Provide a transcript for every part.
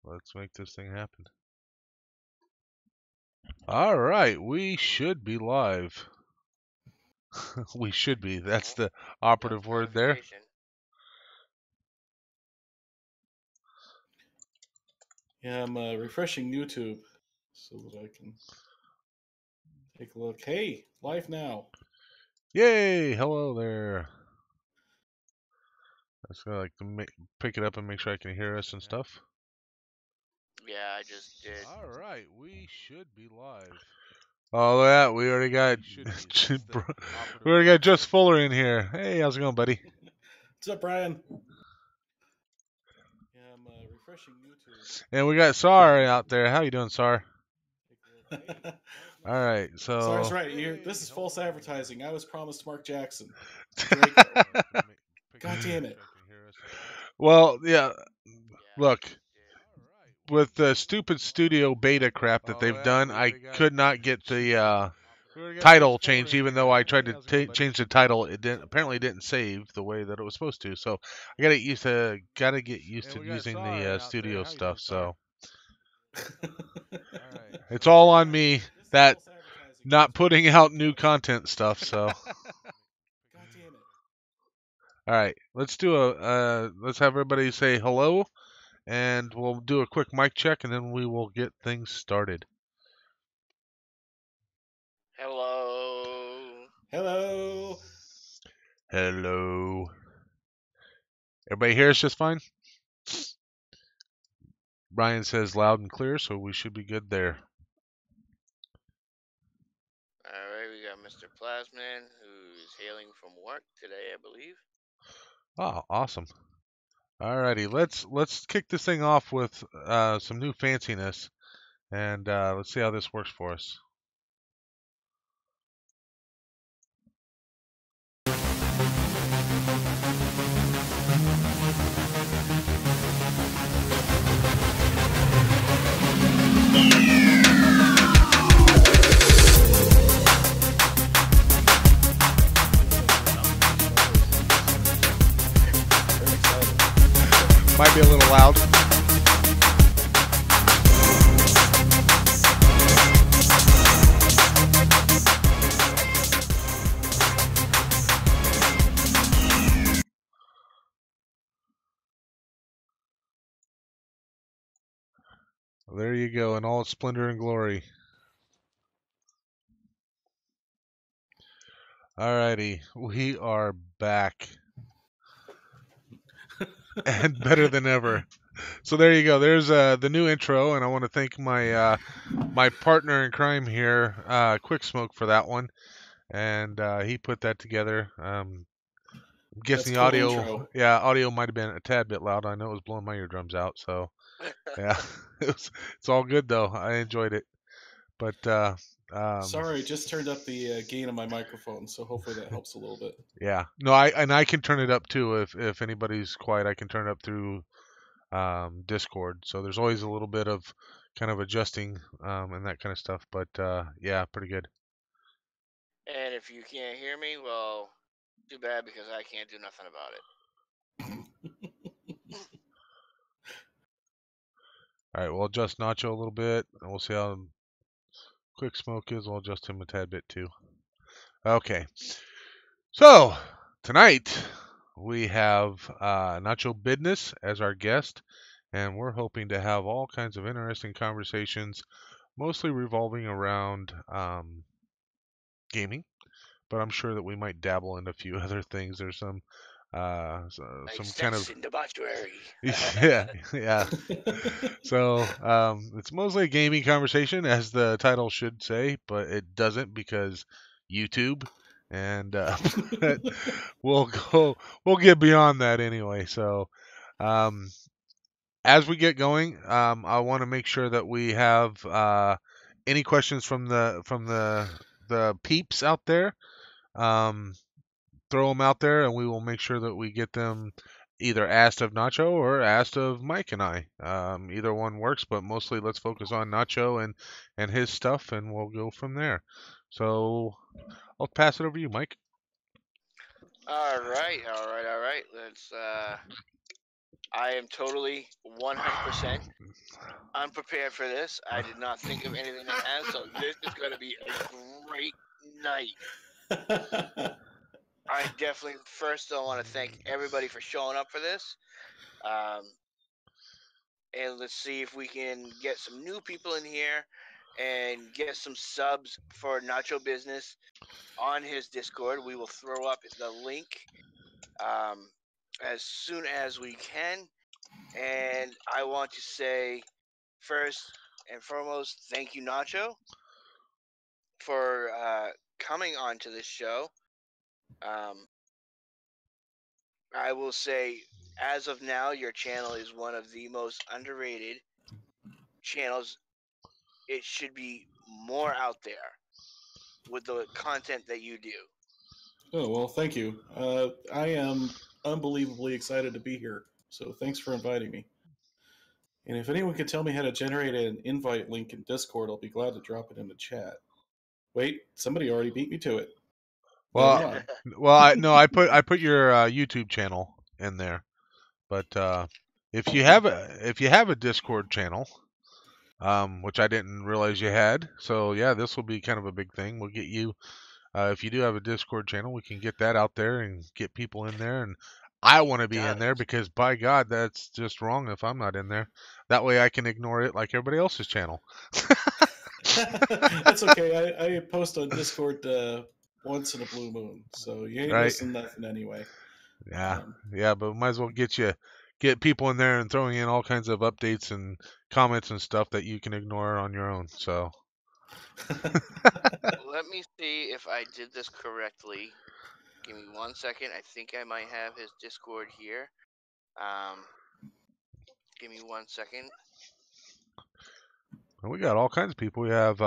let's make this thing happen. All right, we should be live. We should be. That's the operative word there. Yeah, I'm refreshing YouTube so that I can take a look. Hey, live now. Yay! Hello there. I just gotta like pick it up and make sure I can hear us and stuff. Yeah, I just did. All right, we should be live. Oh, look at that. We already got Just Fuller in here. Hey, how's it going, buddy? What's up, Brian? Yeah, I'm refreshing YouTube. And we got Sar out there. How you doing, Sar? All right, so Sar's right. This is false advertising. I was promised Mark Jackson. God damn it. Well, yeah. Look, with the stupid studio beta crap that they've done, I could not get the title changed, even though I tried to change the title. It apparently didn't save the way that it was supposed to. So I gotta get used to using the studio stuff. So it's all on me, that not putting out new content stuff. So all right, let's let's have everybody say hello, and we'll do a quick mic check, and then we will get things started. Hello. Hello. Hello. Everybody hear us just fine? Brian says loud and clear, so we should be good there. Alright, we got Mr. Plasman, who's hailing from work today, I believe. Oh, awesome. Alrighty, let's kick this thing off with some new fanciness, and let's see how this works for us. Might be a little loud. There you go, in all its splendor and glory. Alrighty, we are back. And better than ever. So there you go. There's the new intro, and I want to thank my my partner in crime here, Quick Smoke, for that one, and he put that together. I'm guessing the audio might have been a tad bit loud. I know it was blowing my eardrums out, so yeah, it's all good though. I enjoyed it, but sorry, just turned up the gain of my microphone, so hopefully that helps a little bit. Yeah, no, I can turn it up too if anybody's quiet. I can turn it up through Discord. So there's always a little bit of kind of adjusting and that kind of stuff. But yeah, pretty good. And if you can't hear me, well, too bad, because I can't do nothing about it. All right, we'll adjust Nacho a little bit, and we'll see how Quick Smoke is. We'll adjust him a tad bit too. Okay. So tonight we have Nacho Bidness as our guest, and we're hoping to have all kinds of interesting conversations, mostly revolving around gaming, but I'm sure that we might dabble in a few other things. There's some kind of debauchery. yeah. So it's mostly a gaming conversation, as the title should say, but it doesn't, because YouTube. And we'll get beyond that anyway. So as we get going, I want to make sure that we have any questions from the peeps out there. Throw them out there, and we will make sure that we get them either asked of Nacho or asked of Mike and I. Either one works, but mostly let's focus on Nacho and his stuff, and we'll go from there. So I'll pass it over to you, Mike. All right. Let's. I am totally 100% unprepared for this. I did not think of anything to add, so this is going to be a great night. I definitely first I want to thank everybody for showing up for this. And let's see if we can get some new people in here and get some subs for Nacho Business on his Discord. We will throw up the link as soon as we can. And I want to say first and foremost, thank you, Nacho, for coming onto this show. I will say, as of now, your channel is one of the most underrated channels. It should be more out there with the content that you do. Oh, well, thank you. I am unbelievably excited to be here. So thanks for inviting me. And if anyone can tell me how to generate an invite link in Discord, I'll be glad to drop it in the chat. Wait, somebody already beat me to it. Well, Never mind. I put your YouTube channel in there, but if you have a Discord channel, which I didn't realize you had, so yeah, this will be kind of a big thing. We'll get you. If you do have a Discord channel, we can get that out there and get people in there. And I want to be in there because, by God, that's just wrong if I'm not in there. That way I can ignore it like everybody else's channel. That's okay. I post on Discord once in a blue moon, so you ain't Right. missing nothing anyway. Yeah, but we might as well get people in there and throwing in all kinds of updates and comments and stuff that you can ignore on your own. So Let me see if I did this correctly. Give me 1 second. I think I might have his Discord here. Give me 1 second. we got all kinds of people. We have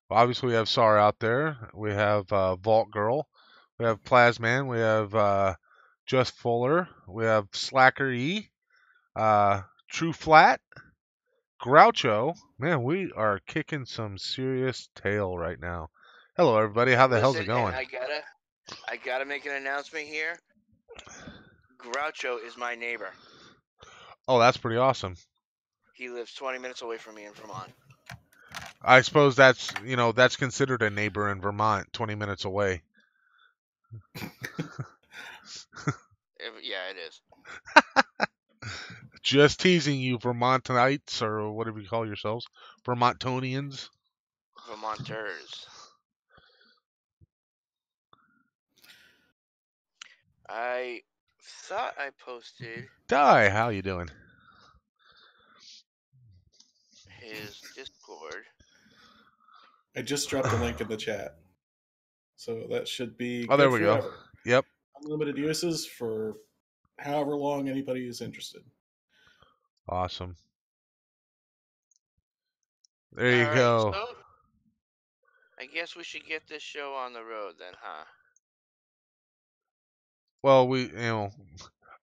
obviously we have Sar out there. We have Vault Girl. We have Plasman. We have Just Fuller. We have Slacker E. True Flat. Groucho. Man, we are kicking some serious tail right now. Hello, everybody. How the hell's it going? I gotta make an announcement here. Groucho is my neighbor. Oh, that's pretty awesome. He lives 20 minutes away from me in Vermont. I suppose that's considered a neighbor in Vermont, 20 minutes away. Yeah, it is. Just teasing you, Vermontonites, or whatever you call yourselves, Vermontonians. Vermonters. I thought I posted Di, how you doing? his Discord. I just dropped a link in the chat, so that should be. Oh, good there we forever. go. Yep. Unlimited uses for however long anybody is interested. Awesome. There you go. So, I guess we should get this show on the road then, huh? Well,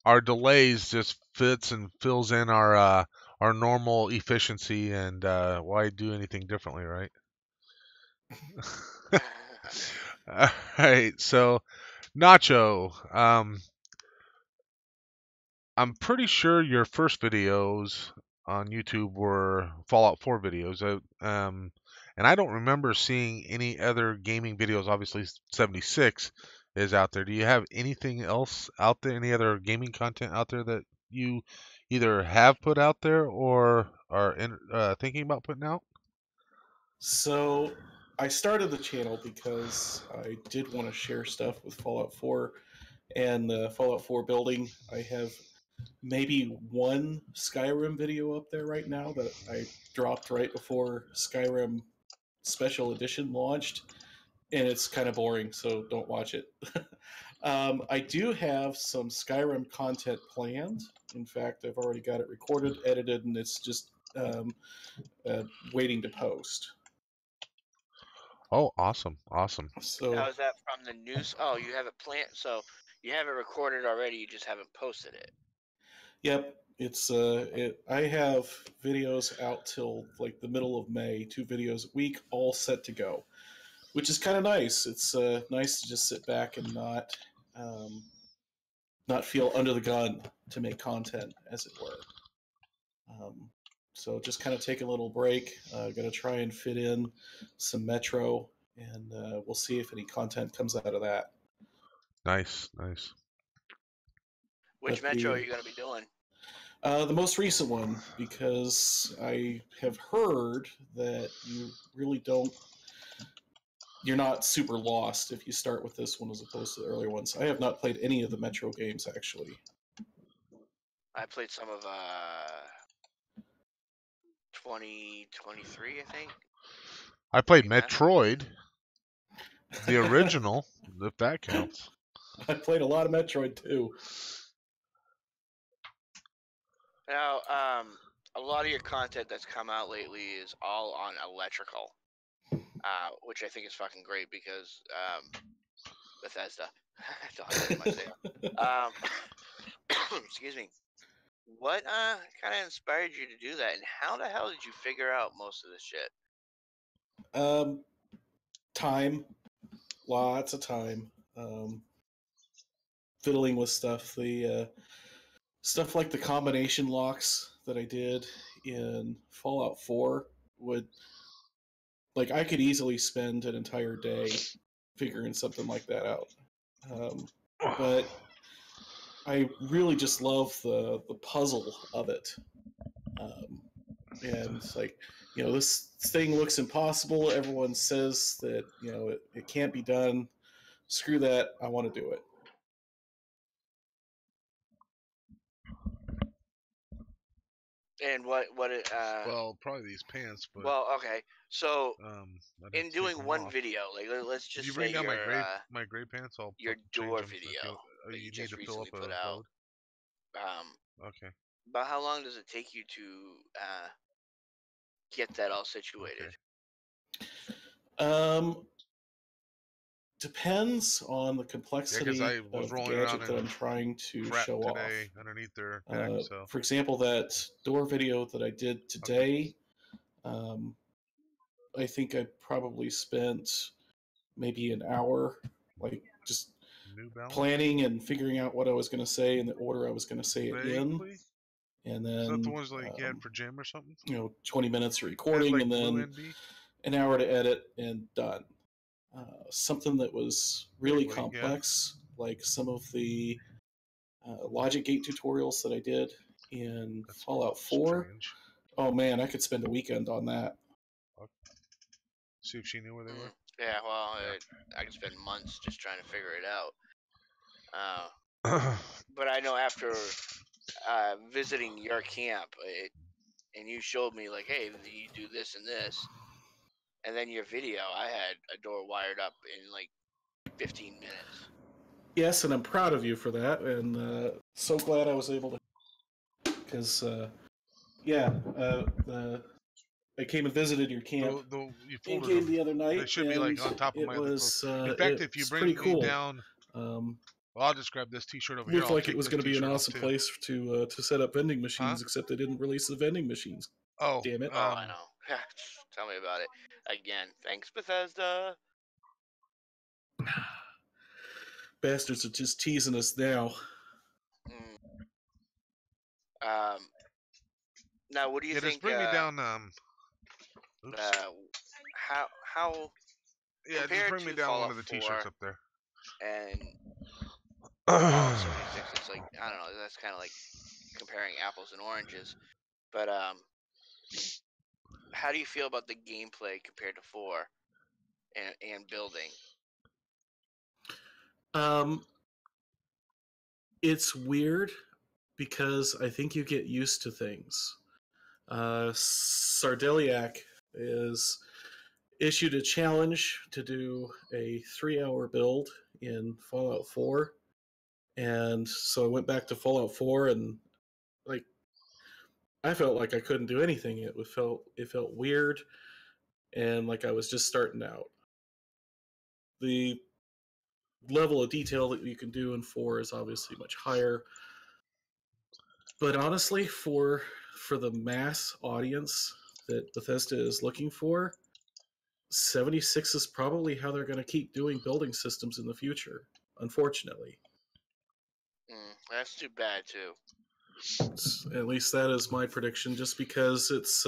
our delays just fits and fills in our normal efficiency, and why do anything differently, right? All right, so Nacho, I'm pretty sure your first videos on YouTube were Fallout 4 videos. And I don't remember seeing any other gaming videos. Obviously, 76 is out there. Do you have anything else out there? Any other gaming content out there that you either have put out there or are thinking about putting out? So I started the channel because I did want to share stuff with Fallout 4 and the Fallout 4 building. I have maybe one Skyrim video up there right now that I dropped right before Skyrim Special Edition launched, and it's kind of boring, so don't watch it. I do have some Skyrim content planned. In fact, I've already got it recorded, edited, and it's just waiting to post. Oh, awesome. So How is that from the news? Oh, you have it planned. So you have it recorded already. You just haven't posted it. Yep, it's I have videos out till like the middle of May, 2 videos a week, all set to go, which is kind of nice. It's nice to just sit back and not feel under the gun to make content, as it were. So just kind of taking a little break. Going to try and fit in some Metro, and we'll see if any content comes out of that. Nice, nice. Which But Metro are you going to be doing? The most recent one, because I have heard that you really don't. You're not super lost if you start with this one as opposed to the earlier ones. I have not played any of the Metro games actually. I played some of 2023, I think. I played Yeah. Metroid, the original, if that counts. I played a lot of Metroid too. Now, a lot of your content that's come out lately is all on electrical, which I think is fucking great because Bethesda. I don't have much to say. Excuse me. What kind of inspired you to do that, and how the hell did you figure out most of this shit? Time, lots of time. Fiddling with stuff. The stuff like the combination locks that I did in Fallout 4 would, like, I could easily spend an entire day figuring something like that out. But I really just love the puzzle of it. And it's like, this thing looks impossible. Everyone says that, it can't be done. Screw that. I want to do it. And what well, probably these pants, but well, okay. So I'd have in to take doing them one off. video, like let's If you just bring say down your my gray pants, I'll your change door them. video that You you need just to fill recently up put a out. load. Okay. About how long does it take you to get that all situated? Okay. Depends on the Yeah, complexity I was of the rolling around gadget that I'm trying to crap show today off. underneath their deck. So, For example, that door video that I did today, I think I probably spent maybe an hour, like just New Balance? planning and figuring out what I was going to say and the order I was going to say it in. Vaguely? And Is that then, the ones like you had for gym or something? 20 minutes of Had recording like and blue then NB? an hour to edit and done. Something that was really Vaguely, yeah. complex, like some of the Logic Gate tutorials that I did in That's Fallout 4. strange. Oh man, I could spend a weekend on that. See if she knew where they were. Yeah, well, I could spend months just trying to figure it out. But I know after visiting your camp, and you showed me like, hey, you do this and this, and then your video, I had a door wired up in like 15 minutes. Yes, and I'm proud of you for that, and so glad I was able to. Because, I came and visited your camp You in folded game them. the other night. They should be like on top of it my other was, clothes. In fact, if you bring me cool. down, well, I'll just grab this T-shirt over here. Looked like it was going to be an awesome place to set up vending machines, except they didn't release the vending machines. Oh, damn it! Oh, I know. Tell me about it. Again, thanks Bethesda. Bastards are just teasing us now. Now, what do you think? Just bring me down. How? Yeah, just bring me down Fallout one of the T-shirts up there. And Fallout 76, it's like, I don't know. That's kind of like comparing apples and oranges. But how do you feel about the gameplay compared to 4 and building? It's weird because I think you get used to things. Sardeliac is issued a challenge to do a 3-hour build in Fallout 4. And so I went back to Fallout 4 and like I felt like I couldn't do anything. It felt weird and like I was just starting out. The level of detail that you can do in 4 is obviously much higher. But honestly, for the mass audience that Bethesda is looking for, 76 is probably how they're going to keep doing building systems in the future, unfortunately. That's too bad, too. At least that is my prediction, just because it's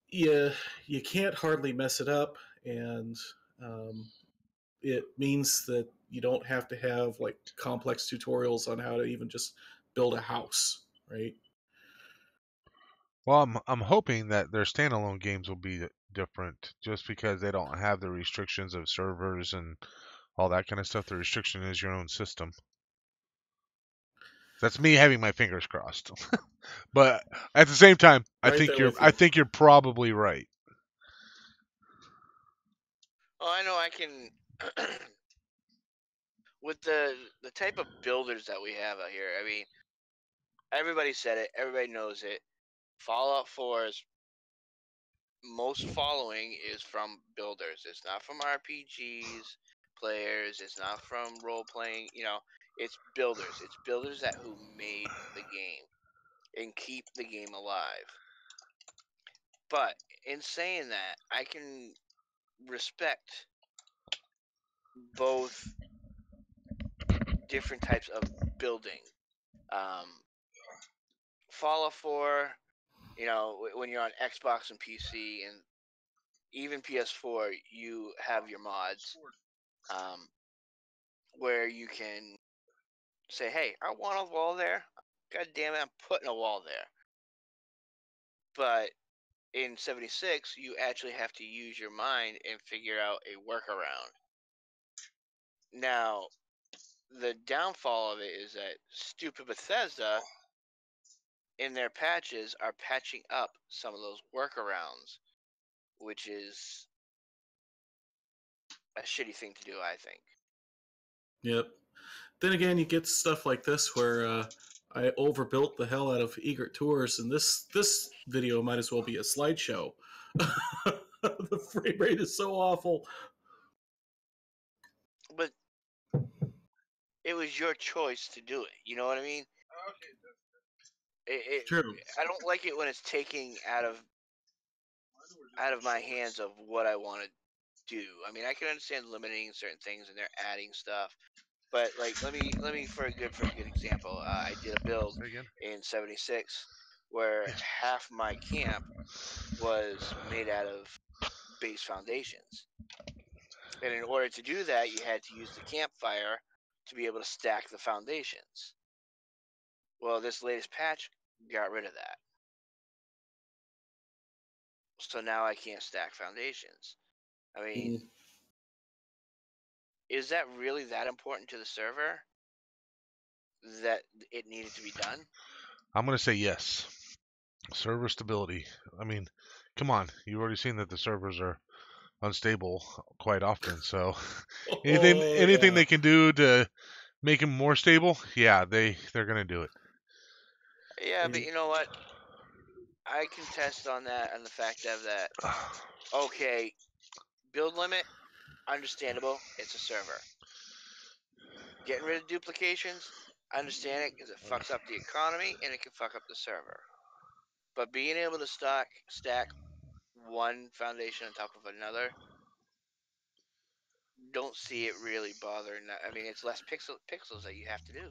you can't hardly mess it up, and um, it means that you don't have to have like complex tutorials on how to even just build a house, right? Well, I'm hoping that their standalone games will be different, just because they don't have the restrictions of servers and all that kind of stuff. The restriction is your own system. That's me having my fingers crossed. But at the same time, Right there with I you. think you're probably right. Oh, I know I can. With the type of builders that we have out here, I mean, everybody said it. Everybody knows it. Fallout 4's most following is from builders. It's not from RPGs players. It's not from role playing. It's builders. It's builders that who made the game and keep the game alive. But in saying that, I can respect both different types of building. Um, Fallout 4, when you're on Xbox and PC and even PS4, you have your mods where you can say, hey, I want a wall there. God damn it, I'm putting a wall there. But in 76, you actually have to use your mind and figure out a workaround. Now, the downfall of it is that stupid Bethesda, in their patches, are patching up some of those workarounds, which is a shitty thing to do, I think. Yep. Then again, you get stuff like this where I overbuilt the hell out of Egret Tours, and this video might as well be a slideshow. The frame rate is so awful. But it was your choice to do it. You know what I mean? True. I don't like it when it's taking out of my hands of what I want to do. I mean, I can understand limiting certain things and they're adding stuff, but like let me for a good example, I did a build Say again? in 76 where half my camp was made out of base foundations, and in order to do that, you had to use the campfire to be able to stack the foundations. Well, this latest patch got rid of that, so now I can't stack foundations. I mean, is that really that important to the server that it needed to be done? I'm going to say yes. Server stability. I mean, come on. You've already seen that the servers are unstable quite often. So anything Yeah. they can do to make them more stable, yeah, they're going to do it. Yeah, but you know what? I contest on that and the fact of that. Okay, build limit, understandable. It's a server. Getting rid of duplications, I understand it because it fucks up the economy and it can fuck up the server. But being able to stack one foundation on top of another, don't see it really bothering that. I mean, it's less pixels that you have to do.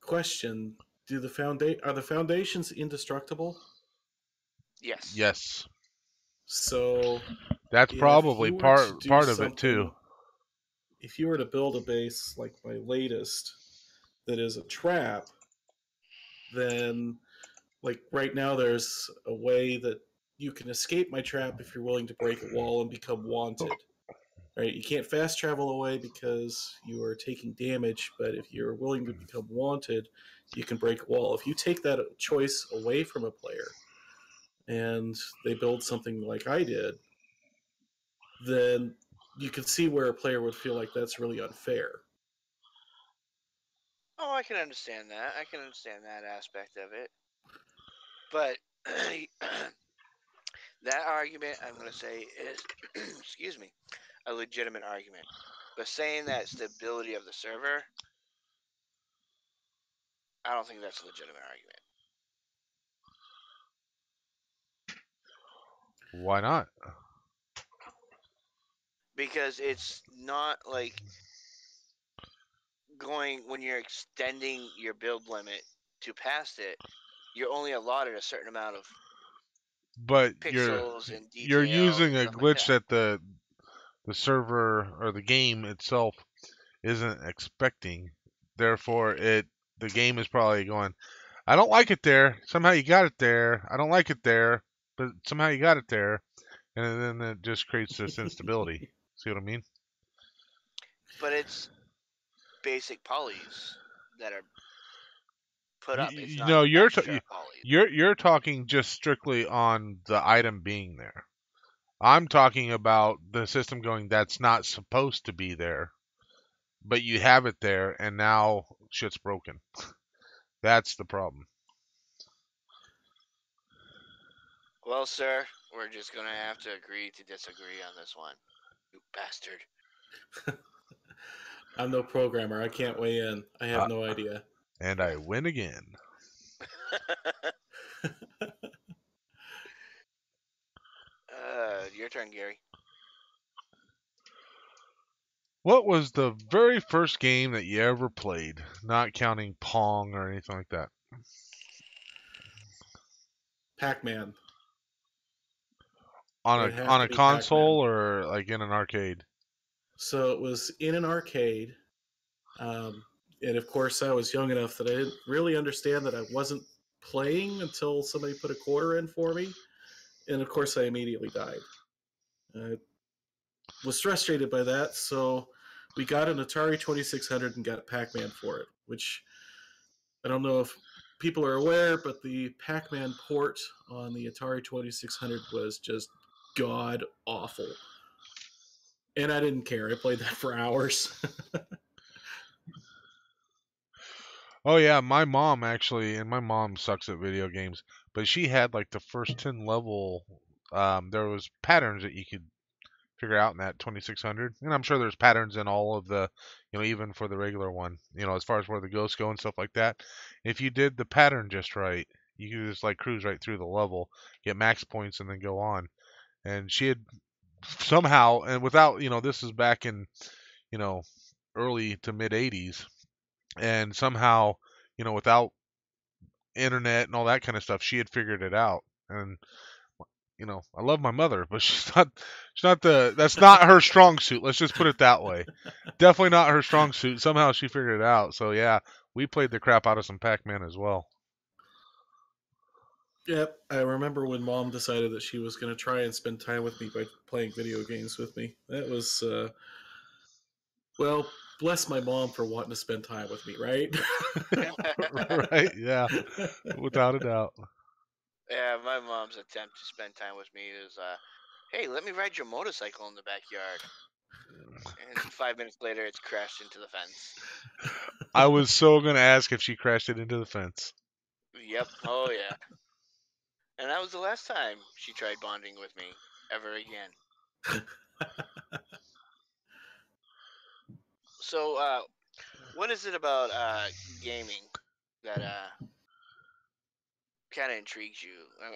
Question: are the foundations indestructible? Yes. Yes. So That's if probably you were to do part of it too. something, if you were to build a base like my latest that is a trap, then like right now there's a way that you can escape my trap if you're willing to break a wall and become wanted. Right? You can't fast travel away because you are taking damage, but if you're willing to become wanted, you can break a wall. If you take that choice away from a player and they build something like I did, then you can see where a player would feel like that's really unfair. Oh, I can understand that. I can understand that aspect of it. But that argument, I'm going to say, is, excuse me, a legitimate argument. But saying that stability of the server, I don't think that's a legitimate argument. Why not? Because it's not like when you're extending your build limit to past it, you're only allotted a certain amount of But pixels and you're detail and using a stuff like glitch that. that the server or the game itself isn't expecting. Therefore, the game is probably going, I don't like it there. Somehow you got it there. I don't like it there, but somehow you got it there, and then it just creates this instability. See what I mean? But it's basic polys that are put up. It's You not know, extra polys. you're talking just strictly on the item being there. I'm talking about the system going, that's not supposed to be there, but you have it there, and now shit's broken. That's the problem. Well, sir, we're just gonna have to agree to disagree on this one. You bastard. I'm no programmer. I can't weigh in. I have Uh, no idea. And I win again. Your turn, Gary. What was the very first game that you ever played, not counting Pong or anything like that? Pac-Man. On It'd have on to a be Pac-Man. console or like in an arcade? So it was in an arcade. And of course, I was young enough that I didn't really understand that I wasn't playing until somebody put a quarter in for me. And of course, I immediately died. I was frustrated by that, so we got an Atari 2600 and got Pac-Man for it, which I don't know if people are aware, but the Pac-Man port on the Atari 2600 was just god awful. And I didn't care. I played that for hours. Oh yeah, my mom actually, and my mom sucks at video games, but she had like the first 10 level. There was patterns that you could figure out in that 2600, and I'm sure there's patterns in all of the, even for the regular one, as far as where the ghosts go and stuff like that. If you did the pattern just right, you could just like cruise right through the level, get max points, and then go on. And she had somehow, and without, this is back in, you know, early to mid 80s, and somehow, without internet and all that kind of stuff, she had figured it out. And I love my mother, but that's not her strong suit. Let's just put it that way. Definitely not her strong suit. Somehow she figured it out. So yeah, we played the crap out of some Pac-Man as well. Yep, I remember when Mom decided that she was going to try and spend time with me by playing video games with me. That was, well, bless my mom for wanting to spend time with me, right? Right? Yeah, without a doubt. Yeah, my mom's attempt to spend time with me is, hey, let me ride your motorcycle in the backyard. And 5 minutes later, it's crashed into the fence. I was so gonna ask if she crashed it into the fence. Yep. Oh yeah. And that was the last time she tried bonding with me ever again. So, what is it about gaming that kind of intrigues you?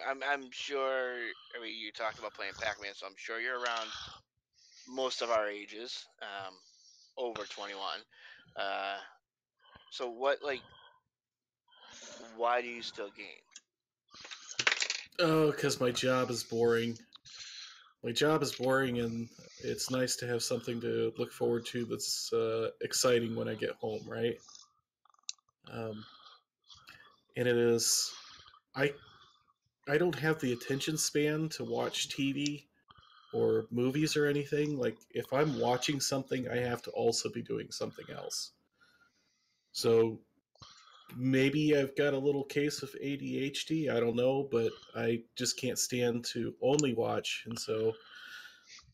I'm sure. I mean, you talked about playing Pac-Man, so I'm sure you're around most of our ages, over 21. So why do you still game? Oh, because my job is boring. My job is boring, and it's nice to have something to look forward to that's exciting when I get home, right? And it is, I I don't have the attention span to watch TV or movies or anything. Like if I'm watching something, I have to also be doing something else. So maybe I've got a little case of ADHD. I don't know, but I just can't stand to only watch, and so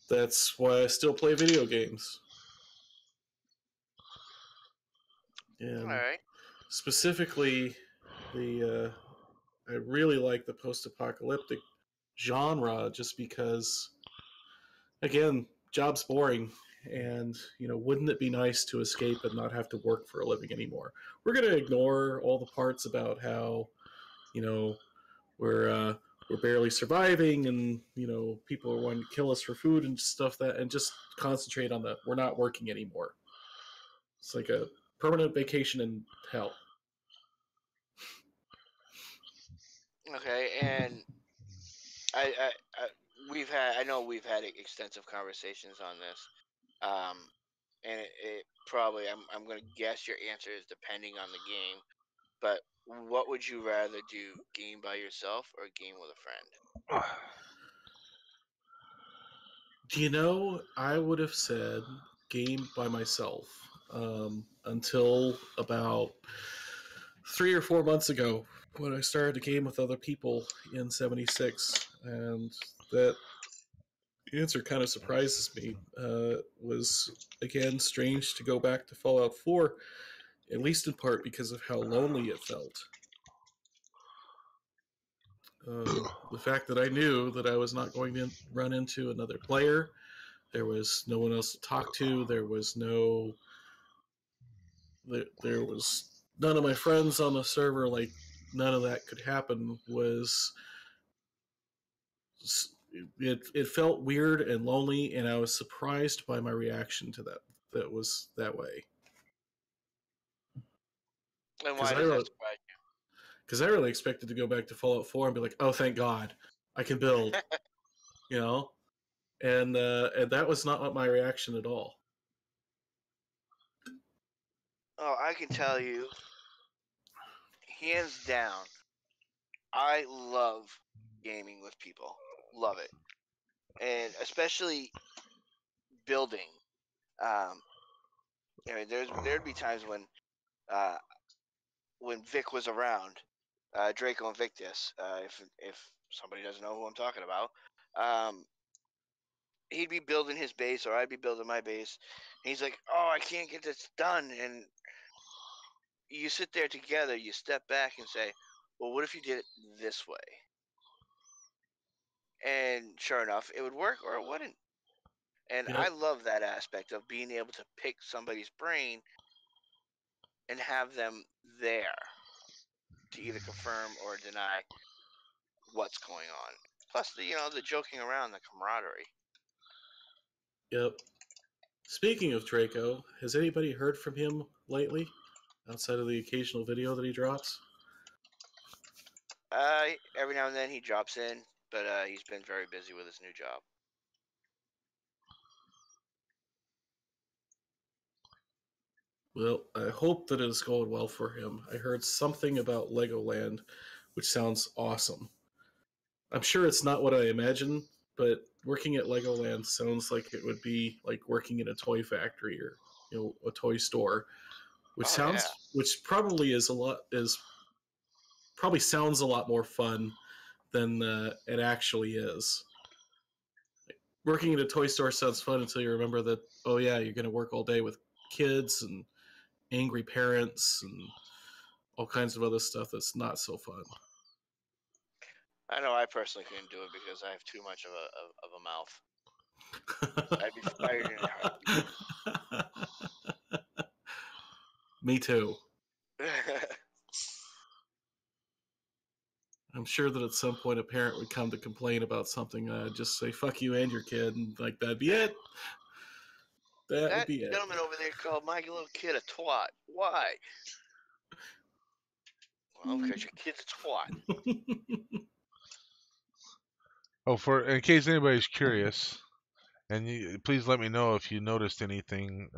that's why I still play video games. All And right. specifically, the I really like the post-apocalyptic genre just because, again, job's boring, and wouldn't it be nice to escape and not have to work for a living anymore? We're gonna ignore all the parts about how you know we're barely surviving, and people are wanting to kill us for food and stuff, that, and just concentrate on that we're not working anymore. It's like a permanent vacation in hell. Okay, and I know we've had extensive conversations on this, um, and it probably I'm going to guess your answer is depending on the game. But what would you rather do, game by yourself or game with a friend? Do you know, I would have said game by myself until about 3 or 4 months ago when I started to game with other people in 76. And that answer kind of surprises me. Was, again, strange to go back to Fallout 4, at least in part because of how lonely it felt. The fact that I knew that I was not going to run into another player, there was no one else to talk to, there was none of my friends on the server, like none of that could happen, was it felt weird and lonely, and I was surprised by my reaction to that was that way. And why does that surprise you? Because I really expected to go back to Fallout 4 and be like, oh, thank God, I can build, you know? And that was not my reaction at all. Oh, I can tell you, hands down, I love gaming with people. Love it. And especially building. There'd be times when Vic was around, Draco Invictus. If somebody doesn't know who I'm talking about, he'd be building his base or I'd be building my base. And he's like, "Oh, I can't get this done." And you sit there together, you step back and say, "Well, what if you did it this way?" And sure enough, it would work or it wouldn't. And Yep. I love that aspect of being able to pick somebody's brain and have them there to either confirm or deny what's going on. Plus, the joking around, the camaraderie. Yep. Speaking of Draco, has anybody heard from him lately, outside of the occasional video that he drops? Every now and then he drops in, but he's been very busy with his new job. Well, I hope that it is going well for him. I heard something about Legoland, which sounds awesome. I'm sure it's not what I imagine, but working at Legoland sounds like it would be like working in a toy factory or a toy store, which which probably probably sounds a lot more fun than it actually is. Working at a toy store sounds fun until you remember that, oh yeah, you're going to work all day with kids and angry parents and all kinds of other stuff that's not so fun. I know I personally couldn't do it because I have too much of a mouth. I'd be fired in a heartbeat. Me too. I'm sure that at some point a parent would come to complain about something. Just say "fuck you" and your kid, and like that'd be it. That would be it. That gentleman over there called my little kid a twat. Why? Well, because your kid's a twat. Oh, in case anybody's curious, and please let me know if you noticed anything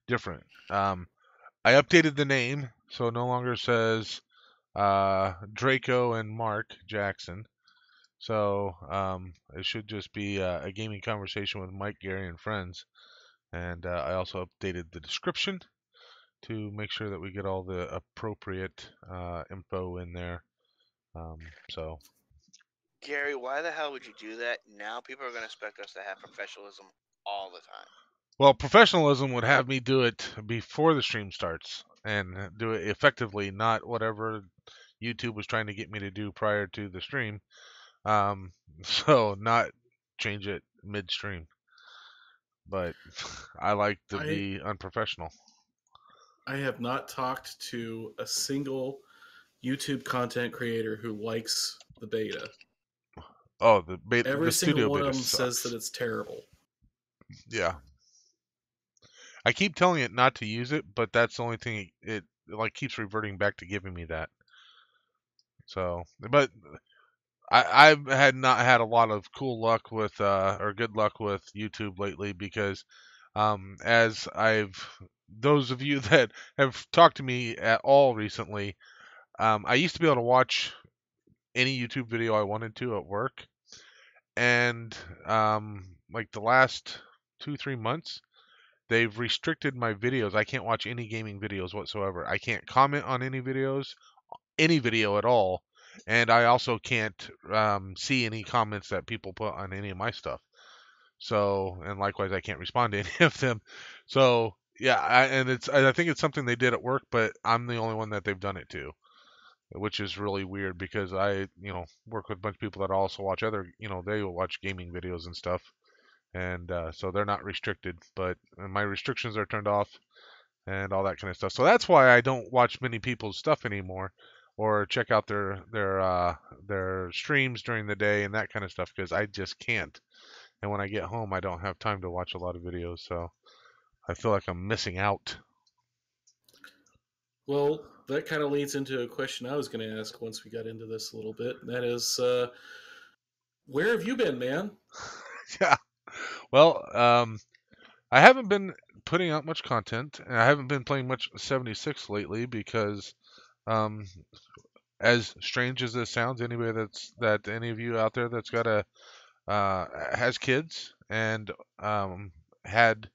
different. I updated the name, so it no longer says Draco and Mark Jackson. So it should just be a gaming conversation with Mike, Gary, and friends. And I also updated the description to make sure that we get all the appropriate info in there. So, Gary, why the hell would you do that? Now people are going to expect us to have professionalism all the time. Well, professionalism would have me do it before the stream starts and do it effectively, not whatever YouTube was trying to get me to do prior to the stream. So not change it midstream. But I like to be unprofessional. I have not talked to a single YouTube content creator who likes the beta. Oh, the beta. Every the single studio one beta of them sucks. says that it's terrible. Yeah. I keep telling it not to use it, but that's the only thing it like keeps reverting back to giving me that. So, but I've had not had a lot of cool luck with or good luck with YouTube lately because as I've those of you that have talked to me at all recently, I used to be able to watch any YouTube video I wanted to at work, and like the last 2-3 months, they've restricted my videos. I can't watch any gaming videos whatsoever. I can't comment on any videos, any video at all, and I also can't see any comments that people put on any of my stuff. So, and likewise, I can't respond to any of them. So, yeah, I think it's something they did at work, but I'm the only one that they've done it to, which is really weird because work with a bunch of people that also watch other, they watch gaming videos and stuff, and so they're not restricted, but my restrictions are turned off and all that kind of stuff. So that's why I don't watch many people's stuff anymore, or check out their streams during the day and that kind of stuff because I just can't. And when I get home, I don't have time to watch a lot of videos, so I feel like I'm missing out. Well, that kind of leads into a question I was going to ask once we got into this a little bit, and that is, where have you been, man? Yeah. Well, I haven't been putting out much content, and I haven't been playing much 76 lately because, um, as strange as this sounds, any of you out there that's got has kids and had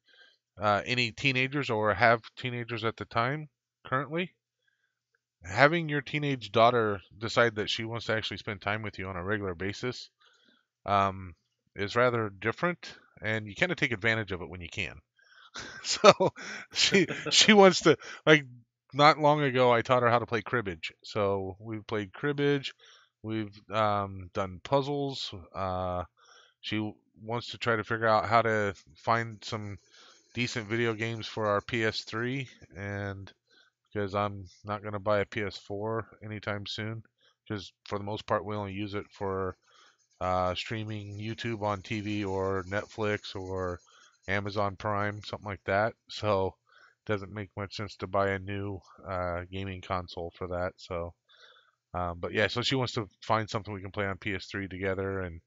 any teenagers or have teenagers at the time currently, having your teenage daughter decide that she wants to actually spend time with you on a regular basis um, is rather different, and you kind of take advantage of it when you can. So she wants to, like, not long ago I taught her how to play cribbage. So we've played cribbage, we've done puzzles. She wants to try to figure out how to find some decent video games for our PS3, and because I'm not going to buy a PS4 anytime soon, because for the most part we only use it for streaming YouTube on TV or Netflix or Amazon Prime, something like that. So it doesn't make much sense to buy a new gaming console for that. So, but yeah, so she wants to find something we can play on PS3 together, and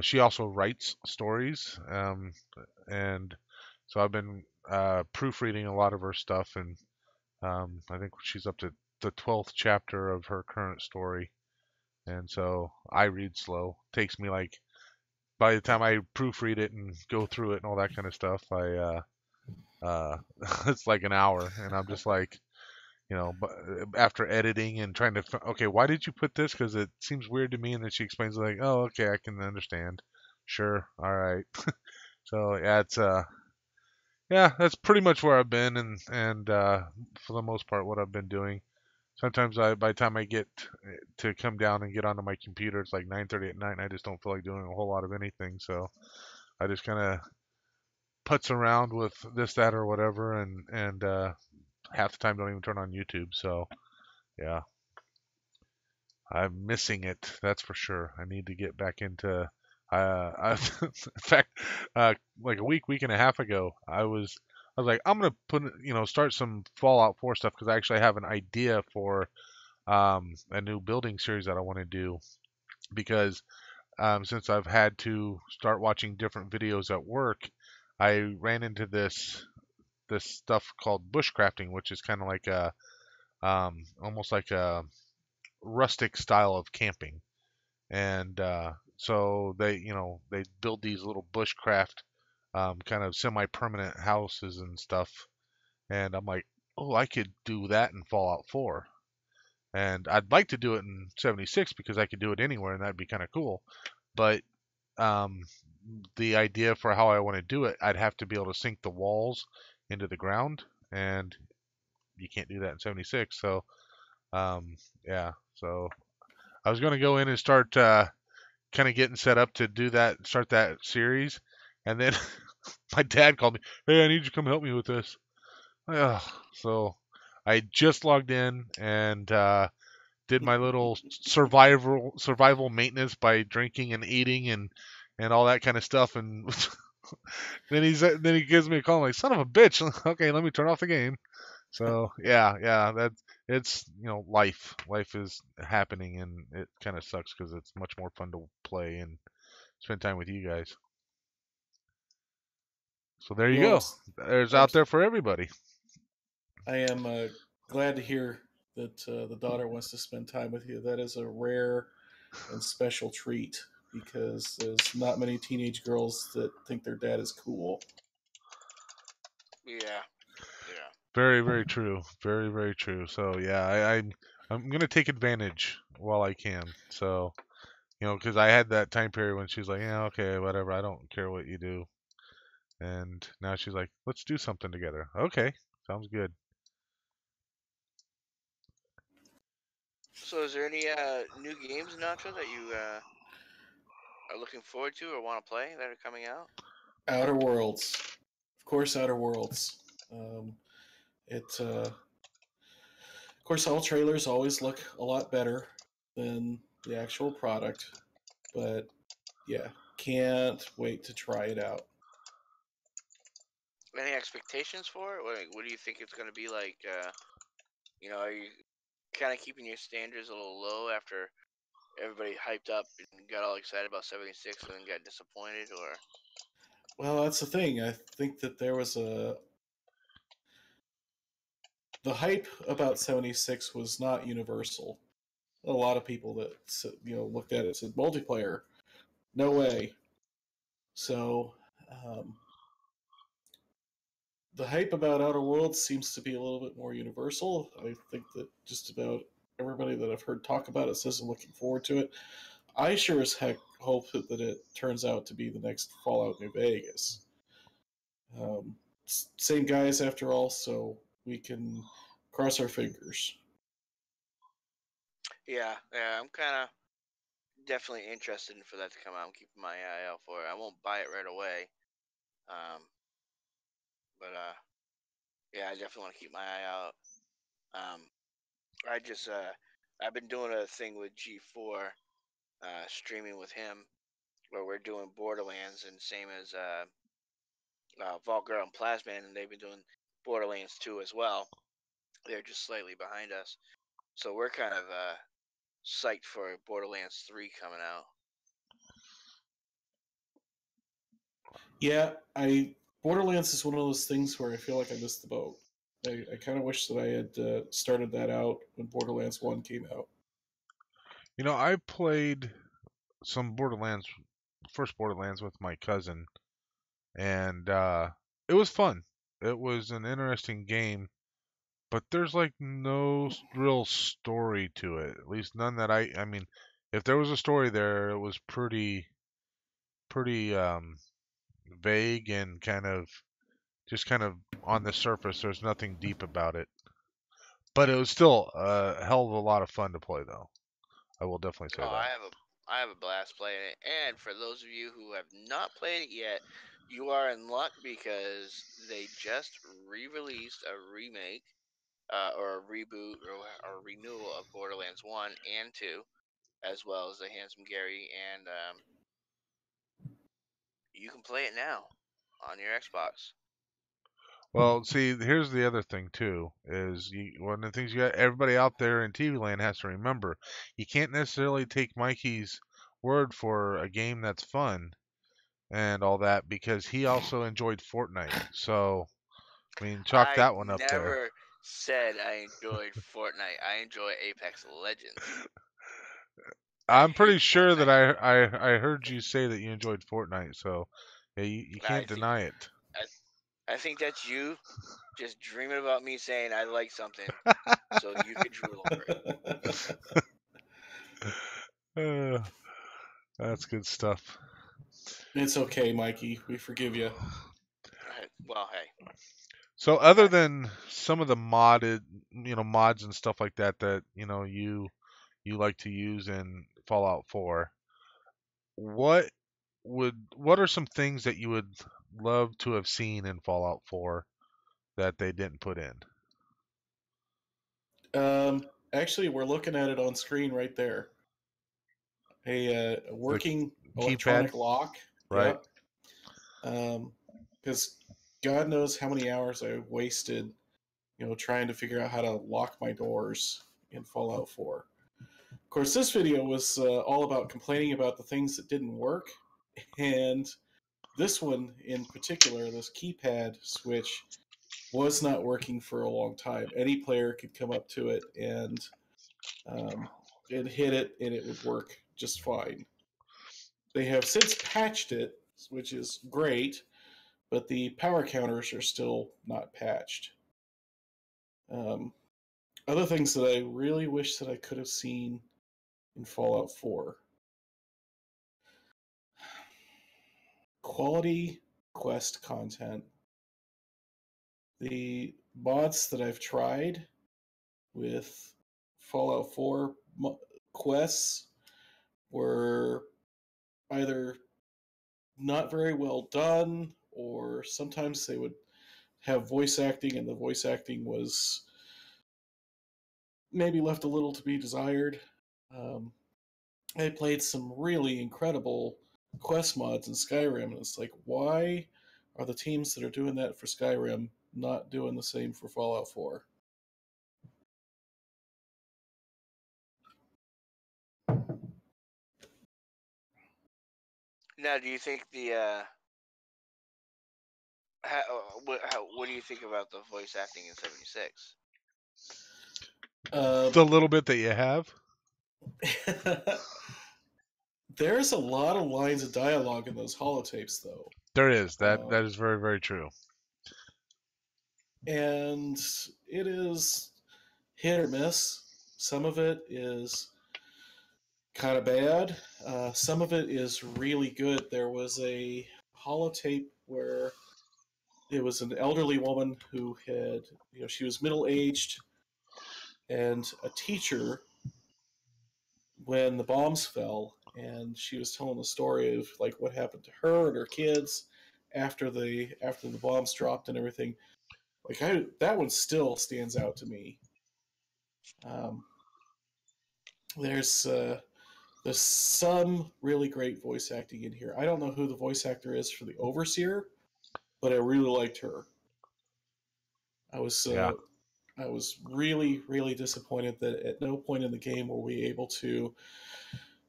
she also writes stories, and so I've been proofreading a lot of her stuff, and I think she's up to the 12th chapter of her current story. And so I read slow. Takes me like by the time I proofread it and go through it and all that kind of stuff, it's like an hour, and I'm just like, but after editing and trying to, okay, why did you put this? Because it seems weird to me, and then she explains like, oh, okay, I can understand. Sure, all right. So yeah, yeah, that's pretty much where I've been, and for the most part, what I've been doing. Sometimes by the time I get to come down and get onto my computer, it's like 9:30 at night, and I just don't feel like doing a whole lot of anything. So I just kind of putz around with this, that, or whatever, and half the time don't even turn on YouTube. So yeah, I'm missing it. That's for sure. I need to get back into. In fact, like a week and a half ago, I was like, I'm gonna start some Fallout 4 stuff because I actually have an idea for a new building series that I want to do because since I've had to start watching different videos at work, I ran into this stuff called bushcrafting, which is kind of like a almost like a rustic style of camping, and so they build these little bushcraft kind of semi-permanent houses and stuff, and I'm like, oh, I could do that in Fallout 4. And I'd like to do it in 76 because I could do it anywhere and that'd be kind of cool. But um, the idea for how I want to do it, I'd have to be able to sink the walls into the ground, and you can't do that in 76. So yeah, so I was going to go in and start kind of getting set up to do that, start that series, and then my dad called me, hey, I need you to come help me with this. Ugh. So I just logged in and did my little survival maintenance by drinking and eating and all that kind of stuff, and Then he gives me a call. I'm like, son of a bitch. Okay, let me turn off the game. So yeah, it's life. Life is happening, and it kind of sucks because it's much more fun to play and spend time with you guys. So there you Well, go. There's I'm, out there for everybody. I am glad to hear that the daughter wants to spend time with you. That is a rare and special treat because there's not many teenage girls that think their dad is cool. Yeah. Yeah. Very, very true. Very, very true. So yeah, I'm gonna take advantage while I can. So because I had that time period when she's like, yeah, okay, whatever, I don't care what you do, and now she's like, let's do something together. Okay, sounds good. So, is there any new games, Nacho, that you are looking forward to or want to play that are coming out? Outer Worlds, of course, Outer Worlds. Um, of course, all trailers always look a lot better than the actual product, but yeah, can't wait to try it out. Any expectations for it? What do you think it's going to be like? Are you kind of keeping your standards a little low after everybody hyped up and got all excited about 76 and then got disappointed, or? Well, that's the thing. I think that there was the hype about 76 was not universal. A lot of people that looked at it and said multiplayer, no way. So the hype about Outer Worlds seems to be a little bit more universal. I think that just about everybody that I've heard talk about it says I'm looking forward to it. I sure as heck hope that it turns out to be the next Fallout New Vegas. Same guys after all, so we can cross our fingers. Yeah, I'm kind of definitely interested for that to come out. I'm keeping my eye out for it. I won't buy it right away, um, but yeah, I definitely want to keep my eye out. Um, I just I've been doing a thing with G4, streaming with him, where we're doing Borderlands, and same as Volker and Plasman, and they've been doing Borderlands 2 as well. They're just slightly behind us, so we're kind of psyched for Borderlands 3 coming out. Yeah, I Borderlands is one of those things where I feel like I missed the boat. I kind of wish that I had started that out when Borderlands 1 came out. I played some Borderlands, first Borderlands with my cousin, and it was fun. It was an interesting game, but there's like no real story to it. At least none that I mean, if there was a story there, it was pretty vague and kind of on the surface. There's nothing deep about it. But it was still a hell of a lot of fun to play, though. I will definitely say Oh, that. I have a blast playing it. And for those of you who have not played it yet, you are in luck because they just re-released a remake, or a reboot, or a renewal of Borderlands 1 and 2, as well as the Handsome Gary, and you can play it now on your Xbox. Well, see, here's the other thing too. One of the things everybody out there in TV land has to remember: you can't necessarily take Mikey's word for a game that's fun and all that because he also enjoyed Fortnite. So, I mean, chalk I that one up there. never said I enjoyed Fortnite. I enjoy Apex Legends. I I'm pretty hate sure that Fortnite. I heard you say that you enjoyed Fortnite, so yeah, you I can't think deny it. I think that's you just dreaming about me saying I like something so you could drool over it. Uh, that's good stuff. It's okay, Mikey. We forgive you. Well, hey, So other I, than some of the mods and stuff like that that you like to use in Fallout 4, what what are some things that you would love to have seen in Fallout 4 that they didn't put in? Actually, we're looking at it on screen right there. A The working keypad, electronic lock. right? Yep. Because God knows how many hours I wasted, trying to figure out how to lock my doors in Fallout 4. Of course, this video was all about complaining about the things that didn't work, and this one in particular, this keypad switch, was not working for a long time. Any player could come up to it and hit it, and it would work just fine. They have since patched it, which is great, but the power counters are still not patched. Other things that I really wish that I could have seen in Fallout 4. Quality quest content. The mods that I've tried with Fallout 4 quests were either not very well done, or sometimes they would have voice acting, and the voice acting was maybe left a little to be desired. I played some really incredible quest mods in Skyrim, and it's like, why are the teams that are doing that for Skyrim not doing the same for Fallout 4? Now, do you think what do you think about the voice acting in 76? The little bit that you have. There's a lot of lines of dialogue in those holotapes, though. There is. That is very, very true. And it is hit or miss. Some of it is kind of bad. Some of it is really good. There was a holotape where it was an elderly woman who had, she was middle-aged and a teacher when the bombs fell, and she was telling the story of like what happened to her and her kids after the bombs dropped and everything. Like that one still stands out to me. There's some really great voice acting in here. I don't know who the voice actor is for the Overseer, but I really liked her. I was really, really disappointed that at no point in the game were we able to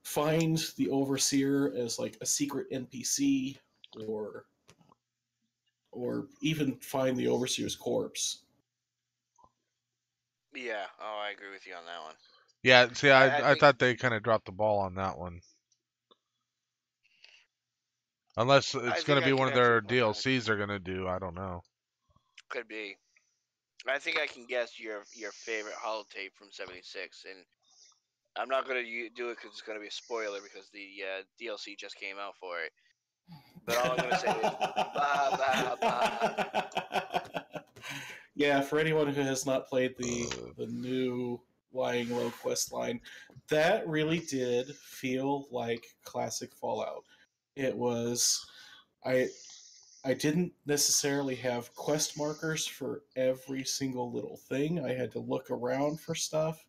find the Overseer as like a secret NPC, or even find the Overseer's corpse. Yeah, I agree with you on that one. Yeah, see, I thought they kind of dropped the ball on that one. Unless it's going to be one of their DLCs they're going to do, I don't know. Could be. I think I can guess your favorite holotape from 76, and I'm not going to do it because it's going to be a spoiler because the DLC just came out for it. But all I'm going to say is, ba ba ba. Yeah, for anyone who has not played the new Lying Low quest line, that really did feel like classic Fallout. It was, I didn't necessarily have quest markers for every single little thing. I had to look around for stuff.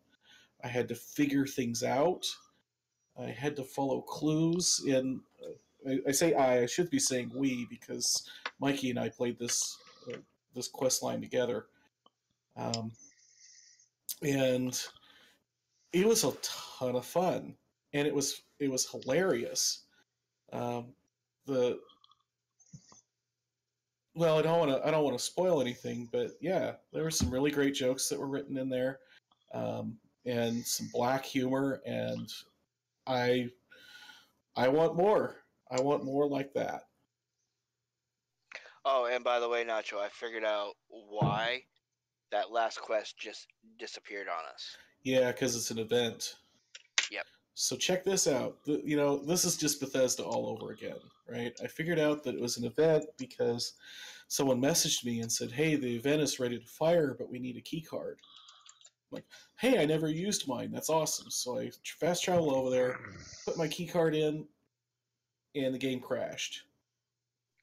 I had to figure things out. I had to follow clues. And I say I should be saying we, because Mikey and I played this quest line together. And it was a ton of fun, and it was hilarious. The Well, I don't want to spoil anything, but yeah, there were some really great jokes that were written in there, and some black humor, and I want more. I want more like that. Oh, and by the way, Nacho, I figured out why that last quest just disappeared on us. Yeah, because it's an event. Yep. So check this out. This is just Bethesda all over again, right? I figured out that it was an event because someone messaged me and said, "Hey, the event is ready to fire, but we need a key card." I'm like, "Hey, I never used mine. That's awesome." So I fast travel over there, put my key card in, and the game crashed.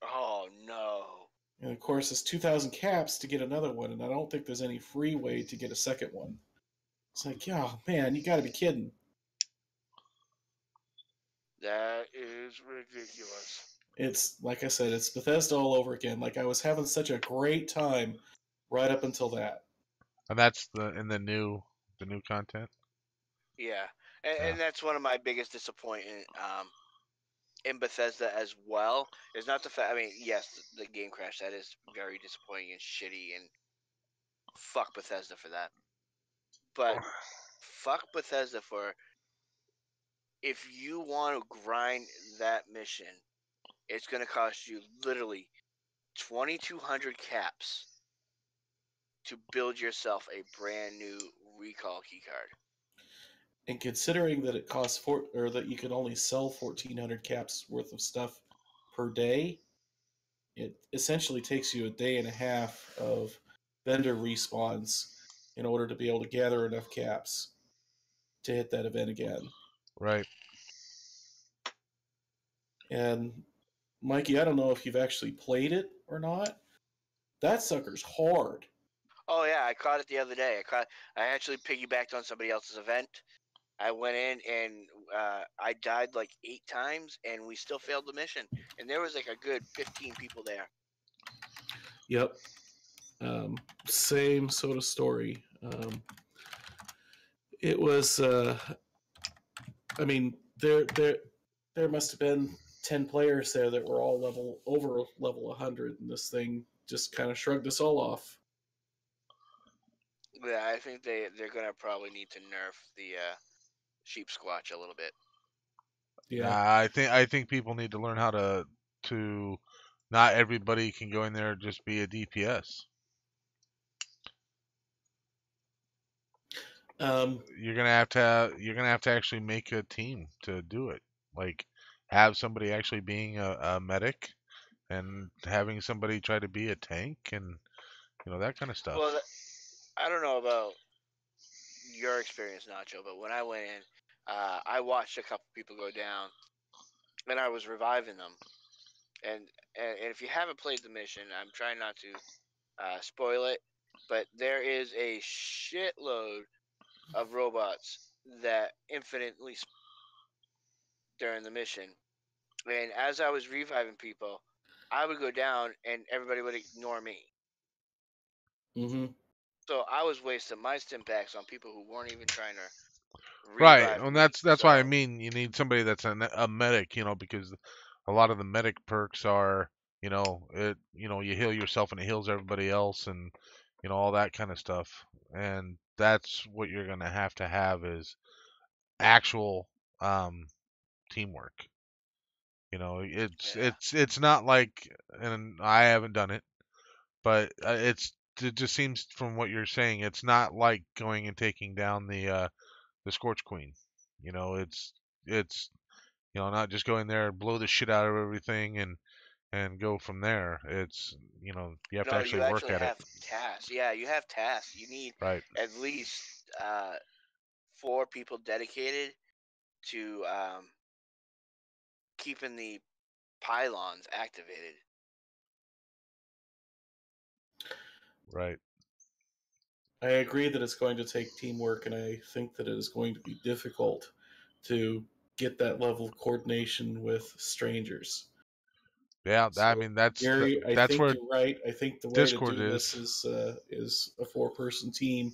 Oh no. And of course, it's 2,000 caps to get another one, and I don't think there's any free way to get a second one. It's like, yeah, man, you got to be kidding. That is ridiculous. It's like I said, it's Bethesda all over again. Like I was having such a great time right up until that. And that's the new content. Yeah, Yeah. and that's one of my biggest disappointment in Bethesda as well. Is not the fact. I mean, yes, the game crash, that is very disappointing and shitty, and fuck Bethesda for that. But fuck Bethesda for, if you want to grind that mission, it's going to cost you literally 2,200 caps to build yourself a brand new recall keycard. And considering that it costs or that you can only sell 1,400 caps worth of stuff per day, it essentially takes you a day and a half of vendor respawns in order to be able to gather enough caps to hit that event again. Right. And Mikey, I don't know if you've actually played it or not. That sucker's hard. Oh yeah, I caught it the other day. I actually piggybacked on somebody else's event. I went in and I died like 8 times, and we still failed the mission. And there was like a good 15 people there. Yep. Same sort of story. It was. I mean, there must have been 10 players there that were all over level 100, and this thing just kind of shrugged us all off. Yeah, I think they're gonna probably need to nerf the sheep squatch a little bit. Yeah. I think people need to learn how to not everybody can go in there and just be a DPS. You're gonna have to actually make a team to do it. Like have somebody actually being a medic and having somebody try to be a tank and that kind of stuff. Well, I don't know about your experience, Nacho, but when I went in, I watched a couple people go down, and I was reviving them. And if you haven't played the mission, I'm trying not to spoil it, but there is a shitload of robots that infinitely during the mission. And as I was reviving people, I would go down and everybody would ignore me. Mm-hmm. So I was wasting my stim packs on people who weren't even trying to Right, revive and me. that's why I So mean you need somebody that's a medic, because a lot of the medic perks are, you heal yourself and it heals everybody else, and all that kind of stuff. And that's what you're gonna have is actual teamwork. It's yeah. it's not like, and I haven't done it, but it just seems from what you're saying, it's not like going and taking down the Scorch Queen. It's not just go in there and blow the shit out of everything and go from there. It's you have to No, you actually work actually at it. have tasks. Yeah, you have tasks. You need Right. at least 4 people dedicated to keeping the pylons activated. Right. I agree that it's going to take teamwork, and I think that it is going to be difficult to get that level of coordination with strangers. Yeah. I So, mean Gary, I that's think where you're right. I think the way to Discord do this is. is a 4-person team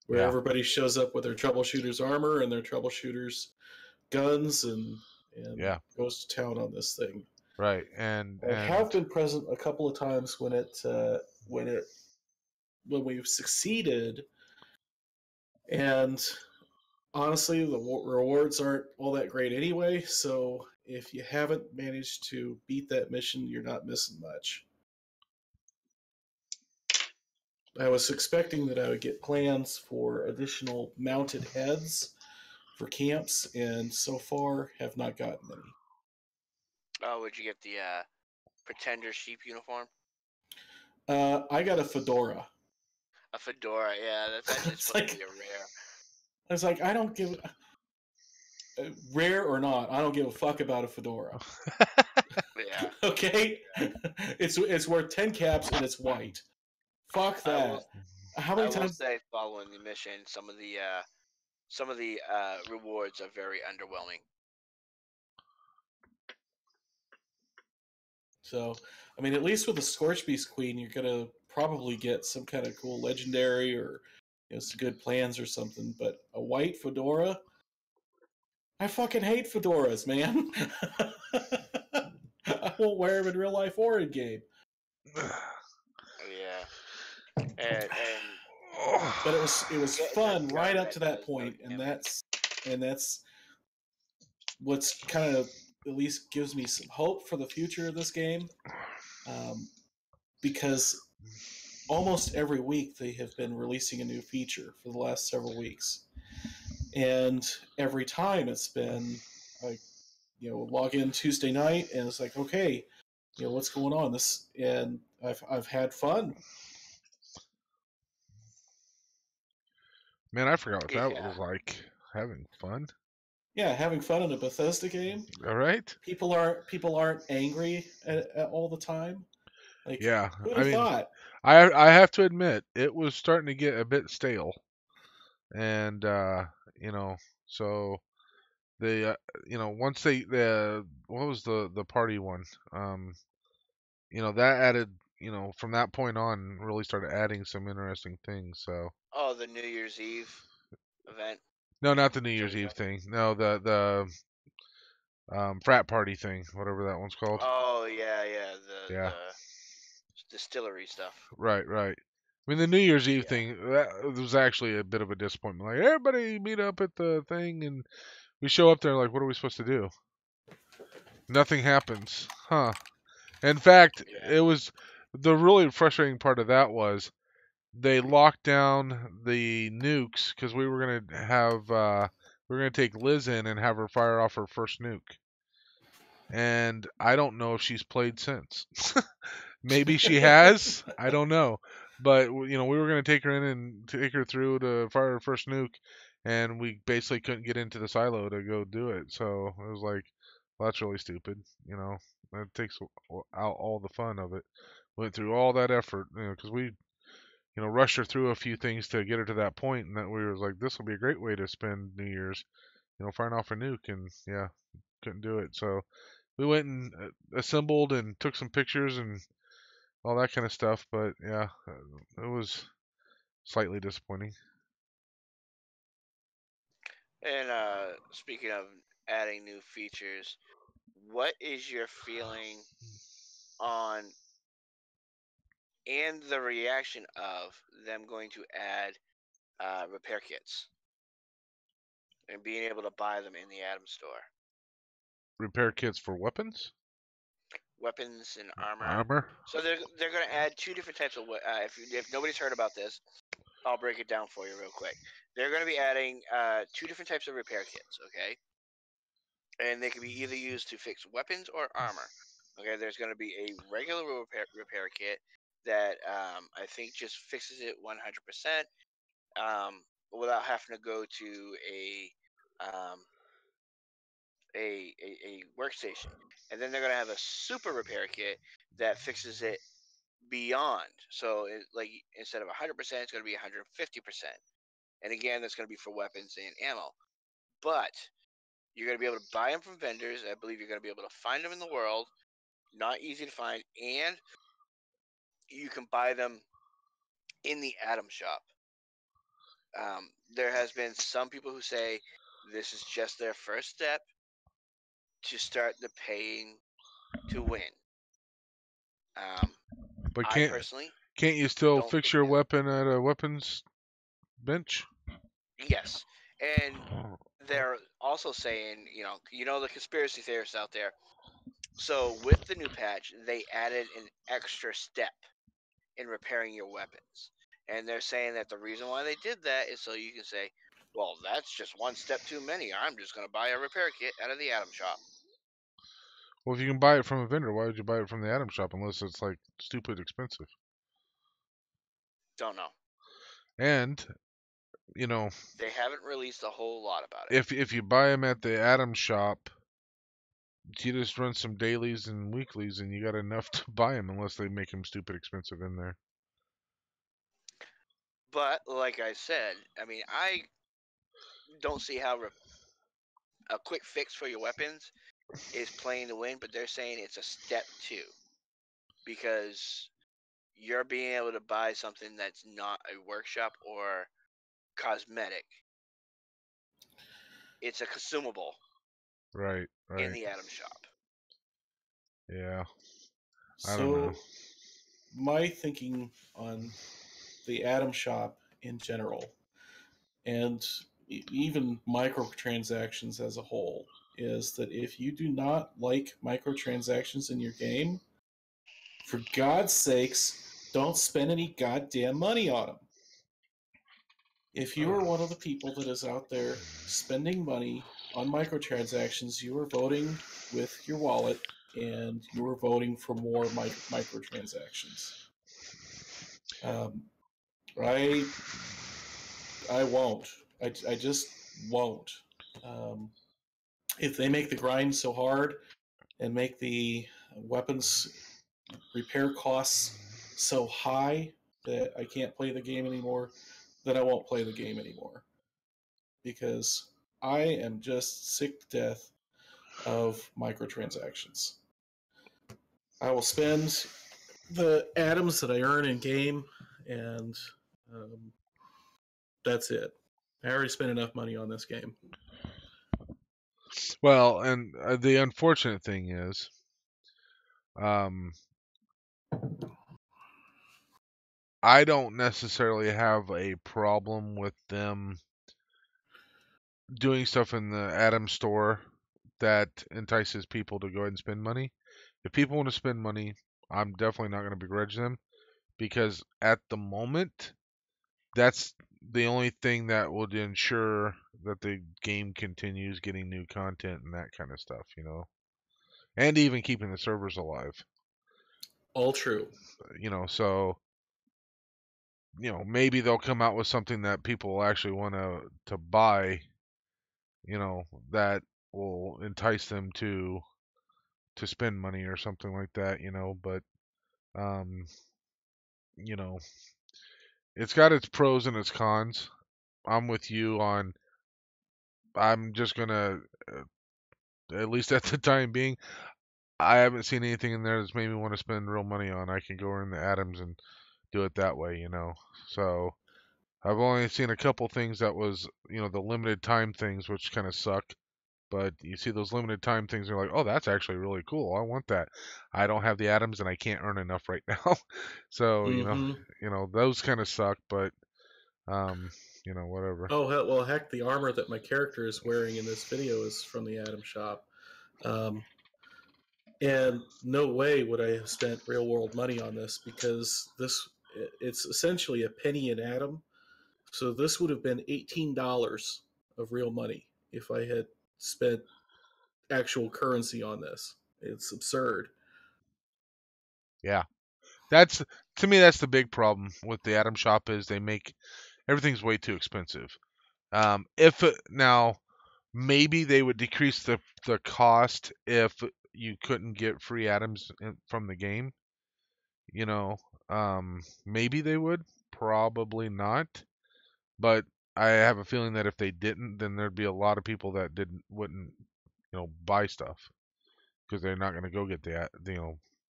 where Yeah. everybody shows up with their troubleshooters armor and their troubleshooters guns and Yeah. goes to town on this thing. Right. And I have been present a couple of times when we've succeeded, and honestly, the rewards aren't all that great anyway. So if you haven't managed to beat that mission, you're not missing much. I was expecting that I would get plans for additional mounted heads for camps, and so far have not gotten any. Oh, would you get the pretender sheep uniform? I got a fedora. A fedora, yeah, that's actually It's supposed like to be a rare. I was like, I don't give rare or not. I don't give a fuck about a fedora. Yeah. Okay, it's worth 10 caps and it's white. Fuck I will that. How I many will times? say, following the mission, some of the rewards are very underwhelming. So, I mean, at least with the Scorch Beast Queen, you're gonna probably get some kind of cool legendary or some good plans or something. But a white fedora, I fucking hate fedoras, man. I won't wear them in real life or in game. Yeah, and But it was getting a fun right gun up that to that does no point, damage. and that's what's kind of at least gives me some hope for the future of this game, because almost every week they have been releasing a new feature for the last several weeks, and every time it's been like log in Tuesday night and it's like, okay, what's going on this, and I've had fun. Man, I forgot what that Yeah, was like. Having fun. Yeah, having fun in a Bethesda game. All right. People aren't angry at all the time. Like, Yeah. who'd I have mean, thought? I have to admit it was starting to get a bit stale, and you know, so they once the what was the party one, um that added, from that point on really started adding some interesting things. So oh, the New Year's Eve event. no, not the New Is that Year's what you're Eve talking thing. No, the frat party thing, whatever that one's called. about? Oh yeah, yeah, Yeah, the distillery stuff. right. I mean, the New Year's Eve Yeah. thing, that was actually a bit of a disappointment. Like, everybody meet up at the thing, and we show up there, like, what are we supposed to do? Nothing happens. Huh. In fact, Yeah. it was the really frustrating part of that was they locked down the nukes because we were gonna take Liz in and have her fire off her first nuke. And I don't know if she's played since. Maybe she has. I don't know. But we were gonna take her in and take her through to fire her first nuke, and we basically couldn't get into the silo to go do it. So it was like, well, that's really stupid. That takes out all the fun of it. Went through all that effort, because we rushed her through a few things to get her to that point, and that we was like, this will be a great way to spend New Year's, firing off a nuke, and yeah, couldn't do it. So we went and assembled and took some pictures and all that kind of stuff. But yeah, it was slightly disappointing. And speaking of adding new features, what is your feeling on and the reaction of them going to add repair kits and being able to buy them in the Atom Store? Repair kits for weapons, Weapons and armor. armor. So they're going to add two different types of. If nobody's heard about this, I'll break it down for you real quick. They're going to be adding two different types of repair kits. Okay, and they can be either used to fix weapons or armor. Okay, there's going to be a regular repair kit that I think just fixes it 100% without having to go to um, a workstation. And then they're going to have a super repair kit that fixes it beyond. So like instead of 100%, it's going to be 150%. And again, that's going to be for weapons and ammo. But you're going to be able to buy them from vendors. I believe you're going to be able to find them in the world. Not easy to find, and you can buy them in the Atom Shop. There has been some people who say this is just their first step to start the paying to win. But I personally can't you still don't fix think your that. weapon at a weapons bench? Yes, and they're also saying, the conspiracy theorists out there. So with the new patch, they added an extra step in repairing your weapons. And they're saying that the reason why they did that is so you can say, well, that's just one step too many. I'm just going to buy a repair kit out of the Atom Shop. Well, if you can buy it from a vendor, why would you buy it from the Atom Shop unless it's like stupid expensive? Don't know. And you know, They haven't released a whole lot about it. if you buy them at the Atom Shop, you just run some dailies and weeklies, and you got enough to buy them, unless they make them stupid expensive in there. But like I said, I mean, I don't see how a quick fix for your weapons is playing to win, but they're saying it's a step two. because you're being able to buy something that's not a workshop or cosmetic. It's a consumable Right. in Right. the Atom Shop. Yeah. I don't know. So my thinking on the Atom Shop in general, and even microtransactions as a whole, is that if you do not like microtransactions in your game, for God's sakes, don't spend any goddamn money on them. If you are one of the people that is out there spending money on microtransactions, you are voting with your wallet and you are voting for more microtransactions. Um, I I won't. I just won't. Um, if they make the grind so hard and make the weapons repair costs so high that I can't play the game anymore, then I won't play the game anymore. Because I am just sick to death of microtransactions. I will spend the atoms that I earn in game, and um, that's it. I already spent enough money on this game. Well, and the unfortunate thing is, um, I don't necessarily have a problem with them doing stuff in the Atom store that entices people to go ahead and spend money. If people want to spend money, I'm definitely not going to begrudge them because at the moment, that's the only thing that would ensure that the game continues getting new content and that kind of stuff, and even keeping the servers alive, All true. so maybe they'll come out with something that people will actually want to buy, that will entice them to spend money or something like that, but um, you know, it's got its pros and its cons. I'm with you on I'm just gonna at least at the time being, I haven't seen anything in there that's made me want to spend real money on. I can go in the atoms and do it that way. So I've only seen a couple things that was, the limited time things, which kind of suck. But you see those limited time things, you're like, oh, that's actually really cool. I want that. I don't have the atoms and I can't earn enough right now. So, Mm-hmm. those kind of suck, but whatever. Oh, well, heck, the armor that my character is wearing in this video is from the Atom Shop. Um, and no way would I have spent real world money on this because it's essentially a penny an atom. So this would have been $18 of real money if I had spent actual currency on this. It's absurd. Yeah. That's to me that's the big problem with the Atom Shop is they make everything's way too expensive. If now maybe they would decrease the cost if you couldn't get free atoms from the game. You know, maybe they would, probably not. But I have a feeling that if they didn't, then there'd be a lot of people that wouldn't, buy stuff because they're not going to go get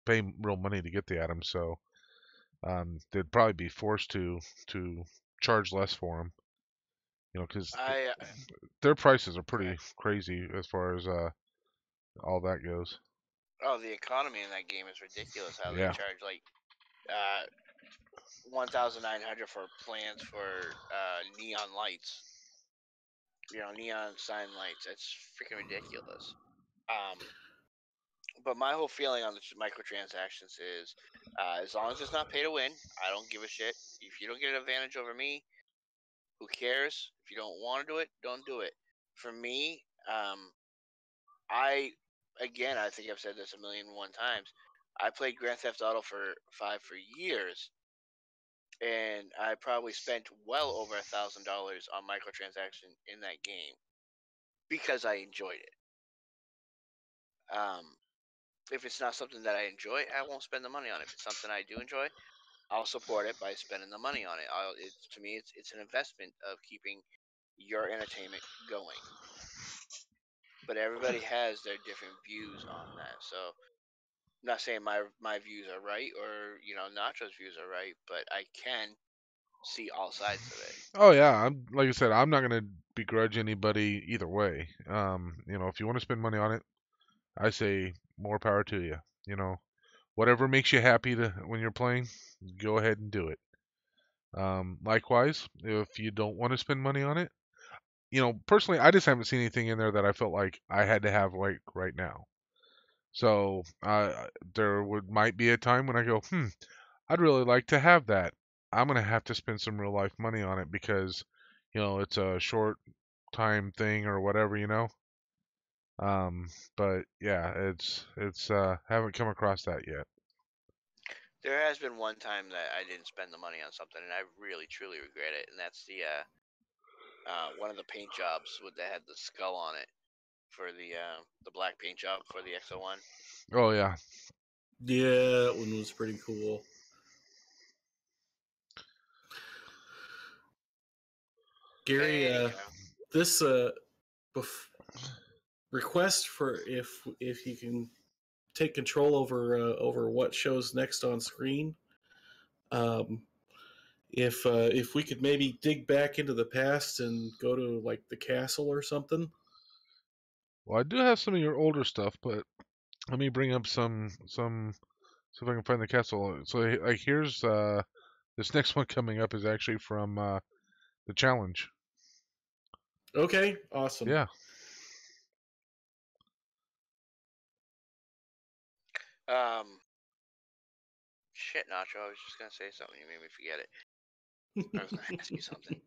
pay real money to get the atoms. So they'd probably be forced to charge less for them. Because I their prices are okay. pretty crazy as far as all that goes. Oh, the economy in that game is ridiculous. How they Yeah. charge like 1,900 for plans for neon lights. Neon sign lights. That's freaking ridiculous. Um, but my whole feeling on the microtransactions is, as long as it's not pay to win, I don't give a shit. If you don't get an advantage over me, who cares? If you don't want to do it, don't do it. For me, I again, I think I've said this a million and one times. I played Grand Theft Auto for 5 for years, and I probably spent well over $1,000 on microtransaction in that game because I enjoyed it. Um, if it's not something that I enjoy, I won't spend the money on it. If it's something I do enjoy, I'll support it by spending the money on it. To me, it's an investment of keeping your entertainment going. But everybody has their different views on that. So not saying my views are right or Nacho's views are right, but I can see all sides of it. Oh yeah, I'm like I said, I'm not gonna begrudge anybody either way. If you want to spend money on it, I say more power to you. Whatever makes you happy when you're playing, go ahead and do it. Likewise, if you don't want to spend money on it, personally, I just haven't seen anything in there that I felt like I had to have like right now. So there might be a time when I go, I'd really like to have that. I'm gonna have to spend some real life money on it because, it's a short time thing or whatever. But yeah, it's haven't come across that yet. There has been one time that I didn't spend the money on something, and I really truly regret it. And that's the one of the paint jobs that had the skull on it for the black paint job for the XO1. Oh yeah. Yeah, that one was pretty cool. Gary, this request for if you can take control over what shows next on screen. If we could maybe dig back into the past and go to like the castle or something. Well, I do have some of your older stuff, but let me bring up some see if I can find the castle. So like here's this next one coming up is actually from the challenge. Okay, awesome. Yeah. Shit, Nacho. I was just gonna say something. You made me forget it. I was gonna ask you something.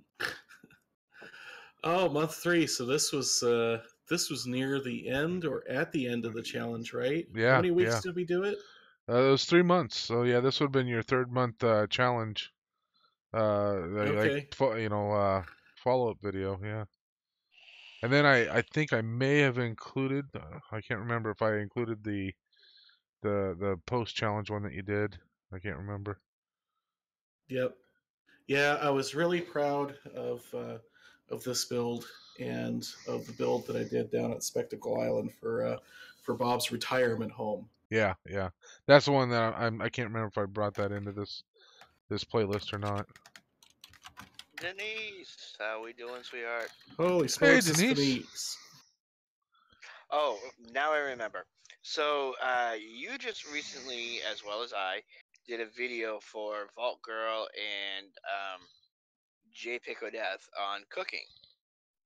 Oh, month 3. So this was near the end or at the end of the challenge, right? Yeah. How many weeks Yeah. did we do it? It was 3 months. So yeah, this would have been your third month challenge. Okay. Follow up video. Yeah. And then I think I may have included. I can't remember if I included the post challenge one that you did. I can't remember. Yep. Yeah, I was really proud of this build and of the build that I did down at Spectacle Island for Bob's retirement home. Yeah, yeah. That's the one that I can't remember if I brought that into this playlist or not. Denise, how we doing, sweetheart? Holy Hey, smokes, it's Denise. Denise. Oh, now I remember. So, you just recently, as well as I, did a video for Vault Girl and J Pico Death on cooking.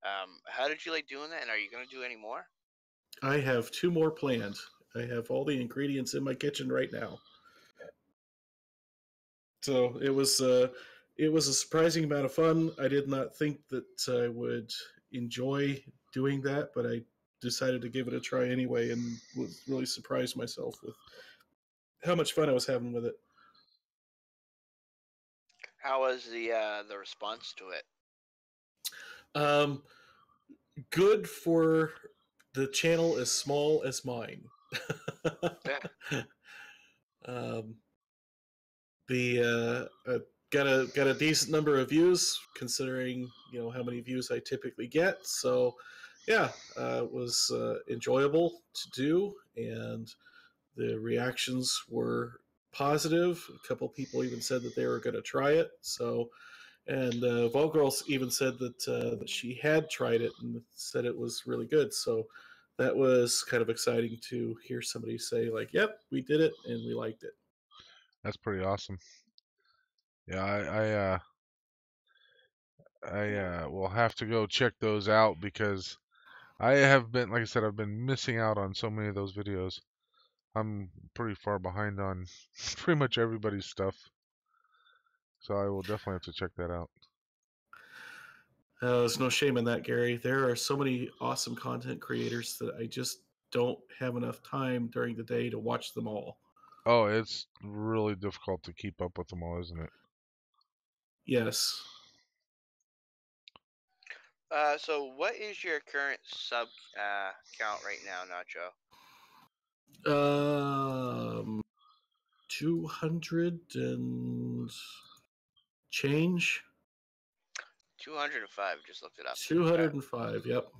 How did you like doing that, and are you gonna do any more? I have 2 more planned. I have all the ingredients in my kitchen right now. So it was a surprising amount of fun. I did not think that I would enjoy doing that, but I decided to give it a try anyway, and was really surprised myself with how much fun I was having with it. How was the response to it? Um, good for the channel as small as mine. Yeah. um, the got a decent number of views considering how many views I typically get. So yeah, it was enjoyable to do, and the reactions were positive. A couple people even said that they were going to try it. So, and Volgirls even said that she had tried it and said it was really good. So that was kind of exciting to hear somebody say like, "Yep, we did it and we liked it." That's pretty awesome. Yeah, I will have to go check those out because I have been, like I said, I've been missing out on so many of those videos. I'm pretty far behind on pretty much everybody's stuff, so I will definitely have to check that out. There's no shame in that, Gary. There are so many awesome content creators that I just don't have enough time during the day to watch them all. Oh, it's really difficult to keep up with them all, isn't it? Yes. So what is your current sub count right now, Nacho? 200 and change. 205. Just looked it up. 205. Yep.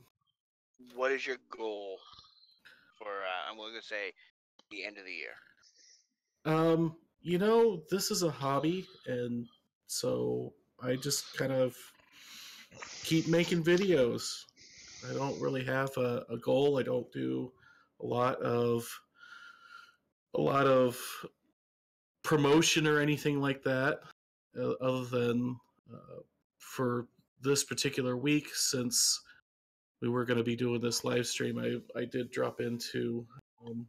What is your goal for? I'm going to say the end of the year. This is a hobby, and so I just kind of keep making videos. I don't really have a goal. I don't do a lot of a lot of promotion or anything like that, other than for this particular week, since we were going to be doing this live stream. I did drop into um,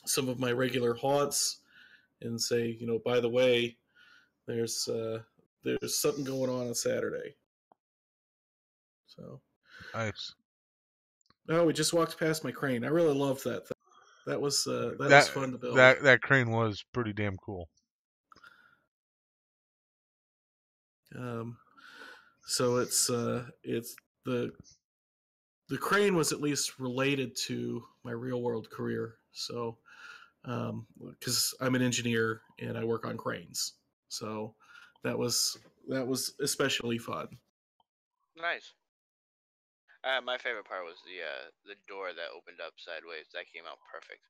some of my regular haunts and say, by the way, there's there's something going on Saturday. So, Nice. oh, we just walked past my crane. I really loved that thing. That was That fun to build. that crane was pretty damn cool. So it's the crane was at least related to my real world career. So, because I'm an engineer and I work on cranes, so that was especially fun. Nice. My favorite part was the door that opened up sideways. That came out perfect.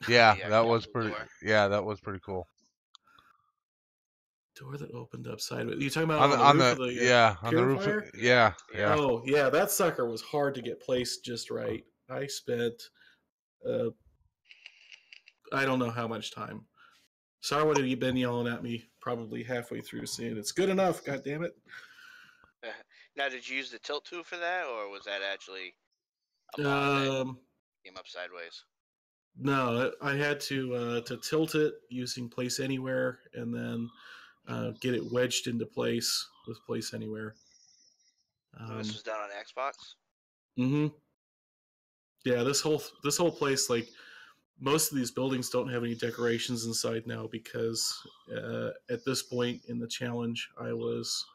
Yeah, The that was castle pretty. door. Yeah, that was pretty cool. Door that opened up sideways. You talking about On the on the roof of the on the roof. purifier? Yeah, yeah. Oh yeah, that sucker was hard to get placed just right. I spent I don't know how much time. Sorry, would have been yelling at me probably halfway through saying it's good enough. God damn it! Now, did you use the tilt tool for that, or was that actually a mod that came up sideways? No, I had to tilt it using Place Anywhere, and then get it wedged into place with Place Anywhere. This was done on Xbox. Mm-hmm. Yeah, this whole place, like most of these buildings, don't have any decorations inside now because at this point in the challenge, I was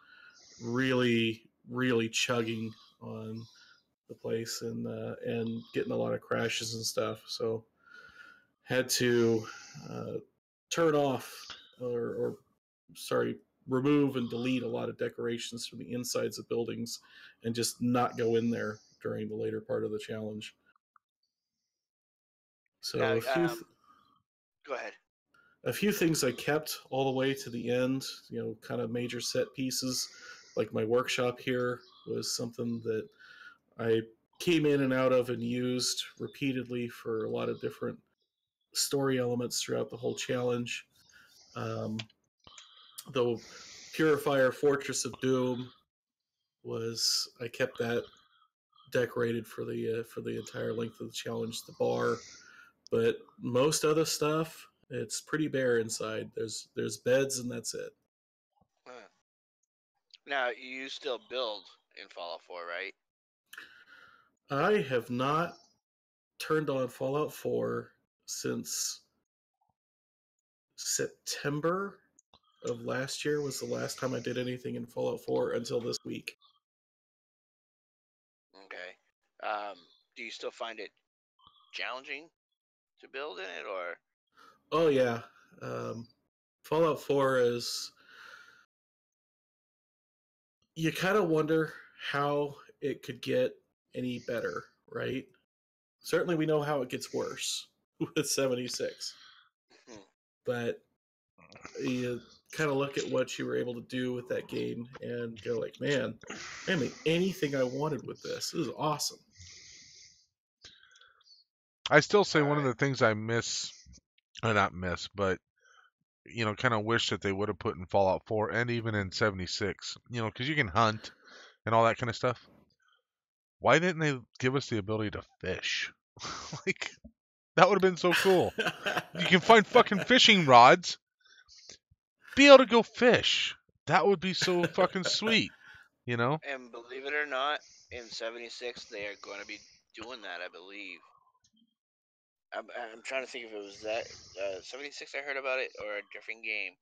really chugging on the place and getting a lot of crashes and stuff. So had to turn off or sorry, remove and delete a lot of decorations from the insides of buildings and just not go in there during the later part of the challenge. So Now, go ahead. A few things I kept all the way to the end, kind of major set pieces, like my workshop here was something that I came in and out of and used repeatedly for a lot of different story elements throughout the whole challenge. The Purifier Fortress of Doom I kept that decorated for the entire length of the challenge. The bar, but most other stuff, it's pretty bare inside. There's beds and that's it. Now, you still build in Fallout 4, right? I have not turned on Fallout 4 since September of last year was the last time I did anything in Fallout 4 until this week. Okay. Do you still find it challenging to build in it, or? Oh yeah, Fallout 4 is. You kind of wonder how it could get any better, right? Certainly, we know how it gets worse with 76, but you kind of look at what you were able to do with that game and go like, man, I made anything I wanted with this. This is awesome. I still say one of the things I miss, or not miss, but kind of wish that they would have put in Fallout 4 and even in 76. Because you can hunt and all that kind of stuff. Why didn't they give us the ability to fish? Like, that would have been so cool. You can find fucking fishing rods. Be able to go fish. That would be so fucking sweet, And believe it or not, in 76 they are going to be doing that, I believe. I'm trying to think if it was that 76 I heard about it, or a different game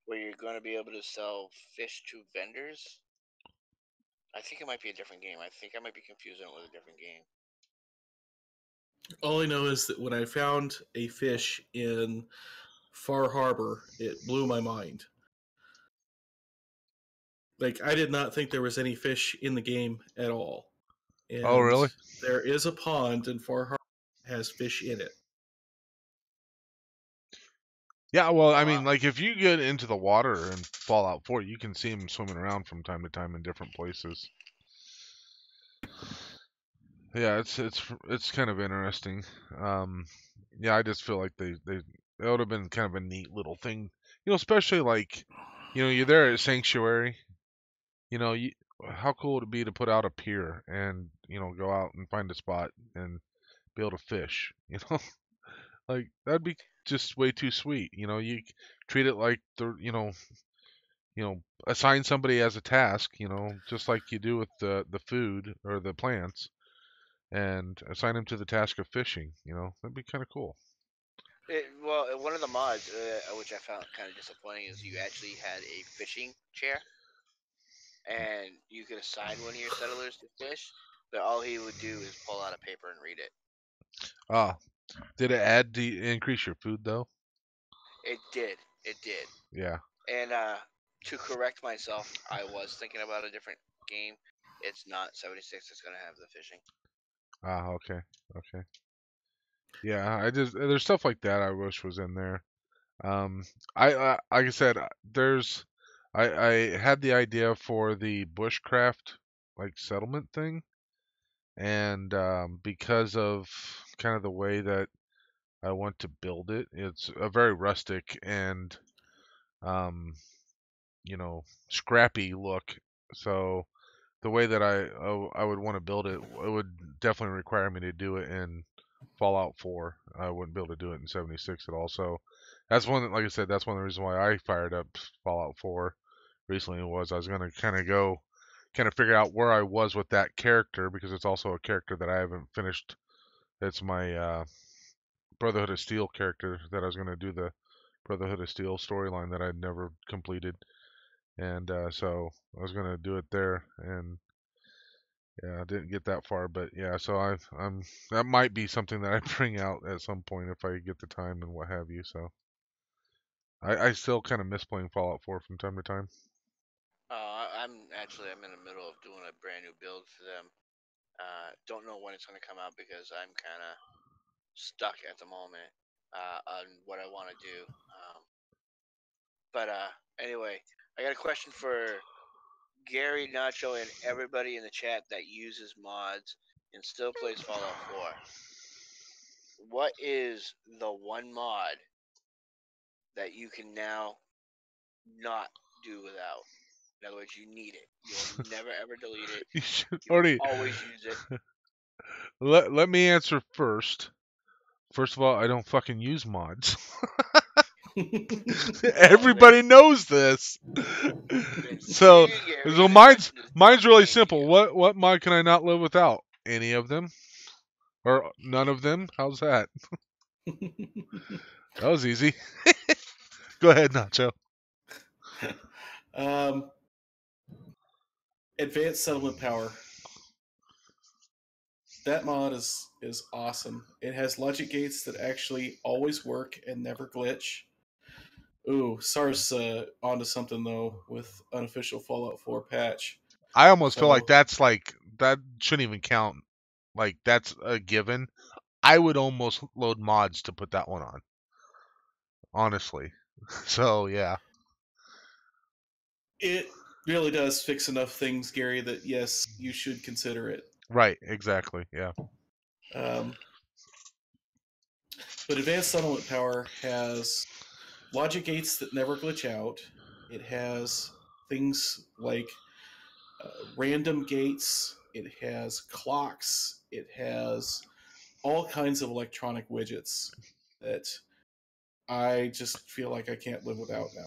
where you're going to be able to sell fish to vendors. I think it might be a different game. I think I might be confusing it with a different game. All I know is that when I found a fish in Far Harbor, it blew my mind. Like, I did not think there was any fish in the game at all. And oh, really? There is a pond in Far Harbor that has fish in it. Yeah, well, I Oh mean, wow. like if you get into the water in Fallout 4, you can see them swimming around from time to time in different places. Yeah, it's kind of interesting. Um, yeah, I just feel like they it would have been kind of a neat little thing, especially like, you're there at Sanctuary. You how cool would it be to put out a pier and go out and find a spot and be able to fish? Like that'd be just way too sweet. You treat it like assign somebody as a task. Just like you do with the food or the plants, and assign them to the task of fishing. That'd be kind of cool. Well, one of the mods, which I found kind of disappointing, is you actually had a fishing chair, and you could assign one of your settlers to fish, but all he would do is pull out a paper and read it. Ah, did it add to increase your food though? It did. It did. Yeah. And to correct myself, I was thinking about a different game. It's not 76 that's going to have the fishing. Ah, okay, okay. Yeah, there's stuff like that I wish was in there. I like I said, I had the idea for the bushcraft like settlement thing, and because of kind of the way that I want to build it, it's a very rustic and um, scrappy look. So the way that I would want to build it, it would definitely require me to do it in Fallout 4. I wouldn't be able to do it in 76 at all. So that's like I said, that's one of the reasons why I fired up Fallout 4 recently. Was I was going to kind of figure out where I was with that character, because it's also a character that I haven't finished. It's my Brotherhood of Steel character that I was going to do the Brotherhood of Steel storyline that I'd never completed, and so I was going to do it there, and yeah, I didn't get that far, but yeah, so I'm that might be something that I bring out at some point if I get the time and what have you. So I still kind of miss playing Fallout 4 from time to time. I'm in the middle of doing a brand new build for them. Don't know when it's going to come out because I'm kind of stuck at the moment on what I want to do. But anyway, I got a question for Gary, Nacho, and everybody in the chat that uses mods and still plays Fallout 4. What is the one mod that you can now not do without? In other words, you need it. You'll never ever delete it. You should You'll already always use it. let me answer first. First of all, I don't fucking use mods. Everybody knows this. Then So, you, Gary, so and the question does not mine's really pertain to simple. you. What mod can I not live without? Any of them or none of them? How's that? That was easy. Go ahead, Nacho. um, Advanced Settlement Power. That mod is awesome. It has logic gates that actually always work and never glitch. Ooh, SARS onto something though with unofficial Fallout 4 patch. I almost feel like So that shouldn't even count. Like that's a given. I would almost load mods to put that one on, honestly. So yeah, it really does fix enough things, Gary, that yes, you should consider it. right, exactly, yeah. Um, but Advanced Settlement Power has logic gates that never glitch out. It has things like random gates. It has clocks. It has all kinds of electronic widgets that I just feel like I can't live without now.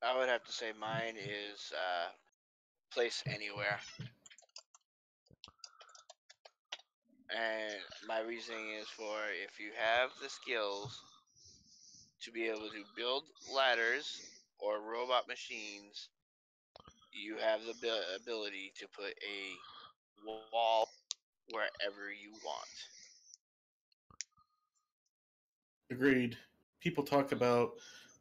I would have to say mine is place anywhere. And my reasoning is for if you have the skills to be able to build ladders or robot machines, you have the ability to put a wall wherever you want. Agreed. People talk about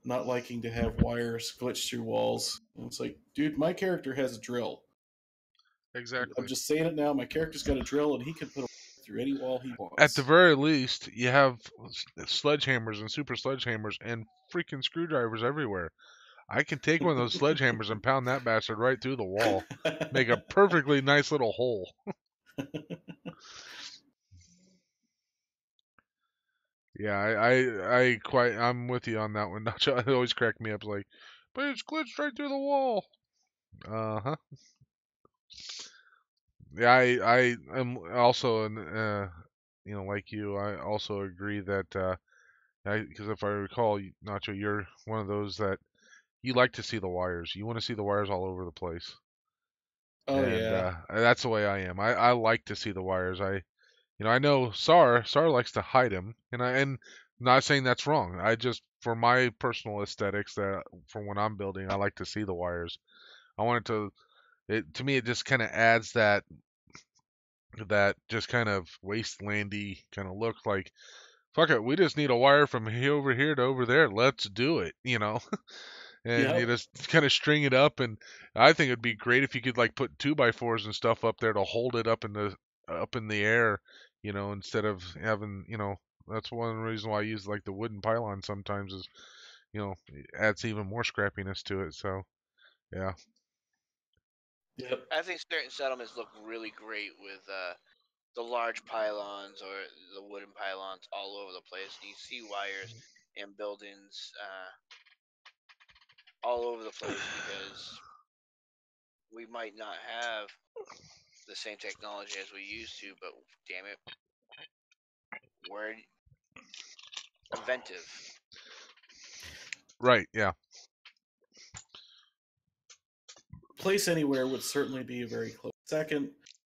not liking to have wires glitch through walls. And it's like, dude, my character has a drill. I'm Exactly. just saying it now. My character's got a drill, and he can put a through any wall he At the wants. very least, you have sledgehammers and super sledgehammers and freaking screwdrivers everywhere. I can take one of those sledgehammers and pound that bastard right through the wall. Make a perfectly nice little hole. Yeah, I'm with you on that one. Nacho, it always cracked me up like, but it's glitched right through the wall. Uh-huh. Yeah, I am also like you, I also agree that because if I recall, Nacho, you're one of those that you like to see the wires. You want to see the wires all over the place. Oh And yeah. that's the way I am. I like to see the wires. I know Sar likes to hide him, and not saying that's wrong. I just for my personal aesthetics that for when I'm building, I like to see the wires. I want it to to me it just kind of adds that just kind of wastelandy kind of look like fuck it, we just need a wire from over here to over there. Let's do it. And you Yep. just kind of string it up. And I think it'd be great if you could like put 2x4s and stuff up there to hold it up in the air, instead of having. That's one reason why I use like the wooden pylon sometimes is it adds even more scrappiness to it. So yeah. Yep. I think certain settlements look really great with the large pylons or the wooden pylons all over the place. And you see wires and buildings all over the place because we might not have the same technology as we used to, but damn it, we're inventive. Right. Yeah. Place Anywhere would certainly be a very close second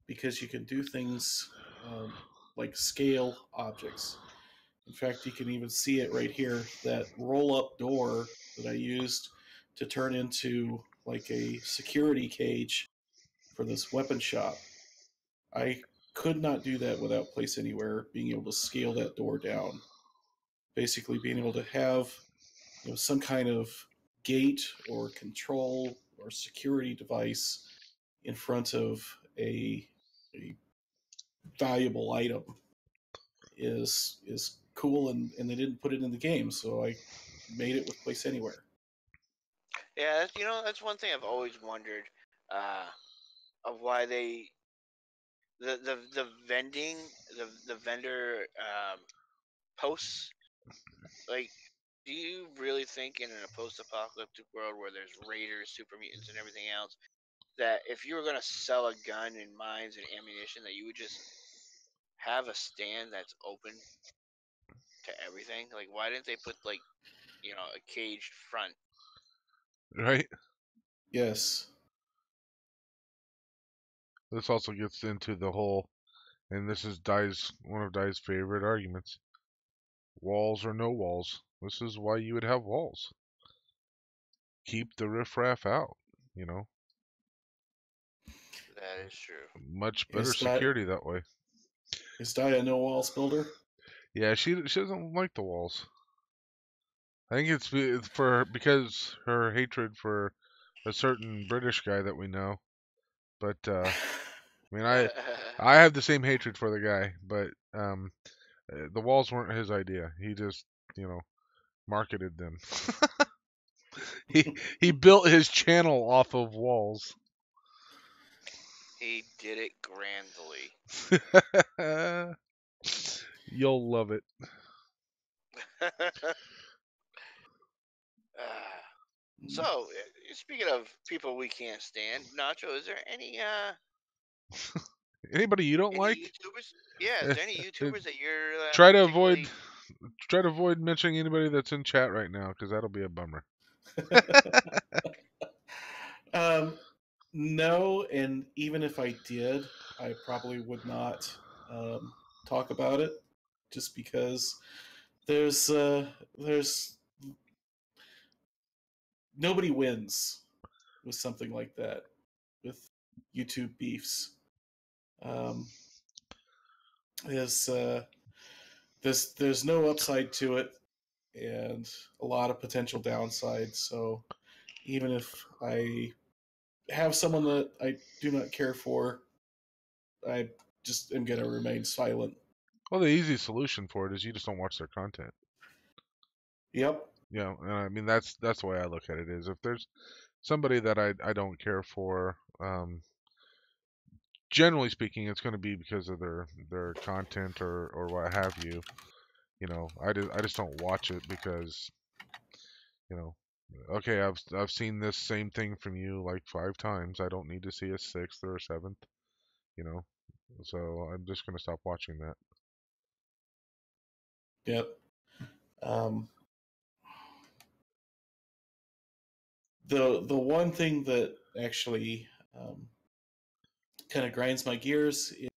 because you can do things like scale objects. In fact, you can even see it right here. That roll up door that I used to turn into like a security cage for this weapon shop. I could not do that without Place Anywhere being able to scale that door down. Basically, being able to have some kind of gate or control or security device in front of a valuable item is cool, and they didn't put it in the game, so I made it with Place Anywhere. Yeah, that's one thing I've always wondered uh, of why the vending the vendor posts, like, do you really think in a post-apocalyptic world where there's raiders, super mutants, and everything else, that if you were going to sell a gun and mines and ammunition, that you would just have a stand that's open to everything? Like, why didn't they put like a caged front? Right. Yes. This also gets into the whole, and this is one of Dai's favorite arguments. Walls or no walls. This is why you would have walls. Keep the riffraff out. You know, That is true. much better Is that security that way. is Dai a no walls builder? Yeah, she doesn't like the walls. I think it's because her hatred for a certain British guy that we know. But I mean, I have the same hatred for the guy, but the walls weren't his idea. He just marketed them. he built his channel off of walls. He did it grandly. You'll love it. So, speaking of people we can't stand, Nacho, is there Anybody you don't any like? YouTubers? Yeah, is there any YouTubers that you're Try to particularly? avoid mentioning anybody that's in chat right now, because that'll be a bummer. um, no, and even if I did, I probably would not talk about it, just because there's nobody wins with something like that, with YouTube beefs. Um, there's there's no upside to it, and a lot of potential downsides. So even if I have someone that I do not care for, I just am going to remain silent. Well, the easy solution for it is you just don't watch their content. Yep. And I mean that's the way I look at it. Is if there's somebody that I don't care for, generally speaking, it's going to be because of their content or what have you. I just don't watch it because okay, I've seen this same thing from you like 5 times. I don't need to see a 6th or a 7th. You know, so I'm just going to stop watching that. Yep. The one thing that actually kind of grinds my gears is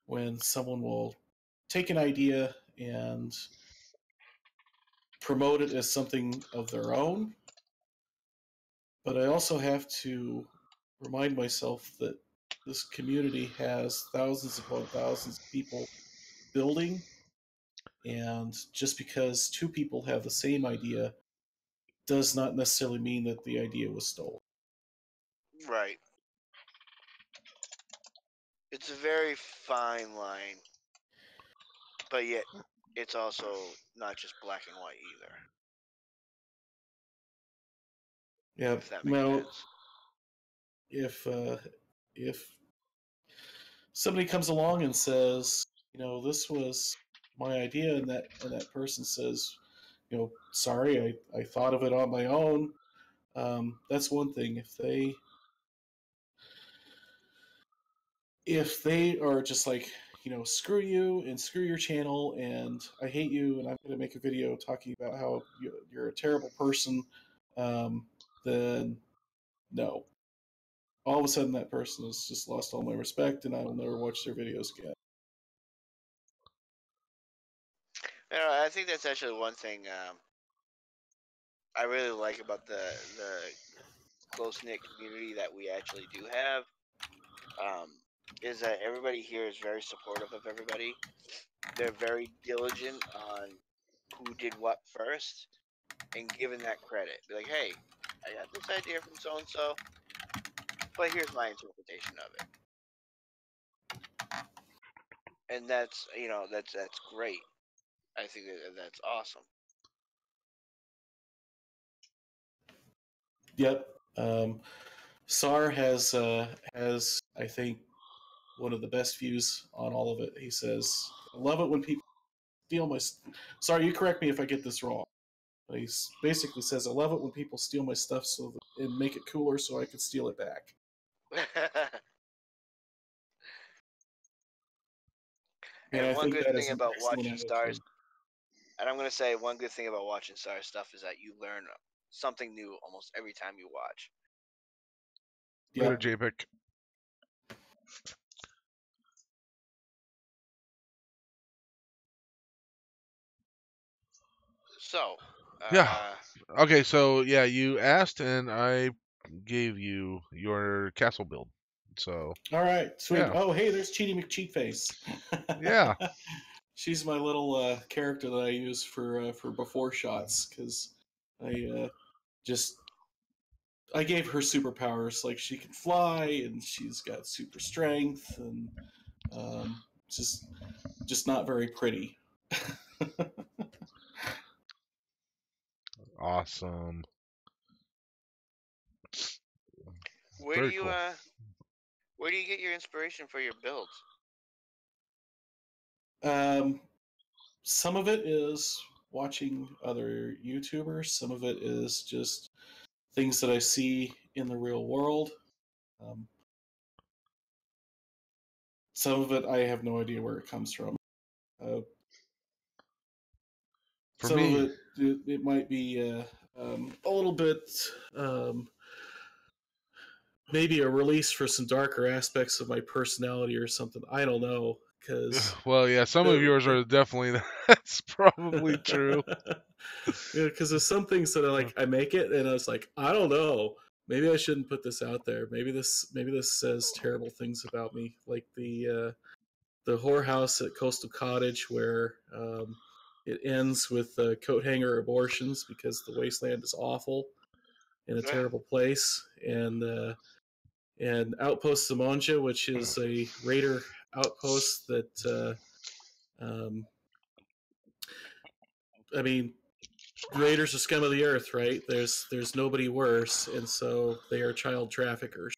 when someone will take an idea and promote it as something of their own. But I also have to remind myself that this community has thousands upon thousands of people building, and just because 2 people have the same idea does not necessarily mean that the idea was stolen. Right. It's a very fine line, but yet it's also not just black and white either. Yeah, if that makes sense. If somebody comes along and says, this was my idea, and that person says, sorry, I thought of it on my own. That's one thing. If they are just like, screw you and screw your channel and I hate you and I'm going to make a video talking about how you're a terrible person, then no. All of a sudden that person has just lost all my respect and I will never watch their videos again. I think that's actually one thing I really like about the close-knit community that we actually do have, is that everybody here is very supportive of everybody. They're very diligent on who did what first and giving that credit. Be like, hey, I got this idea from so-and-so, but here's my interpretation of it. And that's, that's great. I think that's awesome. Yep. SAR has I think one of the best views on all of it. He says, "I love it when people steal my." Sorry, you correct me if I get this wrong. But he basically says, "I love it when people steal my stuff and make it cooler so I can steal it back." And one good thing about watching Stars, and I'm going to say one good thing about watching Star stuff is that you learn something new almost every time you watch. Later, JPEG. So, yeah. Okay, so yeah, you asked and I gave you your castle build. So. All right, sweet. Yeah. Oh, hey, there's Cheaty McCheatface. Yeah. She's my little character that I use for before shots because I gave her superpowers, like she can fly and she's got super strength and just not very pretty. Awesome. Where do you get your inspiration for your builds? Some of it is watching other YouTubers. Some of it is just things that I see in the real world. Some of it I have no idea where it comes from. For some me, of it might be a little bit maybe a release for some darker aspects of my personality or something. I don't know. Well, yeah, some of yours are definitely, that's probably true. Yeah, because there's some things that I make it and I was like, I don't know, maybe I shouldn't put this out there. Maybe this says terrible things about me, like the whorehouse at Coastal Cottage where it ends with coat hanger abortions because the wasteland is awful and a terrible place, and Outpost Simonja, which is a raider outposts that. I mean, Raiders are scum of the earth, right? There's nobody worse, and so they are child traffickers.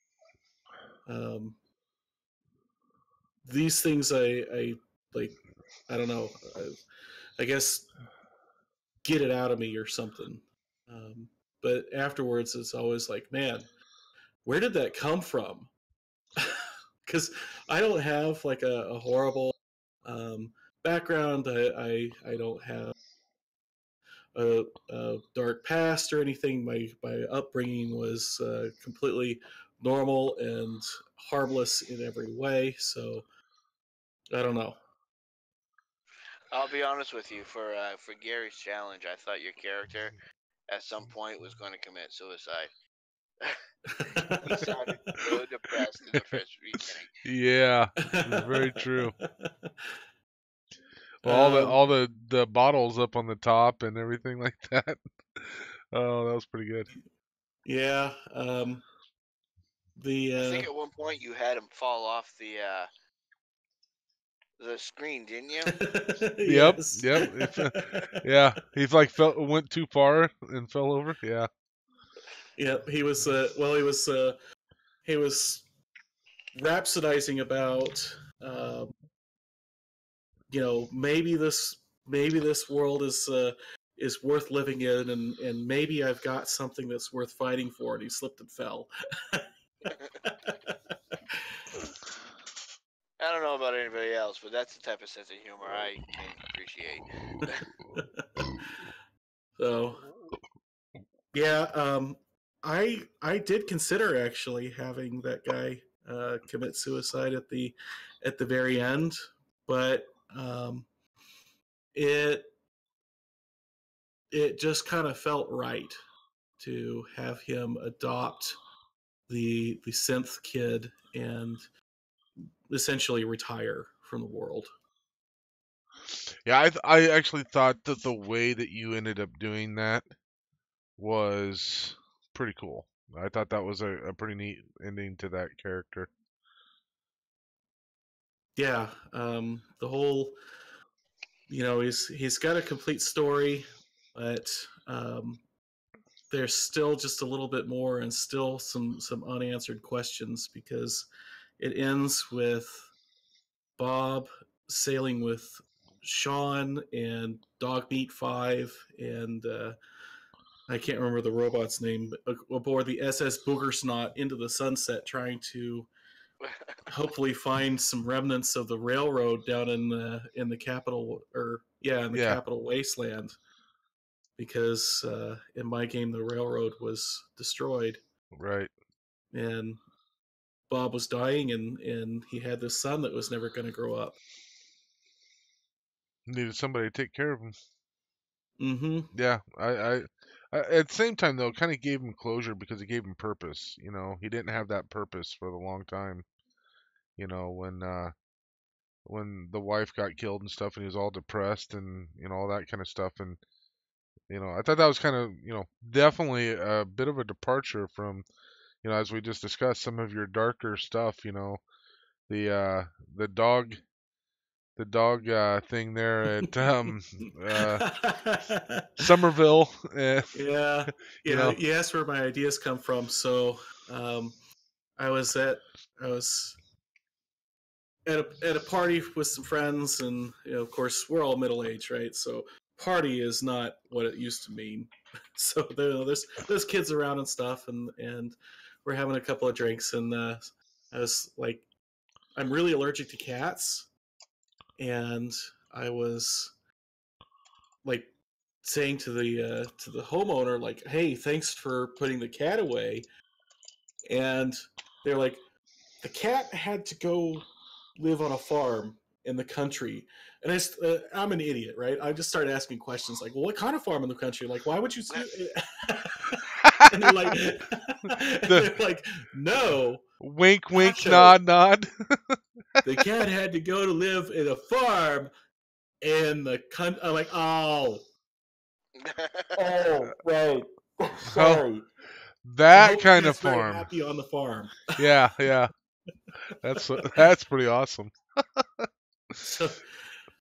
These things I like. I don't know. I guess get it out of me or something. But afterwards, it's always like, man, where did that come from? Because I don't have like a horrible background. I don't have a dark past or anything. My upbringing was completely normal and harmless in every way. So I don't know. I'll be honest with you. For Gary's challenge, I thought your character at some point was going to commit suicide. He sounded so depressed in the first beginning. Yeah, very true. Well, all the bottles up on the top and everything like that. Oh, that was pretty good. Yeah. I think at one point you had him fall off the screen, didn't you? Yes. Yep. Yeah, he's like went too far and fell over. Yeah. Yep. He was. He was rhapsodizing about. Maybe this world is worth living in, and maybe I've got something that's worth fighting for. And he slipped and fell. I don't know about anybody else, but that's the type of sense of humor I can appreciate. So, yeah, I did consider actually having that guy commit suicide at the very end, but it just kind of felt right to have him adopt the synth kid and essentially retire from the world. Yeah, I actually thought that the way that you ended up doing that was pretty cool. I thought that was a pretty neat ending to that character. Yeah, the whole, he's got a complete story, but there's still just a little bit more and still some unanswered questions, because it ends with Bob sailing with Sean and Dogmeat 5 and I can't remember the robot's name, but aboard the SS Boogersnot into the sunset, trying to hopefully find some remnants of the railroad down in the capital, capital wasteland, because in my game the railroad was destroyed. Right. And Bob was dying, and he had this son that was never going to grow up. Needed somebody to take care of him. Mm-hmm. Yeah, I at the same time though, kind of gave him closure because it gave him purpose. He didn't have that purpose for a long time. When the wife got killed and stuff, and he was all depressed and all that kind of stuff. And I thought that was kind of definitely a bit of a departure from as we just discussed, some of your darker stuff. The dog thing there at Somerville. Yeah. You asked where my ideas come from. So I was at a party with some friends, and of course we're all middle aged, right? So party is not what it used to mean. So there's kids around and stuff, and we're having a couple of drinks, and I was like, I'm really allergic to cats, and I was like saying to the homeowner, like, hey, thanks for putting the cat away. And they're like, the cat had to go live on a farm in the country. And I'm an idiot, right? I just started asking questions like, well, what kind of farm in the country? Like, why would you see it? And they're like, no. Wink, wink, Nacho. nod, nod. The cat had to go to live in a farm in the country. I'm like, oh, right. Sorry. That kind of very farm. happy on the farm. Yeah. That's pretty awesome. So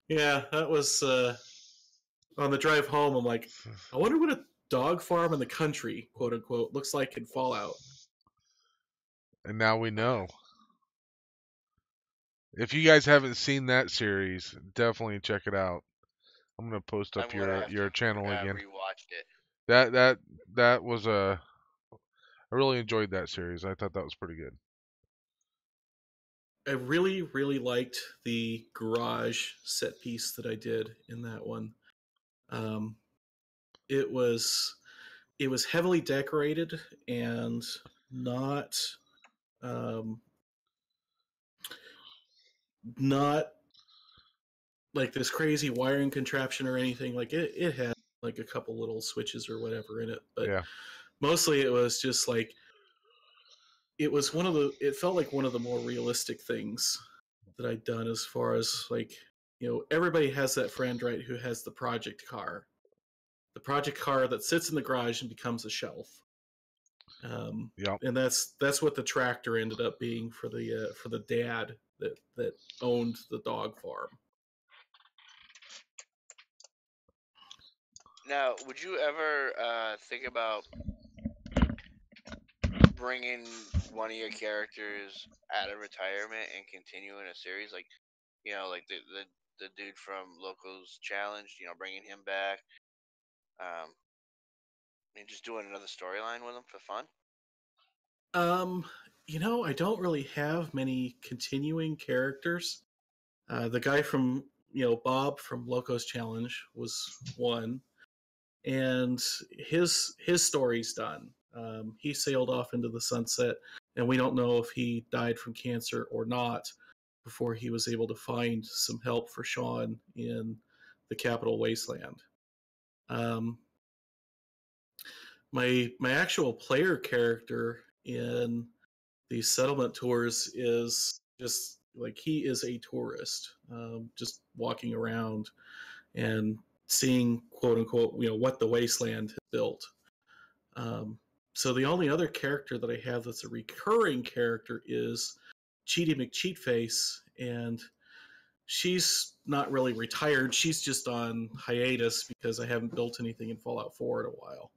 yeah, that was on the drive home. I'm like, I wonder what a dog farm in the country, quote unquote, looks like in Fallout. And now we know. If you guys haven't seen that series, definitely check it out. I'm gonna post I'm up gonna have your to channel again. rewatch it. That was a I really enjoyed that series. I thought that was pretty good. I really, really liked the garage set piece that I did in that one. Um, it was heavily decorated and not um, not like this crazy wiring contraption or anything. Like it had like a couple little switches or whatever in it, but Yeah. mostly it was just like it felt like one of the more realistic things that I'd done as far as like, everybody has that friend, right, who has the project car. The project car that sits in the garage and becomes a shelf. Yep. And that's what the tractor ended up being for the dad that owned the dog farm. Now, would you ever think about bringing one of your characters out of retirement and continuing a series, like like the dude from Locos Challenge, bringing him back, um, and just doing another storyline with him for fun? Um, I don't really have many continuing characters. The guy from Bob from Locos Challenge was one, and his story's done. He sailed off into the sunset, and we don't know if he died from cancer or not before he was able to find some help for Sean in the Capital Wasteland. Um, my actual player character in these settlement tours is just like he is a tourist, just walking around and seeing, quote unquote, what the wasteland has built. Um, so the only other character that I have that's a recurring character is Cheaty McCheatface, and she's not really retired. She's just on hiatus because I haven't built anything in Fallout 4 in a while.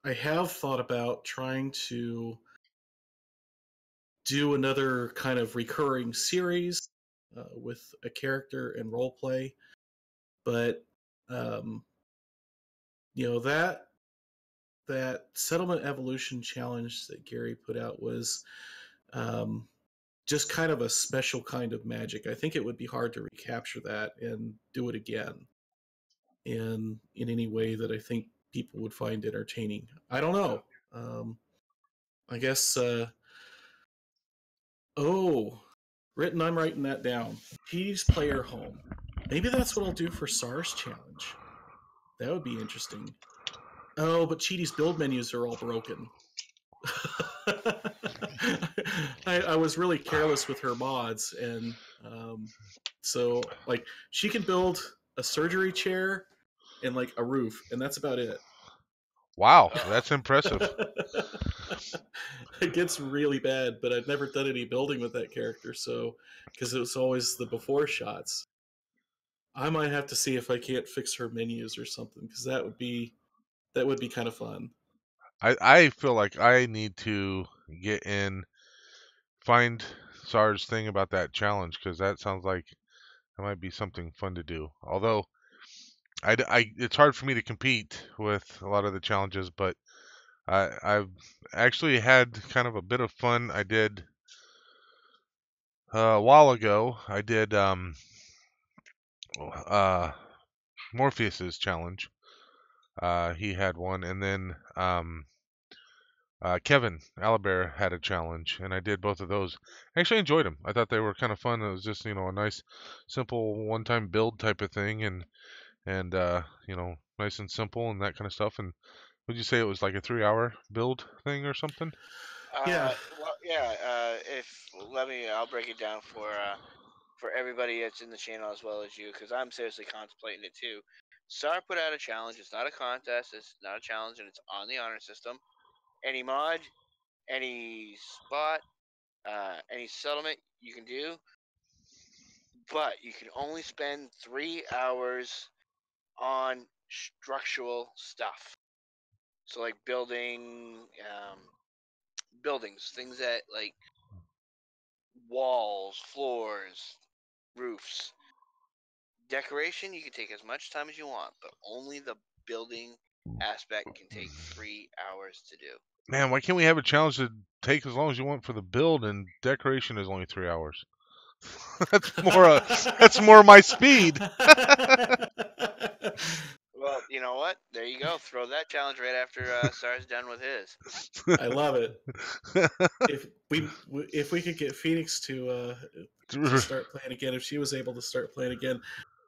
I have thought about trying to do another kind of recurring series with a character and role play, but um, that settlement evolution challenge that Gary put out was um, just kind of a special kind of magic. I think it would be hard to recapture that and do it again in any way that I think people would find entertaining. I don't know. I guess. Oh, written. I'm writing that down. Cheaty's player home. Maybe that's what I'll do for SARS challenge. That would be interesting. Oh, but Cheaty's build menus are all broken. I was really careless with her mods, and so like she can build a surgery chair and like a roof, and that's about it. Wow, that's impressive. It gets really bad, but I've never done any building with that character, so because it was always the before shots. I might have to see if I can't fix her menus or something, because that would be kind of fun. I feel like I need to get in, find SAR's thing about that challenge because that sounds like it might be something fun to do. Although it's hard for me to compete with a lot of the challenges, but I've actually had kind of a bit of fun. I did a while ago. I did uh, Morpheus's challenge. He had one, and then Kevin Alabear had a challenge, and I did both of those. I actually enjoyed them. I thought they were kind of fun. It was just a nice, simple one-time build type of thing, and nice and simple and that kind of stuff. And would you say it was like a 3-hour build thing or something? Yeah. Well, yeah. If let me, I'll break it down for everybody that's in the channel as well as you, because I'm seriously contemplating it too. SAR put out a challenge. It's not a contest. It's not a challenge, and it's on the honor system. Any mod any spot, any settlement you can do, but you can only spend 3 hours on structural stuff. So like buildings, things that like walls, floors, roofs. Decoration, you can take as much time as you want, but only the building aspect can take 3 hours to do. Man, why can't we have a challenge to take as long as you want for the build and decoration is only 3 hours? That's more my speed. Well, you know what? There you go. Throw that challenge right after Sar's done with his. I love it. If we could get Phoenix to start playing again, if she was able to start playing again,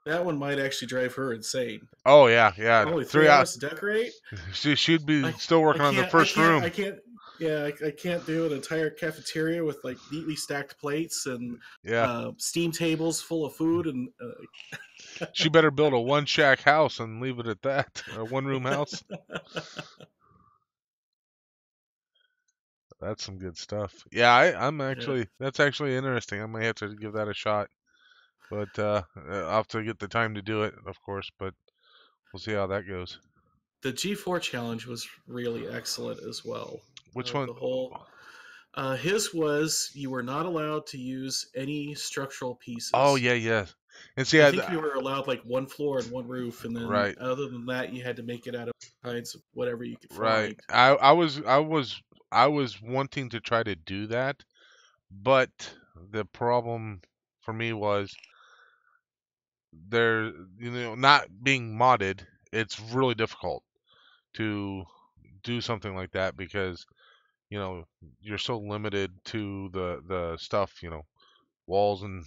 that one might actually drive her insane. Oh yeah, yeah. Only 3 hours to decorate. She'd be still working on the first room. I can't. Yeah, I can't do an entire cafeteria with like neatly stacked plates and steam tables full of food and. She better build a one shack house and leave it at that. A one room house. That's some good stuff. Yeah, I'm actually that's actually interesting. I might have to give that a shot. But I'll have to get the time to do it, of course, but we'll see how that goes. The G4 challenge was really excellent as well. Which one? The whole his was you were not allowed to use any structural pieces. Oh yeah. And see, I think you were allowed like one floor and one roof, and then right. other than that, you had to make it out of kinds of whatever you could find. Right. I was wanting to try to do that, but the problem for me was there, not being modded. It's really difficult to do something like that because you're so limited to the stuff, walls and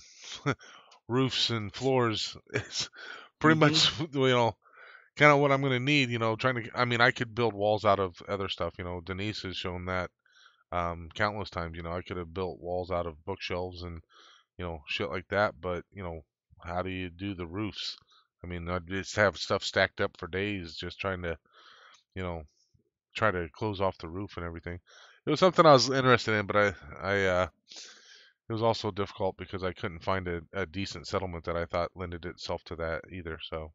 roofs and floors. It's pretty much kind of what I'm going to need, I could build walls out of other stuff. Denise has shown that countless times. I could have built walls out of bookshelves and shit like that, but how do you do the roofs? I'd just have stuff stacked up for days just trying to try to close off the roof and everything. It was something I was interested in, but I it was also difficult because I couldn't find a decent settlement that I thought lended itself to that either. So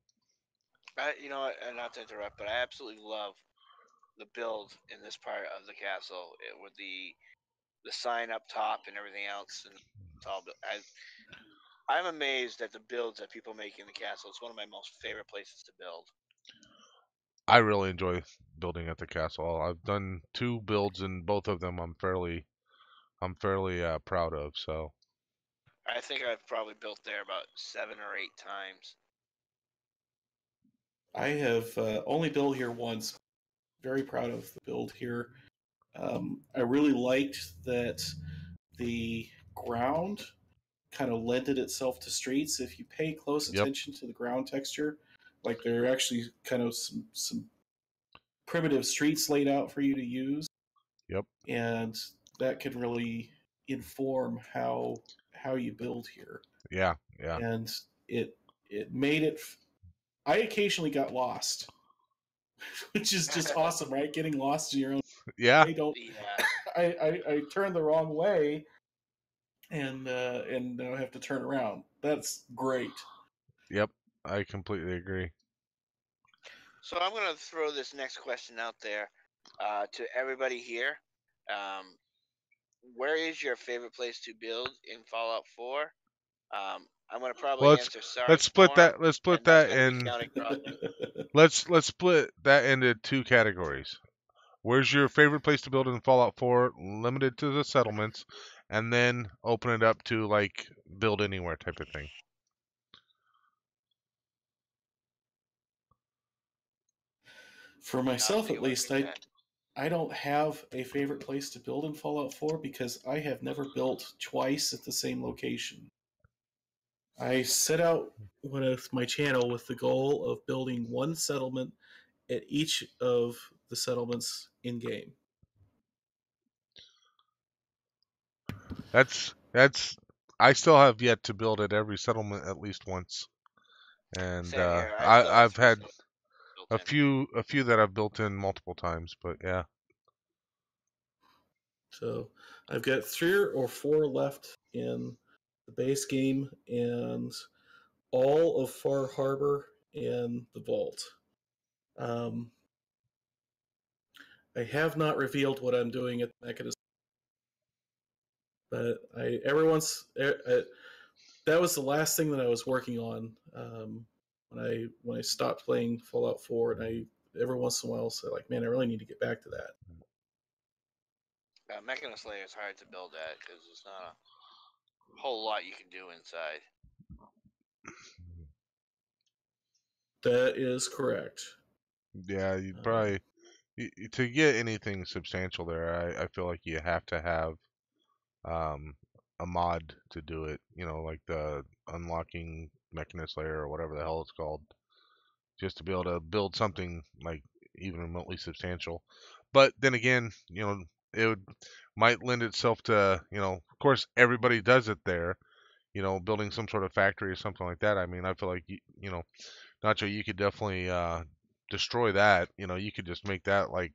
and not to interrupt, but I absolutely love the build in this part of the castle with the sign up top and everything else, and it's all. I'm amazed at the builds that people make in the castle. It's one of my most favorite places to build. I really enjoy building at the castle. I've done 2 builds, and both of them I'm fairly proud of. So I think I've probably built there about 7 or 8 times. I have only built here once. Very proud of the build here. I really liked that the ground kind of lended itself to streets. If you pay close attention to the ground texture, like there are actually kind of some primitive streets laid out for you to use. Yep. And that can really inform how you build here. Yeah. And it made it. I occasionally got lost, which is just awesome, right? Getting lost in your own. Yeah. I turned the wrong way, and now I have to turn around. That's great. Yep, I completely agree. So I'm going to throw this next question out there to everybody here. Where is your favorite place to build in Fallout 4? I'm going to probably answer Sar's let's split form, that. Let's split that in. Let's split that into 2 categories. Where's your favorite place to build in Fallout 4, limited to the settlements, and then open it up to like build anywhere type of thing. For myself, at least, I don't have a favorite place to build in Fallout 4 because I have never built twice at the same location. I set out with my channel with the goal of building one settlement at each of the settlements in game. That's I still have yet to build at every settlement at least once, and I've had a few that I've built in multiple times, but yeah. So I've got 3 or 4 left in the base game, and all of Far Harbor and the Vault. Um, I have not revealed what I'm doing at the Mechanism, but that was the last thing that I was working on when I stopped playing Fallout 4, and I every once in a while say like, man, I really need to get back to that. Mechanist Layer is hard to build at because there's not a whole lot you can do inside. That is correct. Yeah, you probably to get anything substantial there. I feel like you have to have um, a mod to do it. You know, like the unlocking Mechanist layer or whatever the hell it's called, just to be able to build something like even remotely substantial. But then again, you know, might lend itself to, you know, of course everybody does it there. You know, building some sort of factory or something like that. I mean, I feel like you know, Nacho, you could definitely destroy that. You know, you could just make that like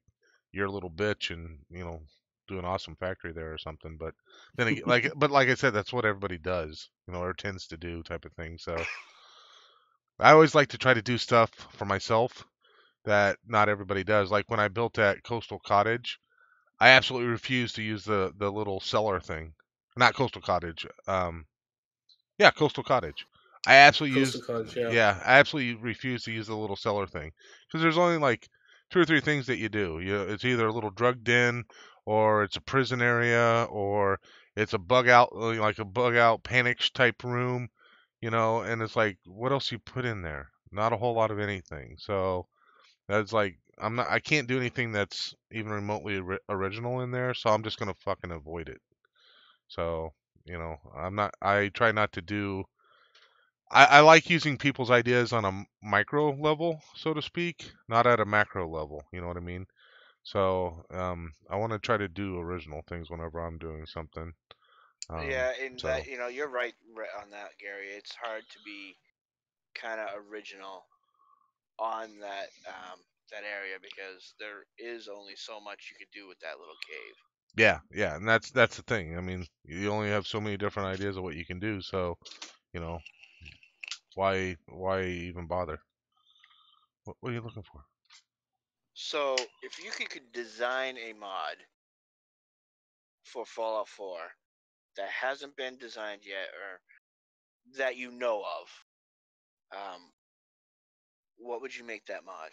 your little bitch and, you know, do an awesome factory there or something. But then again, like I said, that's what everybody does, you know, or tends to do type of thing. So I always like to try to do stuff for myself that not everybody does. Like when I built that Coastal Cottage, I absolutely refused to use the little cellar thing. Not Coastal Cottage. Yeah, Coastal Cottage. I absolutely Coastal use Cottage, yeah. Yeah, I absolutely refuse to use the little cellar thing because there's only like 2 or 3 things that you do. It's either a little drug den, or it's a prison area, or it's a bug out like a bug out panic type room, you know. And it's like, what else you put in there? Not a whole lot of anything. So that's like I can't do anything that's even remotely original in there. So I'm just gonna fucking avoid it. So you know, I try not to do. I like using people's ideas on a micro level, so to speak, not at a macro level. You know what I mean? So I want to try to do original things whenever I'm doing something. Yeah, and So that you're right on that, Gary. It's hard to be kind of original on that area because there is only so much you could do with that little cave. yeah, and that's the thing. I mean, you only have so many different ideas of what you can do. So you know, why even bother? What are you looking for? So if you could design a mod for Fallout 4 that hasn't been designed yet or that you know of, what would you make that mod?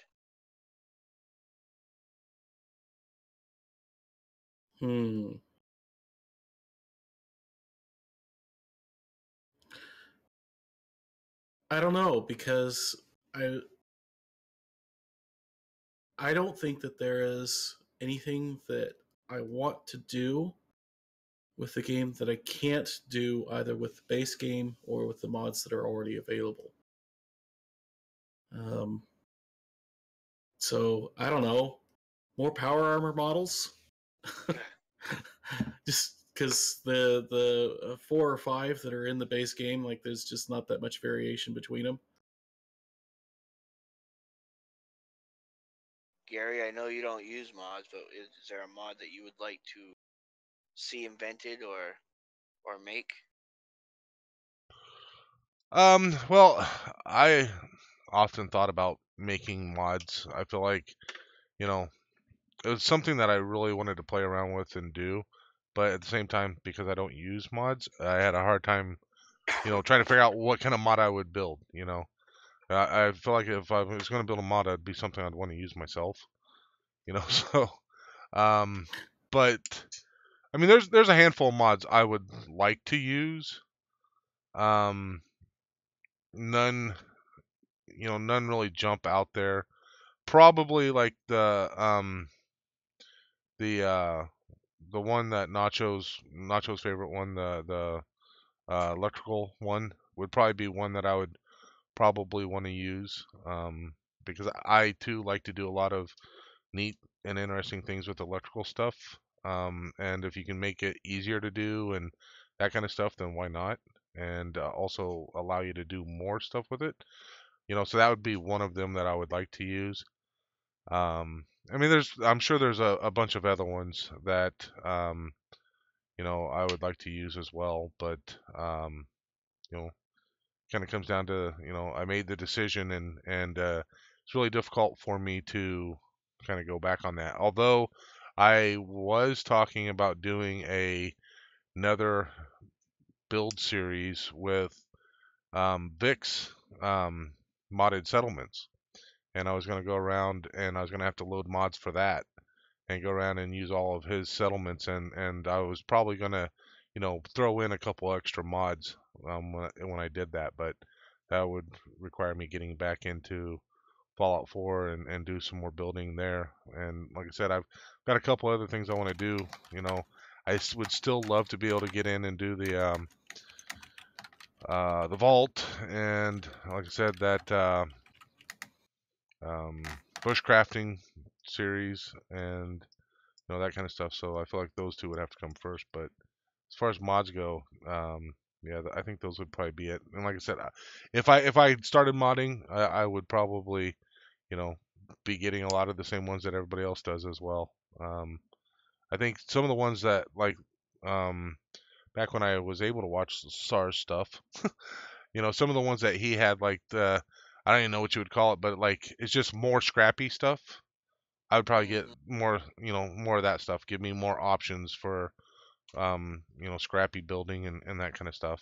I don't know, because I I don't think that there is anything that I want to do with the game that I can't do either with the base game or with the mods that are already available. Um, so I don't know, more power armor models. Just because the 4 or 5 that are in the base game, like there's just not that much variation between them. Gary, I know you don't use mods, but is there a mod that you would like to see invented or make? Well, I often thought about making mods. I feel like, you know, it was something that I really wanted to play around with and do, but at the same time, because I don't use mods, I had a hard time, you know, trying to figure out what kind of mod I would build. You know, I feel like if I was going to build a mod, it'd be something I'd want to use myself. You know, so um, but I mean, there's a handful of mods I would like to use. Um, none, you know, none really jump out there. Probably like the the one that Nacho's favorite one, the electrical one would probably be one that I would probably want to use, because I too like to do a lot of neat and interesting things with electrical stuff. And if you can make it easier to do and that kind of stuff, then why not? And also allow you to do more stuff with it. You know, so that would be one of them that I would like to use. Um, I mean, I'm sure there's a bunch of other ones that I would like to use as well, but you know, kind of comes down to, I made the decision, and it's really difficult for me to kind of go back on that. Although I was talking about doing another build series with Vix modded settlements, and I was going to go around and I was going to have to load mods for that and go around and use all of his settlements, and I was probably going to throw in a couple extra mods when I did that, but that would require me getting back into Fallout 4 and do some more building there. And like I said, I've got a couple other things I want to do. Would still love to be able to get in and do the vault, and like I said, that um, bushcrafting series, and that kind of stuff. So I feel like those two would have to come first. But as far as mods go, yeah, I think those would probably be it. And like I said, if I started modding, I would probably, you know, be getting a lot of the same ones that everybody else does as well. I think some of the ones that um, back when I was able to watch SARS stuff, some of the ones that he had, like I don't even know what you would call it, but like it's just more scrappy stuff. I would probably get Hmm. more of that stuff. Give me more options for scrappy building and that kind of stuff.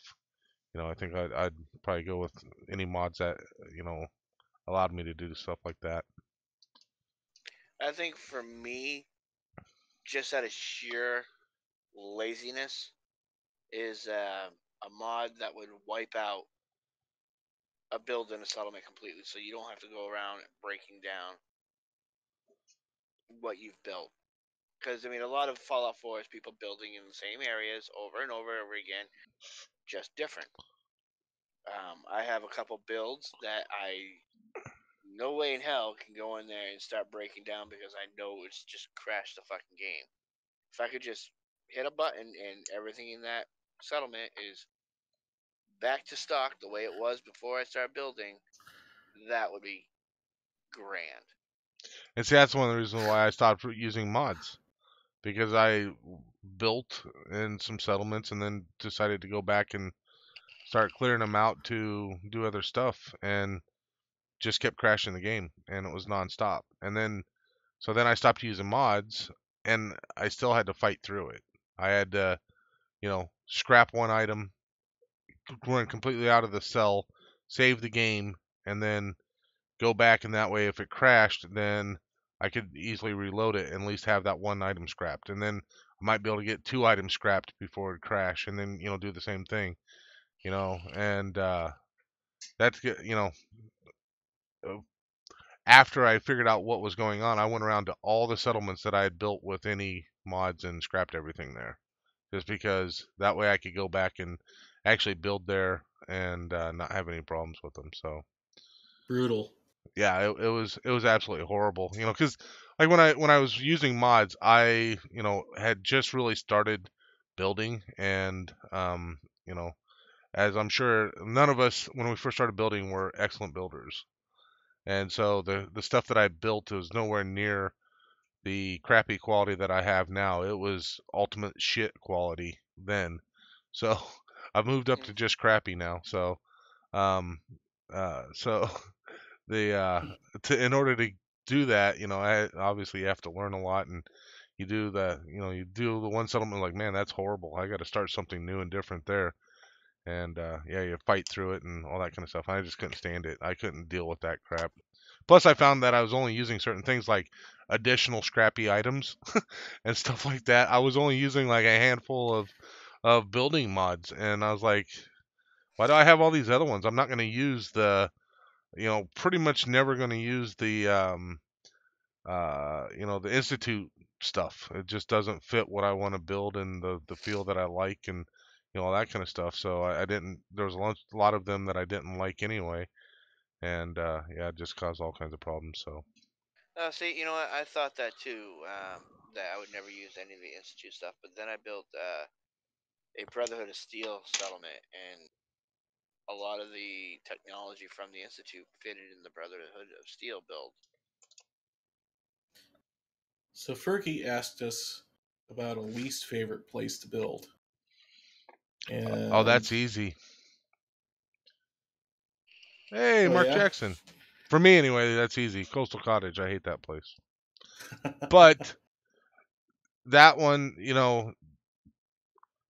I think I'd probably go with any mods that you know allowed me to do stuff like that. I think for me, just out of sheer laziness, is a mod that would wipe out a build in a settlement completely, so you don't have to go around breaking down what you've built. Because I mean, a lot of Fallout 4 is people building in the same areas over and over and over again, just different. I have a couple builds that I no way in hell can go in there and start breaking down because I know it's just crashed the fucking game. If I could just hit a button and everything in that settlement is back to stock the way it was before I started building, that would be grand. And see, that's one of the reasons why I stopped using mods, because I built in some settlements and then decided to go back and start clearing them out to do other stuff, and just kept crashing the game, and it was nonstop. And then so then I stopped using mods, and I still had to fight through it. I had to, scrap one item, run completely out of the cell, save the game, and then go back. And that way, if it crashed, then I could easily reload it and at least have that one item scrapped. And then I might be able to get two items scrapped before it crash, and then do the same thing. And that's good. Uh, After I figured out what was going on, I went around to all the settlements that I had built with any mods and scrapped everything there, just because that way I could go back and actually build there and not have any problems with them. So Brutal. yeah, it was absolutely horrible. Because like when I was using mods, I had just really started building, and as I'm sure none of us when we first started building were excellent builders. And so the stuff that I built was nowhere near the crappy quality that I have now. It was ultimate shit quality then. So I've moved up to Mm. just crappy now. So the in order to do that, I obviously you have to learn a lot, and you do the one settlement, like, man, that's horrible. I got to start something new and different there. And yeah, you fight through it and all that kind of stuff. I just couldn't stand it. I couldn't deal with that crap. Plus, I found that I was only using certain things like additional scrappy items and stuff like that. I was only using like a handful of building mods, and I was like, why do I have all these other ones? I'm not going to use pretty much never going to use the institute stuff. It just doesn't fit what I want to build and the feel that I like, and all that kind of stuff. So I didn't. There was a lot of them that I didn't like anyway, and yeah, it just caused all kinds of problems. So. See, you know what? I thought that too. That I would never use any of the institute stuff, but then I built a Brotherhood of Steel settlement, and a lot of the technology from the institute fitted in the Brotherhood of Steel build. So Fergie asked us about a least favorite place to build. Oh, And that's easy. Hey, oh Mark yeah. Jackson. For me, anyway, that's easy. Coastal Cottage. I hate that place. But that one,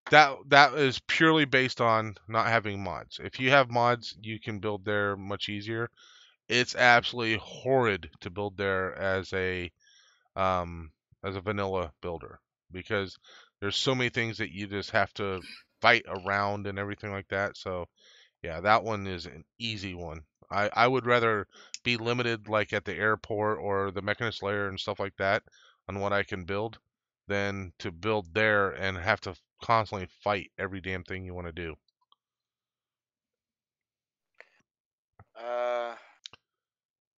that is purely based on not having mods. If you have mods, you can build there much easier. It's absolutely horrid to build there as a vanilla builder because there's so many things that you just have to fight around and everything like that. So yeah, that one is an easy one. I would rather be limited like at the airport or the Mechanist layer and stuff like that on what I can build than to build there and have to constantly fight every damn thing you want to do. Uh,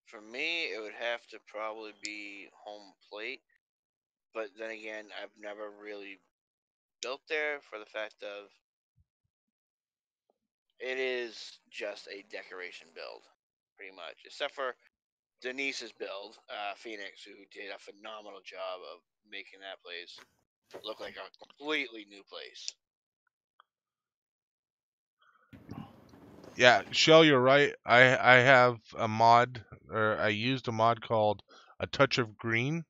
for me, it would have to probably be home plate. But then again, I've never really built there for the fact of it is just a decoration build, pretty much. Except for Denise's build, Phoenix, who did a phenomenal job of making that place look like a completely new place. Yeah, Shell, you're right. I have a mod, or I used a mod called A Touch of Green,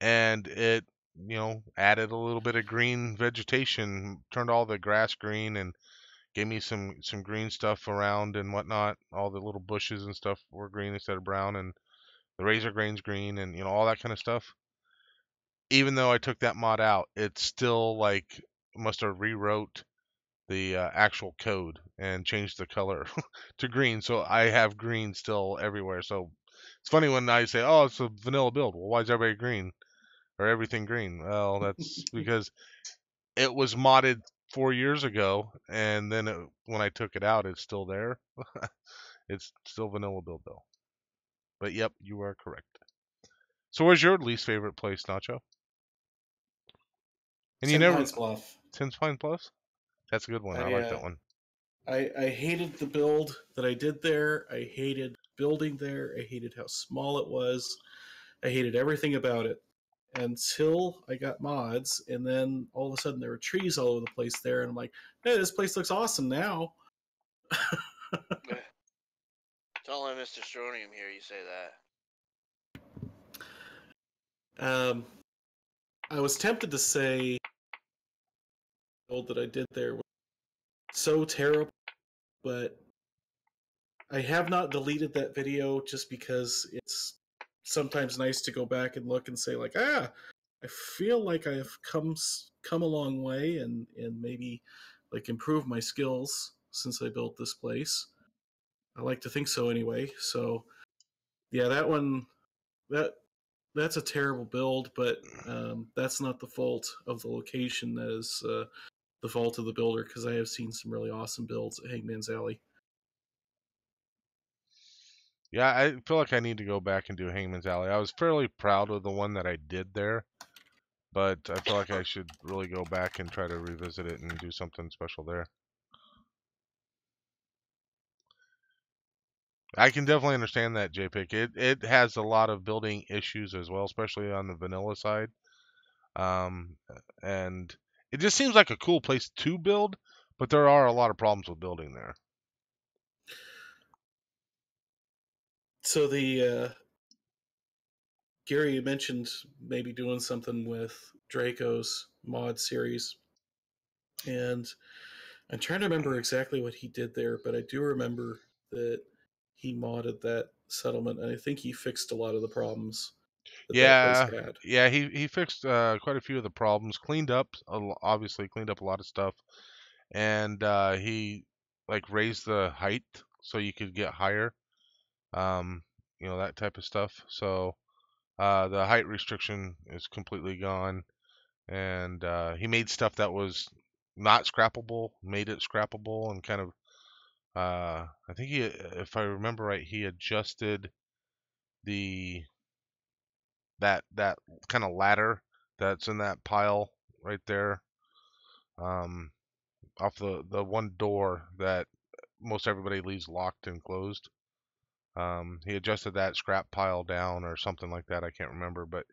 and it added a little bit of green vegetation, turned all the grass green, and gave me some green stuff around and whatnot. All the little bushes and stuff were green instead of brown, and the razor grain's green, and all that kind of stuff. Even though I took that mod out, it still like must have rewrote the actual code and changed the color to green. So I have green still everywhere. So it's funny when I say, "Oh, it's a vanilla build." Well, why is everybody green or everything green? Well, that's because it was modded 4 years ago, and then when I took it out, it's still there. It's still vanilla build though. But yep, you are correct. So where's your least favorite place, Nacho? And you Tim never Pines Bluff. Tim's Pine Plus? That's a good one. I I like that one. I hated the build that I did there. I hated building there. I hated how small it was. I hated everything about it until I got mods, and then all of a sudden there were trees all over the place there, and I'm like, hey, this place looks awesome now. It's only Mr. Stronium here you say that. I was tempted to say the build that I did there was so terrible, but I have not deleted that video just because it's sometimes nice to go back and look and say like, I feel like I've come a long way and maybe like improve my skills since I built this place. I like to think so anyway. So yeah, that one that that's a terrible build, but that's not the fault of the location. That is the fault of the builder because I have seen some really awesome builds at Hangman's Alley. Yeah, I feel like I need to go back and do Hangman's Alley. I was fairly proud of the one that I did there, but I feel like I should really go back and try to revisit it and do something special there. I can definitely understand that, JPIC. It has a lot of building issues as well, especially on the vanilla side. Um, and it just seems like a cool place to build, but there are a lot of problems with building there. So the Gary, you mentioned maybe doing something with Draco's mod series, and I'm trying to remember exactly what he did there, but I do remember that he modded that settlement, and I think he fixed a lot of the problems that that place Yeah, had. yeah, he fixed quite a few of the problems, cleaned up, obviously cleaned up a lot of stuff, and he like raised the height so you could get higher, um, that type of stuff. So the height restriction is completely gone, and he made stuff that was not scrappable, made it scrappable, and kind of I think he, if I remember right, he adjusted the that kind of ladder that's in that pile right there, um, off the one door that most everybody leaves locked and closed. He adjusted that scrap pile down or something like that. I can't remember, but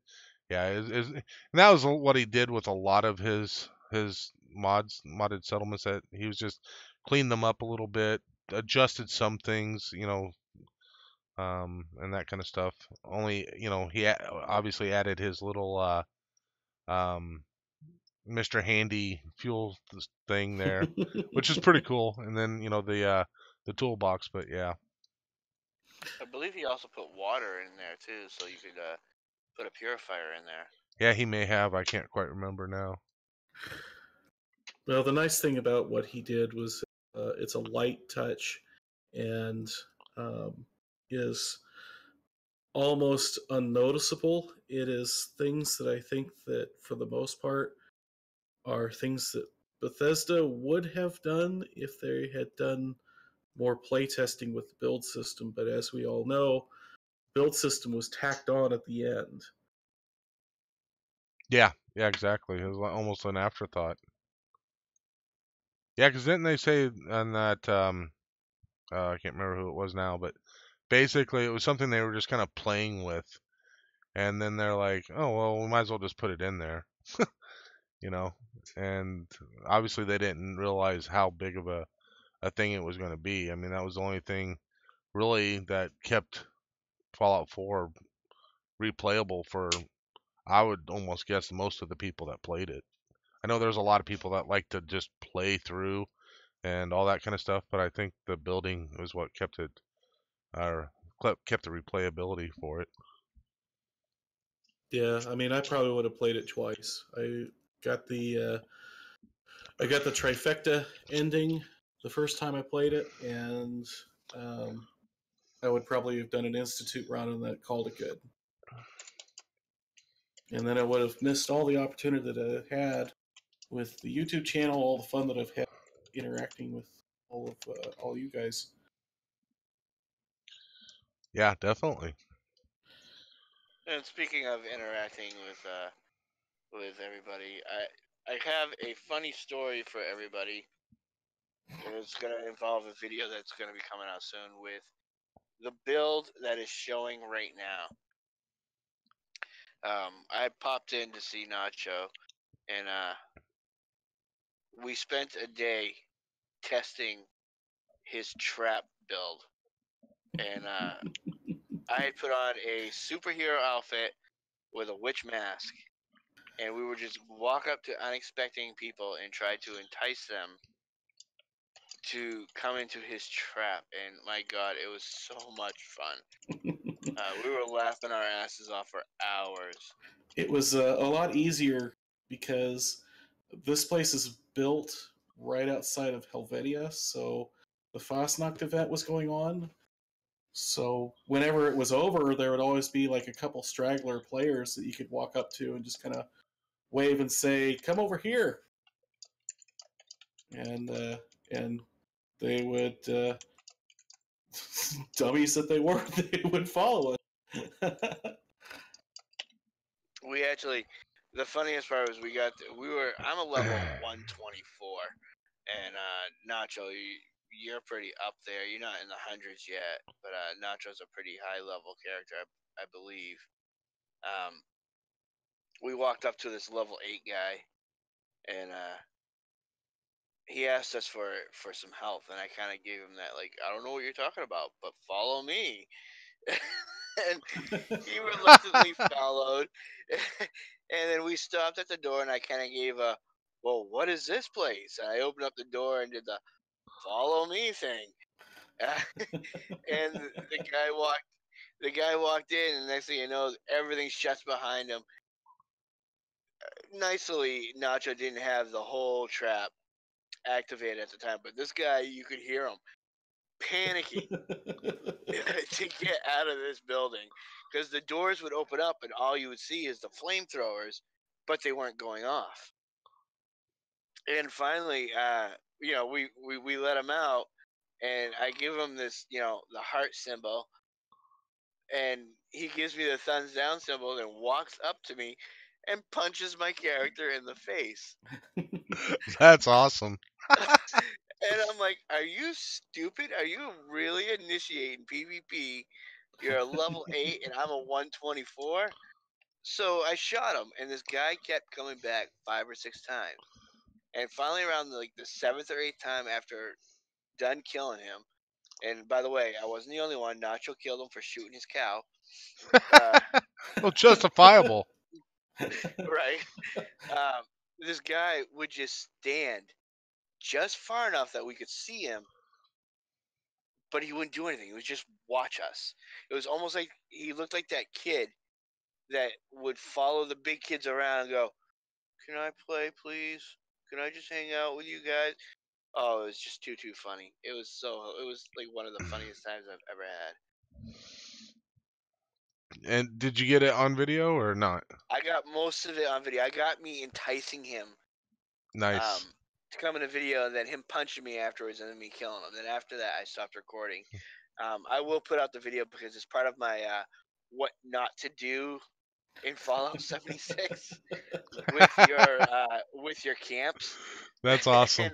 Yeah, and that was what he did with a lot of his modded settlements. That he was just cleaned them up a little bit, adjusted some things, and that kind of stuff. Only, he obviously added his little um, Mr. Handy fuel thing there, which is pretty cool. And then, the toolbox. But yeah, I believe he also put water in there too, so you could put a purifier in there. yeah, he may have. I can't quite remember now. Well, the nice thing about what he did was it's a light touch and is almost unnoticeable. It is things that I think that for the most part are things that Bethesda would have done if they had done more playtesting with the build system. But as we all know, build system was tacked on at the end. Yeah, exactly. It was almost an afterthought. Yeah, because didn't they say on that? I can't remember who it was now, but basically it was something they were just kind of playing with, and then they're like, "Oh well, we might as well just put it in there," you know. And obviously they didn't realize how big of a thing it was going to be. I mean, that was the only thing really that kept Fallout 4 replayable for, I would almost guess, most of the people that played it. I know there's a lot of people that like to just play through and all that kind of stuff, but I think the building is what kept it, or kept the replayability for it. Yeah, I mean, I probably would have played it twice. Got the I got the trifecta ending the first time I played it, and I would probably have done an institute run and then called it good. And then I would have missed all the opportunity that I had with the YouTube channel, all the fun that I've had interacting with all you guys. Yeah, definitely. And speaking of interacting with everybody, I have a funny story for everybody. And it's gonna involve a video that's gonna be coming out soon with the build that is showing right now. I popped in to see Nacho, and we spent a day testing his trap build, and I had put on a superhero outfit with a witch mask, and we would just walk up to unexpected people and try to entice them to come into his trap. And my God, it was so much fun. We were laughing our asses off for hours. It was a lot easier because this place is built right outside of Helvetia, so the Fastnacht event was going on. So whenever it was over, there would always be like a couple straggler players that you could walk up to and just kind of wave and say, "Come over here," and they would dummies that they were, they would follow us. We actually, the funniest part was I'm a level 124, and Nacho, you're pretty up there. You're not in the hundreds yet, but Nacho's a pretty high level character, I believe. We walked up to this level 8 guy, and he asked us for some help, and I kind of gave him that, like, I don't know what you're talking about, but follow me. And he reluctantly followed. And then we stopped at the door, and I kind of gave a, well, what is this place? And I opened up the door and did the follow me thing. And the guy walked in, and next thing you know, everything shuts behind him. Nicely, Nacho didn't have the whole trap activated at the time, but this guy, you could hear him panicking to get out of this building, because the doors would open up and all you would see is the flamethrowers, but they weren't going off. And finally, we let him out, and I give him this, the heart symbol, and he gives me the thumbs down symbol and walks up to me and punches my character in the face. That's awesome. And I'm like, are you stupid? Are you really initiating PvP? You're a level 8 and I'm a 124? So I shot him, and this guy kept coming back 5 or 6 times. And finally, around like the 7th or 8th time, after done killing him, and by the way, I wasn't the only one. Nacho killed him for shooting his cow. Well, justifiable. Right. Um, this guy would just stand just far enough that we could see him, but he wouldn't do anything. He would just watch us. It was almost like he looked like that kid that would follow the big kids around and go, "Can I play, please? Can I just hang out with you guys?" Oh, it was just too funny. It was like one of the funniest times I've ever had. And did you get it on video or not? I got most of it on video. I got me enticing him Nice. to come in a video, and then him punching me afterwards, and then me killing him. Then after that, I stopped recording. I will put out the video because it's part of my what not to do in Fallout 76 with your camps. That's awesome.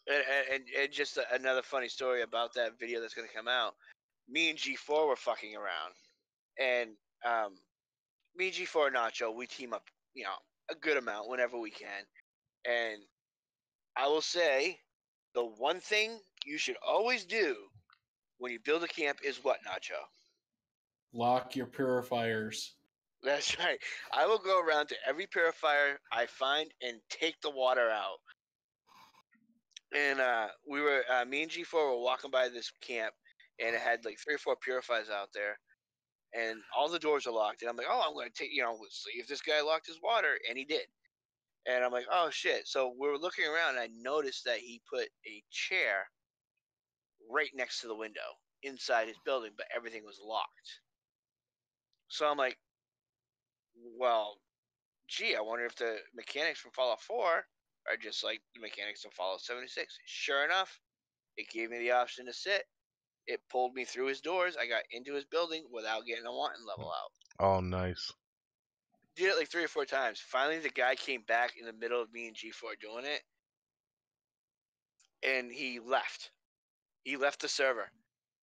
And just another funny story about that video that's going to come out. Me and G4 were fucking around, and me and G4 and Nacho, we team up, a good amount whenever we can. And I will say, the one thing you should always do when you build a camp is what, Nacho? Lock your purifiers. That's right. I will go around to every purifier I find and take the water out. And me and G4 were walking by this camp, and it had like 3 or 4 purifiers out there, and all the doors are locked. And I'm like, oh, I'm going to take, see if this guy locked his water, and he did. And I'm like, oh shit. So we were looking around, and I noticed that he put a chair right next to the window inside his building, but everything was locked. So I'm like, well, gee, I wonder if the mechanics from Fallout 4 are just like the mechanics from Fallout 76. Sure enough, it gave me the option to sit. It pulled me through his doors. I got into his building without getting a wanton level out. Oh, nice. Did it like 3 or 4 times. Finally, the guy came back in the middle of me and G4 doing it, and he left. He left the server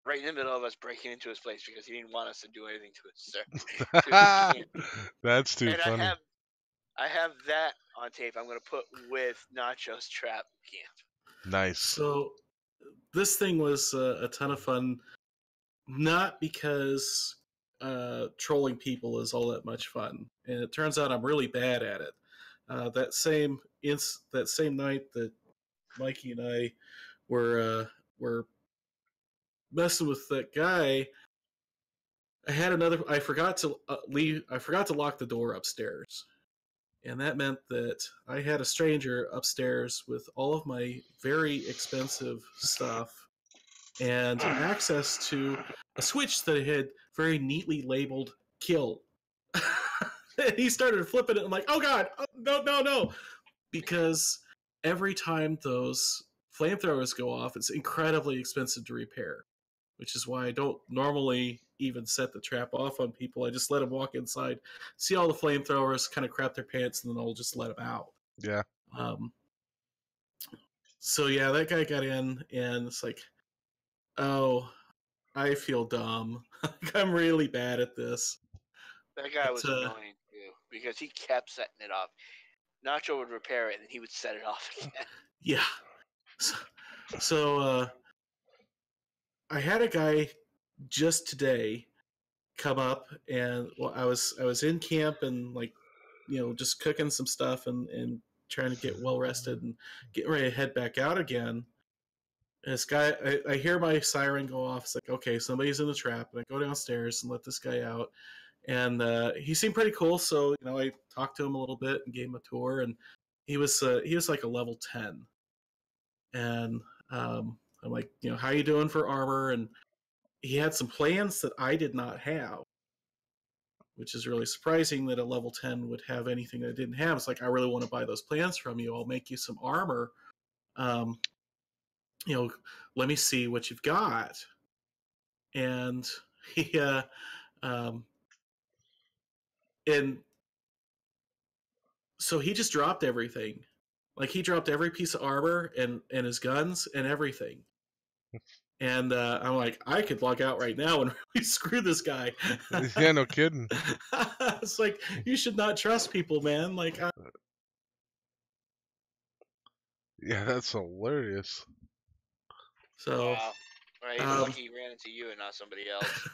right in the middle of us breaking into his place because he didn't want us to do anything to his camp. That's too And funny. I have that on tape. I'm gonna put with Nacho's trap camp. Nice. So this thing was a ton of fun, not because trolling people is all that much fun, and it turns out I'm really bad at it. That same night that Mikey and I were messing with that guy, I forgot to leave. I forgot to lock the door upstairs, and that meant that I had a stranger upstairs with all of my very expensive stuff and access to a switch that had very neatly labeled "kill." And he started flipping it. I'm like, oh god, oh, no, because every time those flamethrowers go off, it's incredibly expensive to repair, which is why I don't normally even set the trap off on people. I just let them walk inside, see all the flamethrowers, kind of crap their pants, and then I'll just let them out. Yeah. So yeah, that guy got in, and it's like, oh, I feel dumb. I'm really bad at this. That guy was annoying too because he kept setting it off. Nacho would repair it and he would set it off again. Yeah. So I had a guy just today come up, and I was in camp and just cooking some stuff and trying to get well rested and getting ready to head back out again. And this guy, I hear my siren go off. It's like, okay, somebody's in the trap, and I go downstairs and let this guy out. And he seemed pretty cool, so I talked to him a little bit and gave him a tour. And he was like a level 10, and I'm like, how you doing for armor? And he had some plans that I did not have, which is really surprising that a level 10 would have anything that I didn't have. It's like, I really want to buy those plans from you. I'll make you some armor. Let me see what you've got. And he and so he just dropped everything. Like, he dropped every piece of armor and his guns and everything. And I'm like, I could log out right now and really screw this guy. Yeah, no kidding. It's like, you should not trust people, man. Like, Yeah, that's hilarious. so, Wow. Right, he's lucky he ran into you and not somebody else.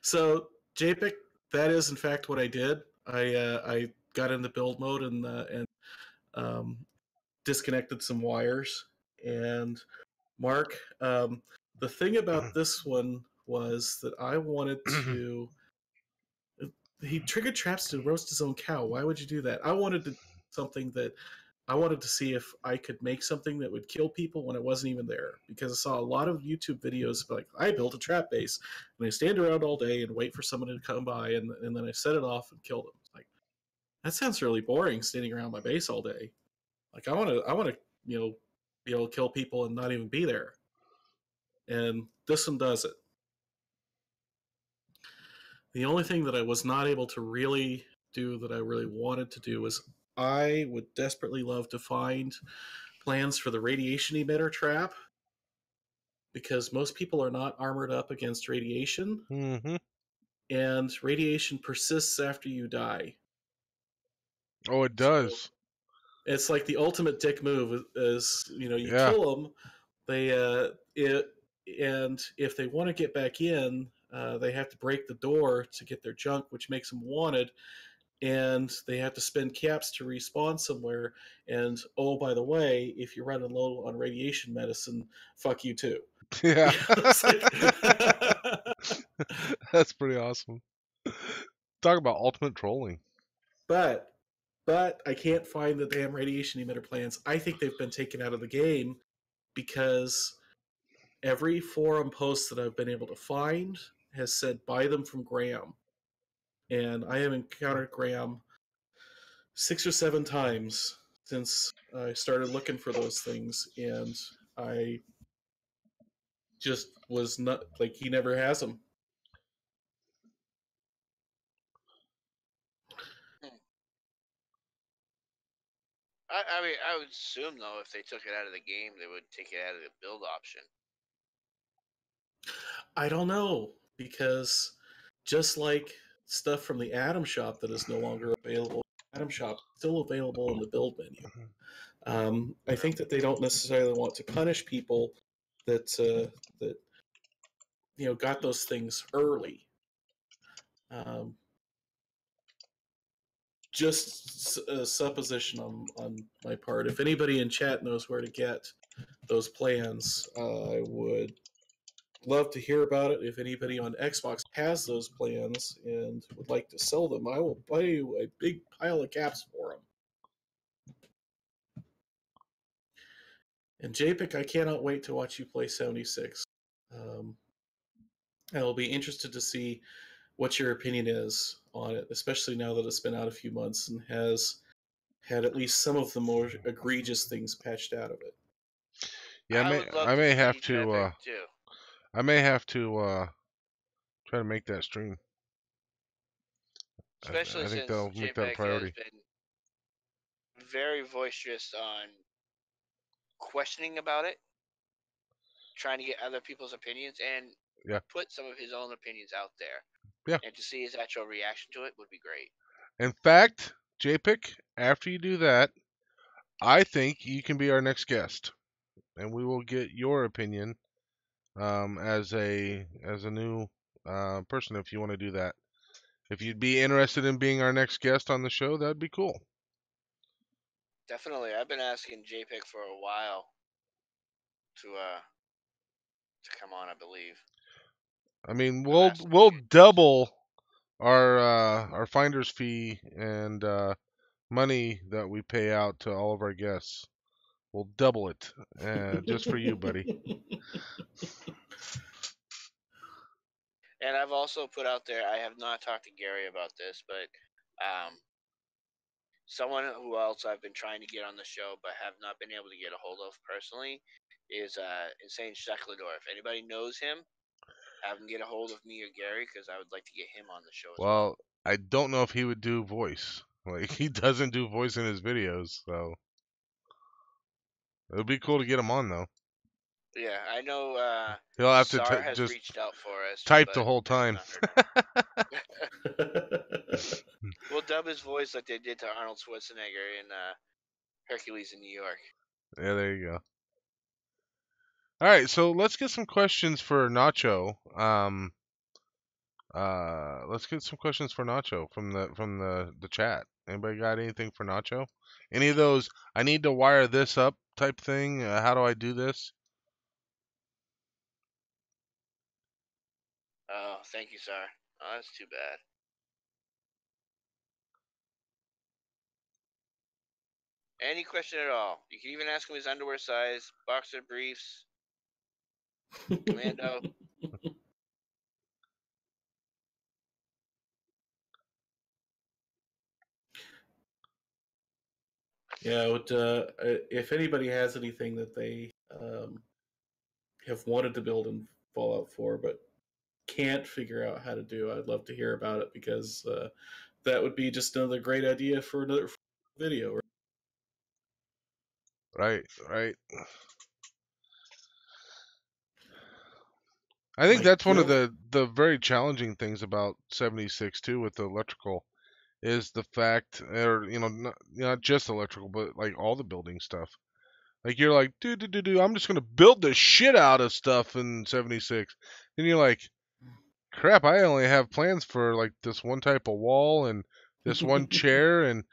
so JPEG, that is in fact what I did. I got into build mode and um, disconnected some wires. And Mark, the thing about this one was that I wanted to. He triggered traps to roast his own cow. Why would you do that? I wanted to something that I wanted to see if I could make something that would kill people when it wasn't even there. Because I saw a lot of YouTube videos like, I built a trap base and I stand around all day and wait for someone to come by and then I set it off and kill them. It's like, that sounds really boring, standing around my base all day. Like, I wanna be able to kill people and not even be there. And this one does it. The only thing that I was not able to really do that I really wanted to do was I would desperately love to find plans for the radiation emitter trap, because most people are not armored up against radiation, Mm-hmm. and radiation persists after you die. Oh, it So does. it's like the ultimate dick move is, you Yeah. kill them, and if they want to get back in, they have to break the door to get their junk, which makes them wanted, and they have to spend caps to respawn somewhere. And oh, by the way, if you're running low on radiation medicine, fuck you too. Yeah. It's like, That's pretty awesome. Talk about ultimate trolling. but I can't find the damn radiation emitter plans. I think they've been taken out of the game because every forum post that I've been able to find has said buy them from Graham, and I have encountered Graham 6 or 7 times since I started looking for those things, and I just was not like, he never has them. I mean, I would assume though, if they took it out of the game, they would take it out of the build option. I don't know, because just like stuff from the Atom Shop that is no longer available, Atom Shop is still available in the build menu. I think that they don't necessarily want to punish people that got those things early. Just a supposition on my part. If anybody in chat knows where to get those plans, I would love to hear about it. If anybody on Xbox has those plans and would like to sell them, I will buy you a big pile of caps for them. And JPEG, I cannot wait to watch you play 76. I'll be interested to see what your opinion is on it, especially now that it's been out a few months and has had at least some of the more egregious things patched out of it. Yeah, I would love I to may have see to JPEG too. I may have to try to make that stream. Especially I think since that'll make that a JPEG has priority. been very boisterous on questioning about it, trying to get other people's opinions, and Yeah. put some of his own opinions out there. Yeah. And to see his actual reaction to it would be great. In fact, JPIC, after you do that, I think you can be our next guest, and we will get your opinion as a new person if you want to do that. If you'd be interested in being our next guest on the show, that'd be cool. Definitely, I've been asking JPEG for a while to come on. I believe. I mean, I've we'll asked him a we'll few times. double our finder's fee and money that we pay out to all of our guests. We'll double it just for you, buddy. And I've also put out there, I have not talked to Gary about this, but someone who else I've been trying to get on the show but have not been able to get a hold of personally is Insane Sheklador. If anybody knows him, have him get a hold of me or Gary, because I would like to get him on the show as well. Well, I don't know if he would do voice. Like, he doesn't do voice in his videos, so it would be cool to get him on though. Yeah, I know. He'll have to SAR has just reached out for us, type the but whole I have time. not heard. We'll dub his voice like they did to Arnold Schwarzenegger in Hercules in New York. Yeah, there you go. All right, so let's get some questions for Nacho. Let's get some questions for Nacho from the chat. Anybody got anything for Nacho? Any of those? I need to wire this up type thing. How do I do this? Oh, thank you, SAR. Oh, that's too bad. Any question at all. You can even ask him his underwear size, boxer briefs, commando. Yeah, if anybody has anything that they have wanted to build in Fallout 4 but can't figure out how to do, I'd love to hear about it because that would be just another great idea for another video. Right, right. I think My that's one of guilt. the very challenging things about 76 too with the electrical is the fact, or not just electrical, but like all the building stuff. Like you're like, dude, I'm just gonna build the shit out of stuff in 76. Then you're like, crap, I only have plans for like this one type of wall and this one chair, and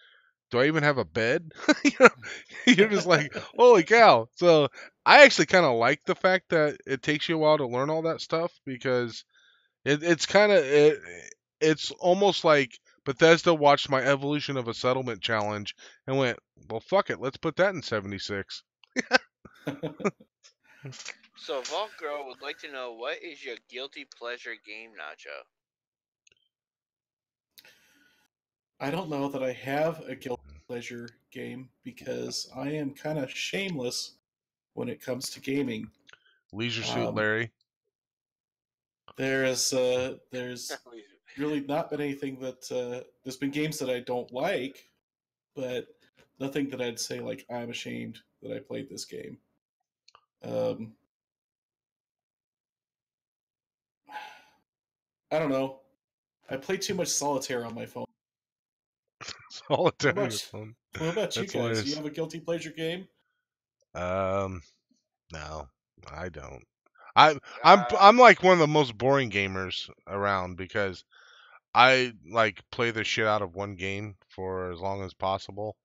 do I even have a bed? You know, you're just like, holy cow. So I actually kind of like the fact that it takes you a while to learn all that stuff because it's kind of it's almost like Bethesda watched my Evolution of a Settlement challenge and went, well, fuck it, let's put that in 76. So Vault Girl would like to know, what is your guilty pleasure game, Nacho? I don't know that I have a guilty pleasure game because I am kind of shameless when it comes to gaming. Leisure Suit Um, Larry. there's really not been anything that there's been games that I don't like, but nothing that I'd say like I'm ashamed that I played this game. Um, I don't know. I play too much solitaire on my phone. What Solitaire on your about phone. what about you That's guys? Do you hilarious. have a guilty pleasure game? Um, no, I don't. I I'm Uh, I'm like one of the most boring gamers around because I like play the shit out of one game for as long as possible,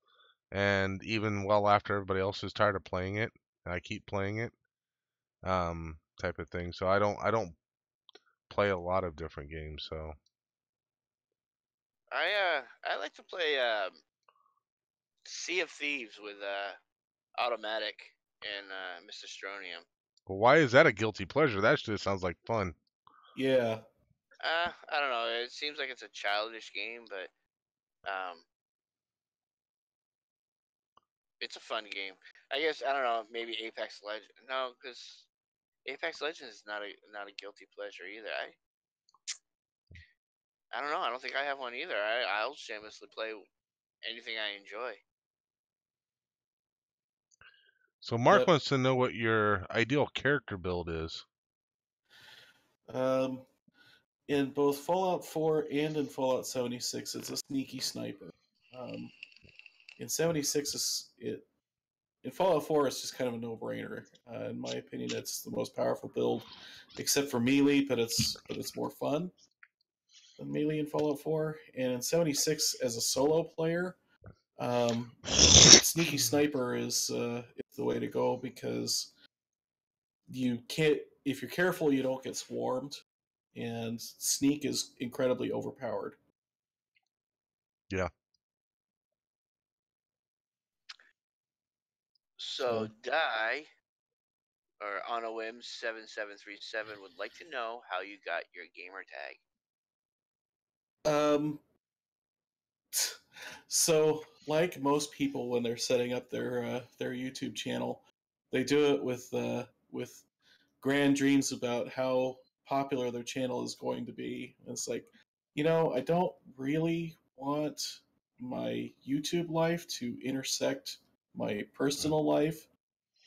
and even well after everybody else is tired of playing it, I keep playing it, type of thing. So I don't play a lot of different games. So, I like to play Sea of Thieves with Automatic and Mr. Stronium. but why is that a guilty pleasure? That just sounds like fun. Yeah. I don't know. It seems like it's a childish game, but it's a fun game. I guess I don't know. Maybe Apex Legends. No, because Apex Legends is not a guilty pleasure either. I don't know. I don't think I have one either. I'll shamelessly play anything I enjoy. So Mark Yep. wants to know what your ideal character build is. Um, in both Fallout 4 and in Fallout 76, it's a sneaky sniper. Um, in 76, in Fallout 4, it's just kind of a no-brainer. In my opinion, it's the most powerful build, except for melee, but it's more fun than melee in Fallout 4. And in 76, as a solo player, sneaky sniper is the way to go because you can't. If you're careful, you don't get swarmed, and sneak is incredibly overpowered. Yeah. So So, Die or on a whim 7737 would like to know how you got your gamer tag. um, so like most people when they're setting up their YouTube channel, they do it with grand dreams about how popular their channel is going to be. And it's like, I don't really want my YouTube life to intersect my personal life.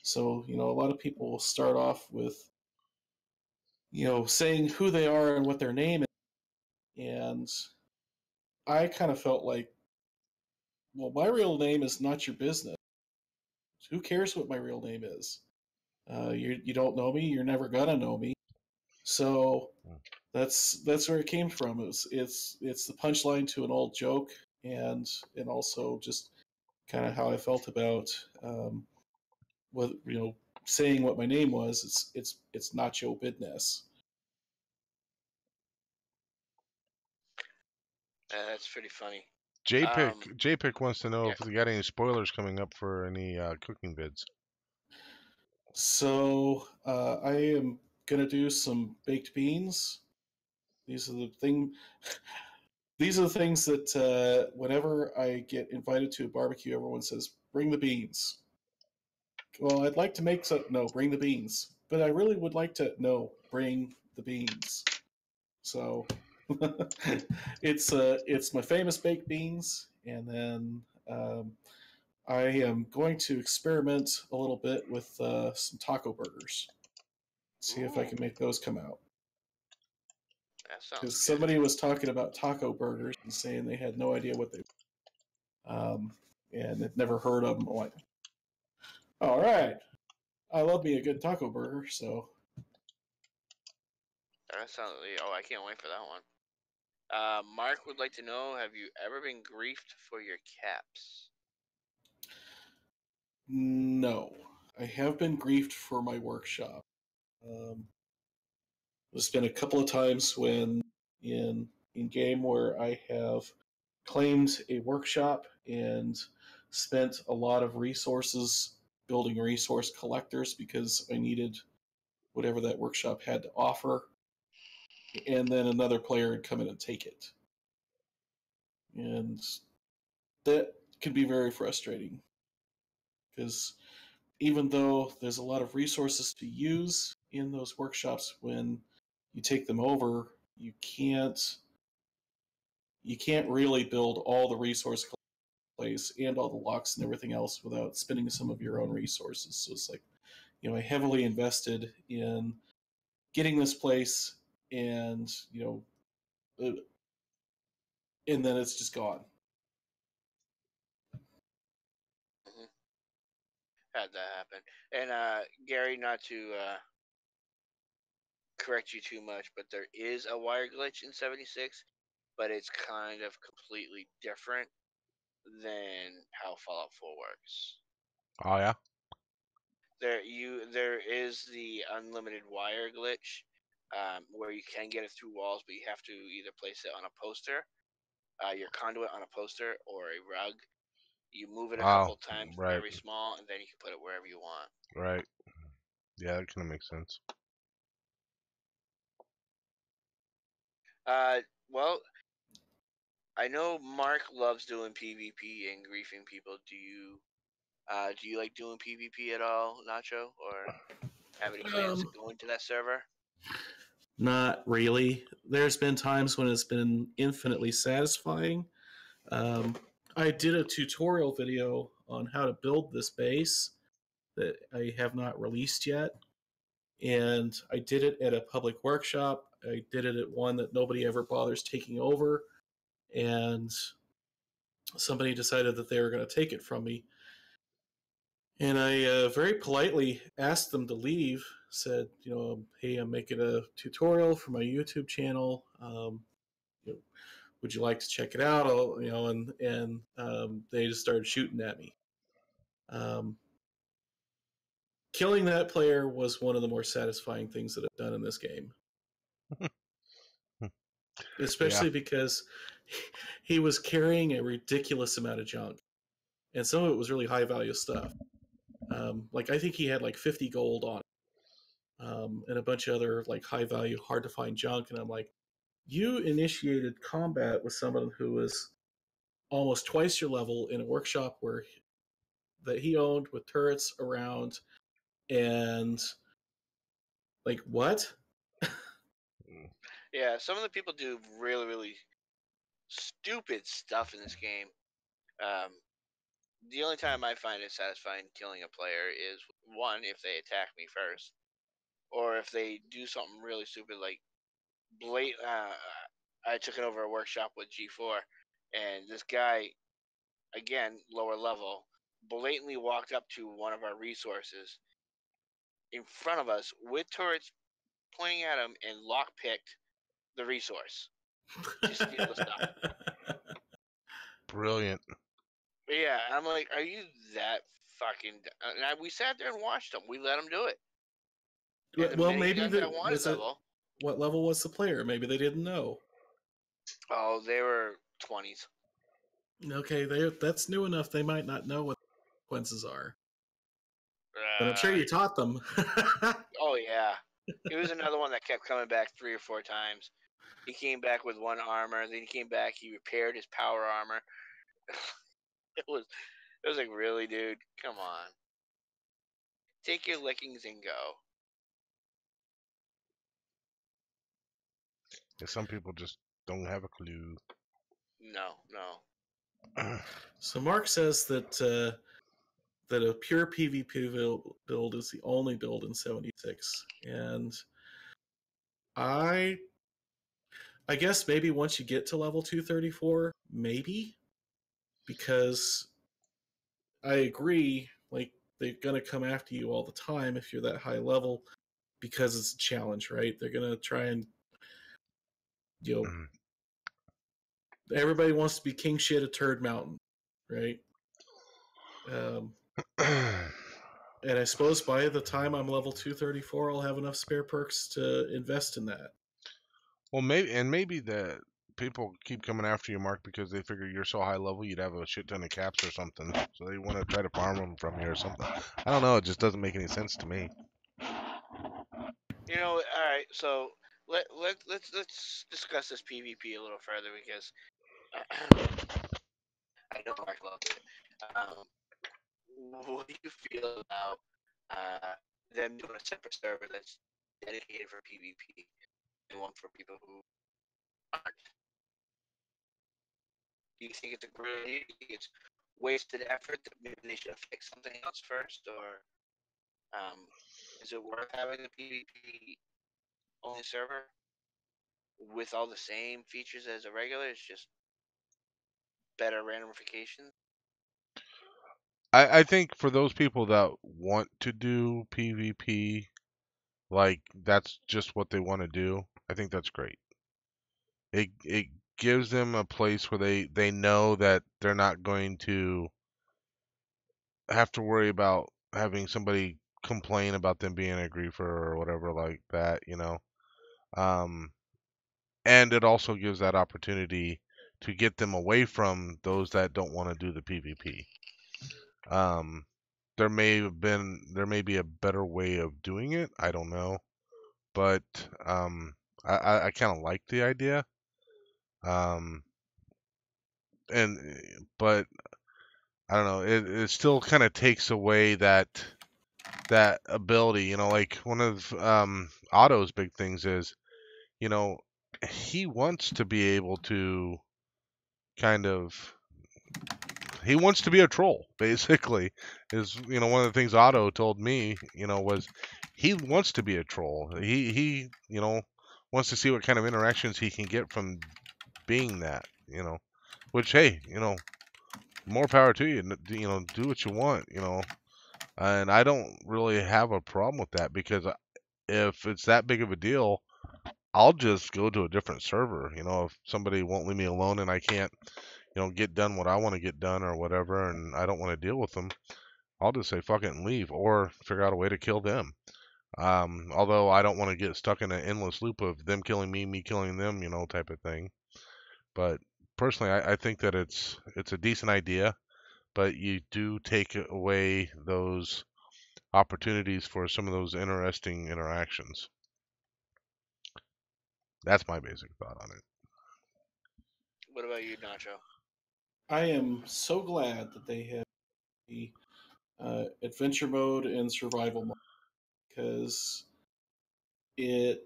So, a lot of people will start off with, saying who they are and what their name is. And I kind of felt like, well, my real name is not your business. Who cares what my real name is? You don't know me. You're never gonna know me. So that's where it came from. It's the punchline to an old joke, and also just kind of how I felt about what saying what my name was. It's not your business. That's pretty funny. JPick wants to know Yeah. if we got any spoilers coming up for any cooking vids. So I am gonna do some baked beans. These are the thing. These are the things that whenever I get invited to a barbecue, everyone says, "Bring the beans." Well, I'd like to make some. No, bring the beans. But I really would like to. No, bring the beans. So it's my famous baked beans, and then I am going to experiment a little bit with some taco burgers. See if I can make those come out. That sounds Because good. somebody was talking about taco burgers and saying they had no idea what they and had never heard of them. I'm like, all right, I love me a good taco burger, so. That sounds. Oh, I can't wait for that one. Mark would like to know: have you ever been griefed for your caps? No, I have been griefed for my workshop. Um, there's been a couple of times when in game where I have claimed a workshop and spent a lot of resources building resource collectors because I needed whatever that workshop had to offer, and then another player would come in and take it, and that can be very frustrating because even though there's a lot of resources to use in those workshops, when you take them over, you can't really build all the resource place and all the locks and everything else without spending some of your own resources. So it's like, I heavily invested in getting this place, and and then it's just gone. Mm-hmm. Had that happen. And Gary, not to correct you too much, but there is a wire glitch in 76, but it's kind of completely different than how Fallout 4 works. Oh yeah. There is the unlimited wire glitch, where you can get it through walls, but you have to either place it on a poster, your conduit on a poster, or a rug. You move it a couple times, right, very small, and then you can put it wherever you want. right. Yeah, that kind of makes sense. Well, I know Mark loves doing PvP and griefing people. Do you like doing PvP at all, Nacho, or have any plans to go into that server? Not really. There's been times when it's been infinitely satisfying. I did a tutorial video on how to build this base that I have not released yet. And I did it at a public workshop. I did it at one that nobody ever bothers taking over. And somebody decided that they were going to take it from me. And I very politely asked them to leave, said, hey, I'm making a tutorial for my YouTube channel. Would you like to check it out? And they just started shooting at me. Killing that player was one of the more satisfying things that I've done in this game. Especially because he was carrying a ridiculous amount of junk. And some of it was really high value stuff. Like I think he had like 50 gold on it, and a bunch of other like high value, hard to find junk. And I'm like, you initiated combat with someone who was almost twice your level in a workshop that he owned with turrets around, and like what? Yeah, some of the people do really, really stupid stuff in this game. The only time I find it satisfying killing a player is one, if they attack me first, or if they do something really stupid like I took it over a workshop with G4, and this guy, again lower level, blatantly walked up to one of our resources in front of us with turrets pointing at him and lockpicked the resource to steal the stuff. Brilliant. Yeah, I'm like, are you that fucking? And we sat there and watched him. We let him do it. And the Well, minute he maybe got that one level, what level was the player? Maybe they didn't know. oh, they were 20s. Okay, that's new enough. They might not know what the consequences are. But I'm sure you taught them. Oh yeah, he was another one that kept coming back 3 or 4 times. He came back with 1 armor, then he came back. He repaired his power armor. it was like, really, dude? Come on, take your lickings and go. Yeah, some people just don't have a clue. No. So Mark says that that a pure PvP build is the only build in 76, and I guess maybe once you get to level 234, maybe, because I agree, like they're gonna come after you all the time if you're that high level, because it's a challenge, right? They're gonna try and everybody wants to be king shit at Turd Mountain, right? And I suppose by the time I'm level 234, I'll have enough spare perks to invest in that. Well, maybe the people keep coming after you, Mark, because they figure you're so high level, you'd have a shit ton of caps or something. So they want to try to farm them from you or something. I don't know. It just doesn't make any sense to me. All right. So let's discuss this PvP a little further because I know Mark loves it. What do you feel about them doing a separate server that's dedicated for PvP and one for people who aren't? Do you think it's a great idea? Do you think it's wasted effort that maybe they should have fixed something else first, or is it worth having a PvP only server with all the same features as a regular? It's just better randomification. I think for those people that want to do PvP, like that's just what they want to do, I think that's great. It gives them a place where they know that they're not going to have to worry about having somebody complain about them being a griefer or whatever like that, you know. Um, and it also gives that opportunity to get them away from those that don't want to do the PvP. Um, there may be a better way of doing it. I don't know, but I kind of like the idea. Um, but I don't know. It still kind of takes away that ability. You know, like one of Otto's big things is, you know, he wants to be able to kind of he wants to be a troll, basically. Is, you know, one of the things Otto told me, you know, was he wants to be a troll. He you know, wants to see what kind of interactions he can get from being that, you know. Which, hey, you know, more power to you. You know, do what you want, you know. And I don't really have a problem with that, because if it's that big of a deal, I'll just go to a different server. You know, if somebody won't leave me alone and I can't, you know, get done what I want to get done or whatever, and I don't want to deal with them, I'll just say fuck it and leave, or figure out a way to kill them. Although I don't want to get stuck in an endless loop of them killing me killing them, you know, type of thing. But personally, I think that it's a decent idea, but you do take away those opportunities for some of those interesting interactions. That's my basic thought on it. What about you, Nacho? I am so glad that they have the adventure mode and survival mode, because it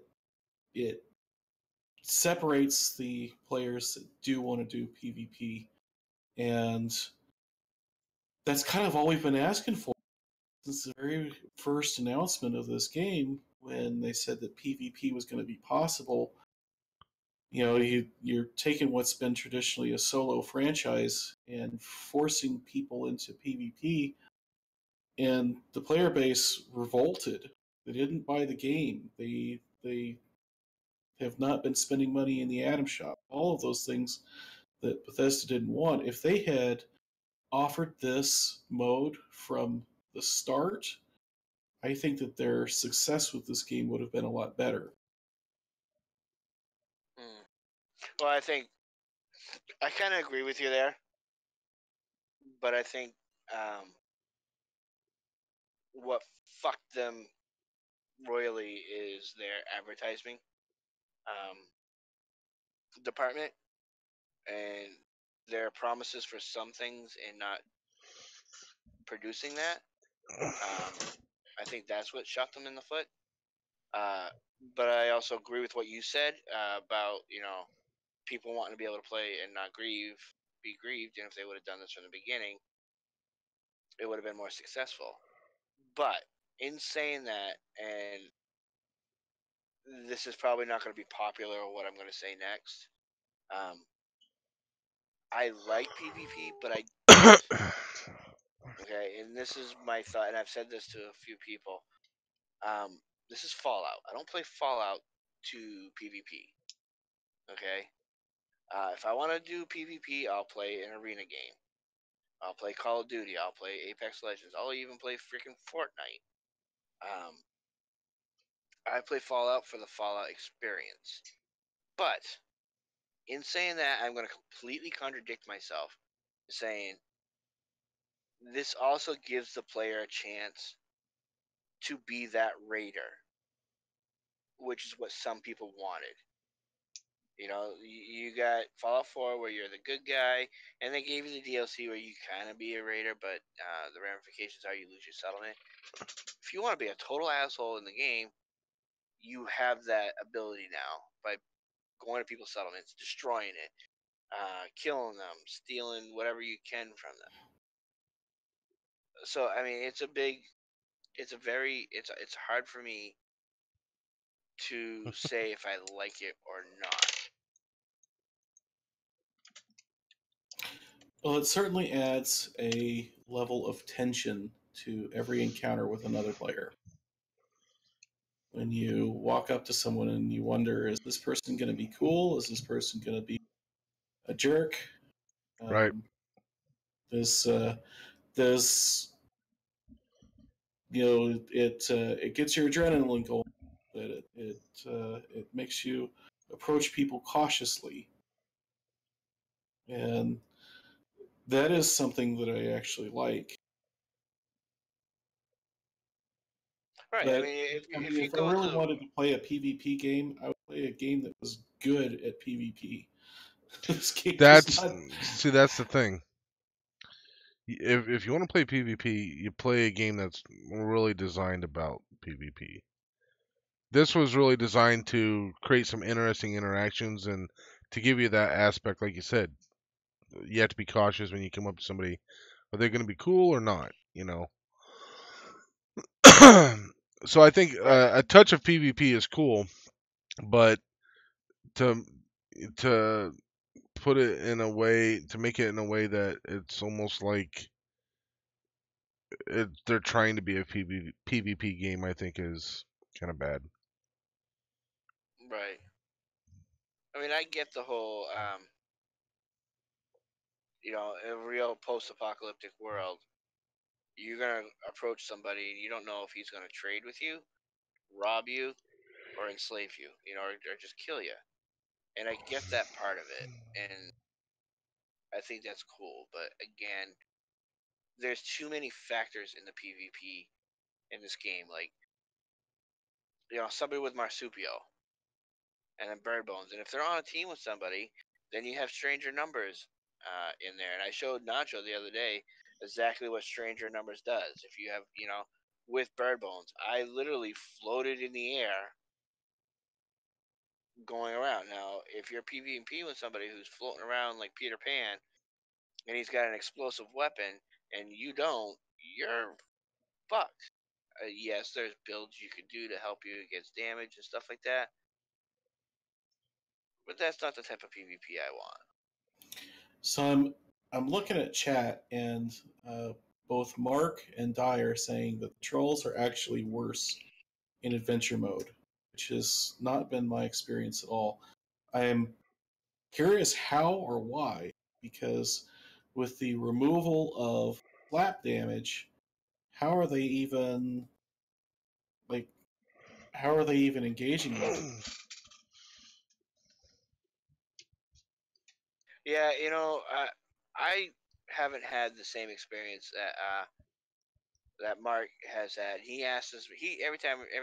separates the players that do want to do PvP and that's kind of all we've been asking for since the very first announcement of this game, when they said that PvP was going to be possible. You're taking what's been traditionally a solo franchise and forcing people into PvP, and the player base revolted. They didn't buy the game. They have not been spending money in the Atom Shop. All of those things that Bethesda didn't want. If they had offered this mode from the start, I think that their success with this game would have been a lot better. Well, I think I kind of agree with you there, but I think what fucked them royally is their advertising um, department and their promises for some things and not producing that. I think that's what shot them in the foot. But I also agree with what you said about people wanting to be able to play and not be grieved, and if they would have done this from the beginning, it would have been more successful. But in saying that, and this is probably not going to be popular or what I'm going to say next. I like PvP, but I don't. Okay, and this is my thought, and I've said this to a few people. This is Fallout. I don't play Fallout to PvP. Okay, if I want to do PvP, I'll play an arena game. I'll play Call of Duty. I'll play Apex Legends. I'll even play freaking Fortnite. Um, I play Fallout for the Fallout experience. But in saying that, I'm going to completely contradict myself, saying this also gives the player a chance to be that raider, which is what some people wanted. You got Fallout 4 where you're the good guy, and they gave you the DLC where you kind of be a raider, but the ramifications are you lose your settlement. If you want to be a total asshole in the game, you have that ability now by going to people's settlements, destroying it, killing them, stealing whatever you can from them. So I mean, it's hard for me to say if I like it or not. Well, it certainly adds a level of tension to every encounter with another player. When you walk up to someone and you wonder, is this person going to be cool? Is this person going to be a jerk? Right. This it gets your adrenaline going. That it makes you approach people cautiously, and that is something that I actually like. Right. I But mean, if you if I go to really the wanted to play a PvP game, I would play a game that was good at PvP. This game does not. That's the thing. If you want to play PvP, you play a game that's really designed about PvP. This was really designed to create some interesting interactions and to give you that aspect, like you said. You have to be cautious when you come up to somebody. Are they going to be cool or not? So I think right. a touch of PvP is cool, but to to put it in a way to make it in a way that it's almost like they're trying to be a PvP game, I think is kind of bad. Right. I mean, I get the whole, in a real post-apocalyptic world, you're gonna approach somebody and you don't know if he's gonna trade with you, rob you, or enslave you, or just kill you. And I get that part of it, and I think that's cool. But again, there's too many factors in the PvP in this game. Like, somebody with Marsupio and then Bird Bones, and if they're on a team with somebody, then you have stranger numbers in there. And I showed Nacho the other day exactly what stranger numbers does. If you have, with Bird Bones, I literally floated in the air going around. Now, if you're PvP with somebody who's floating around like Peter Pan and he's got an explosive weapon, and you don't, you're fucked. Yes, there's builds you could do to help you against damage and stuff like that, but that's not the type of PvP I want. So I'm looking at chat, and both Mark and Dyer are saying that the trolls are actually worse in adventure mode, which has not been my experience at all. I am curious how or why, because with the removal of slap damage, how are they even like how are they even engaging with it? Yeah, I haven't had the same experience that Mark has had. He asks us, every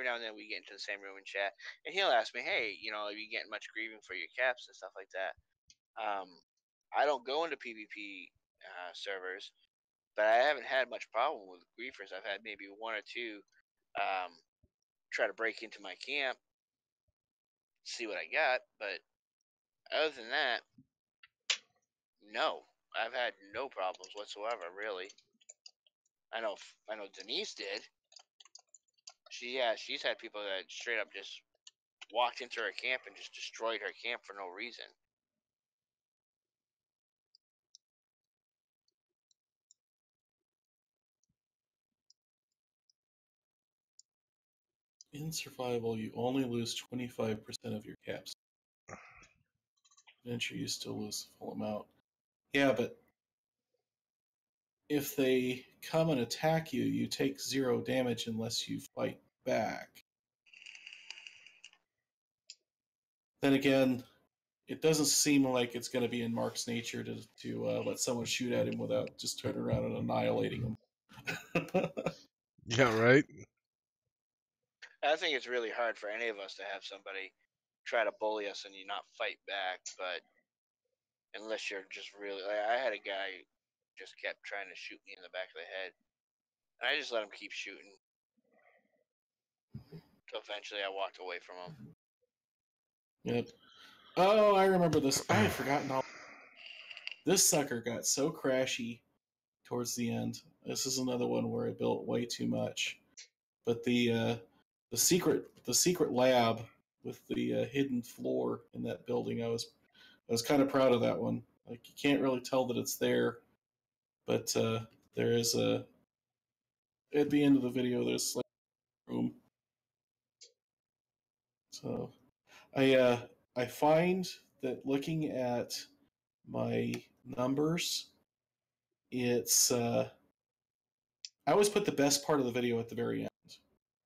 now and then we get into the same room and chat, and he'll ask me, "Hey, are you getting much grieving for your caps and stuff like that?" I don't go into PvP servers, but I haven't had much problem with griefers. I've had maybe one or two try to break into my camp, see what I got, but other than that, no, I've had no problems whatsoever. Really, I know Denise did. She's had people that straight up just walked into her camp and just destroyed her camp for no reason. In survival, you only lose 25% of your caps. Adventure, you still lose the full amount. Yeah, but if they come and attack you, you take 0 damage unless you fight back. Then again, it doesn't seem like it's going to be in Mark's nature to let someone shoot at him without just turning around and annihilating him. Yeah, right. I think it's really hard for any of us to have somebody try to bully us and you not fight back, but unless you're just really, I had a guy just kept trying to shoot me in the back of the head, and I just let him keep shooting. So eventually, I walked away from him. Yep. Oh, I remember this. I had forgotten all. This sucker got so crashy towards the end. This is another one where I built way too much. But the secret lab with the hidden floor in that building, I was kind of proud of that one. Like you can't really tell that it's there, but there is a at the end of the video. There's like a room. So I find that looking at my numbers, it's I always put the best part of the video at the very end,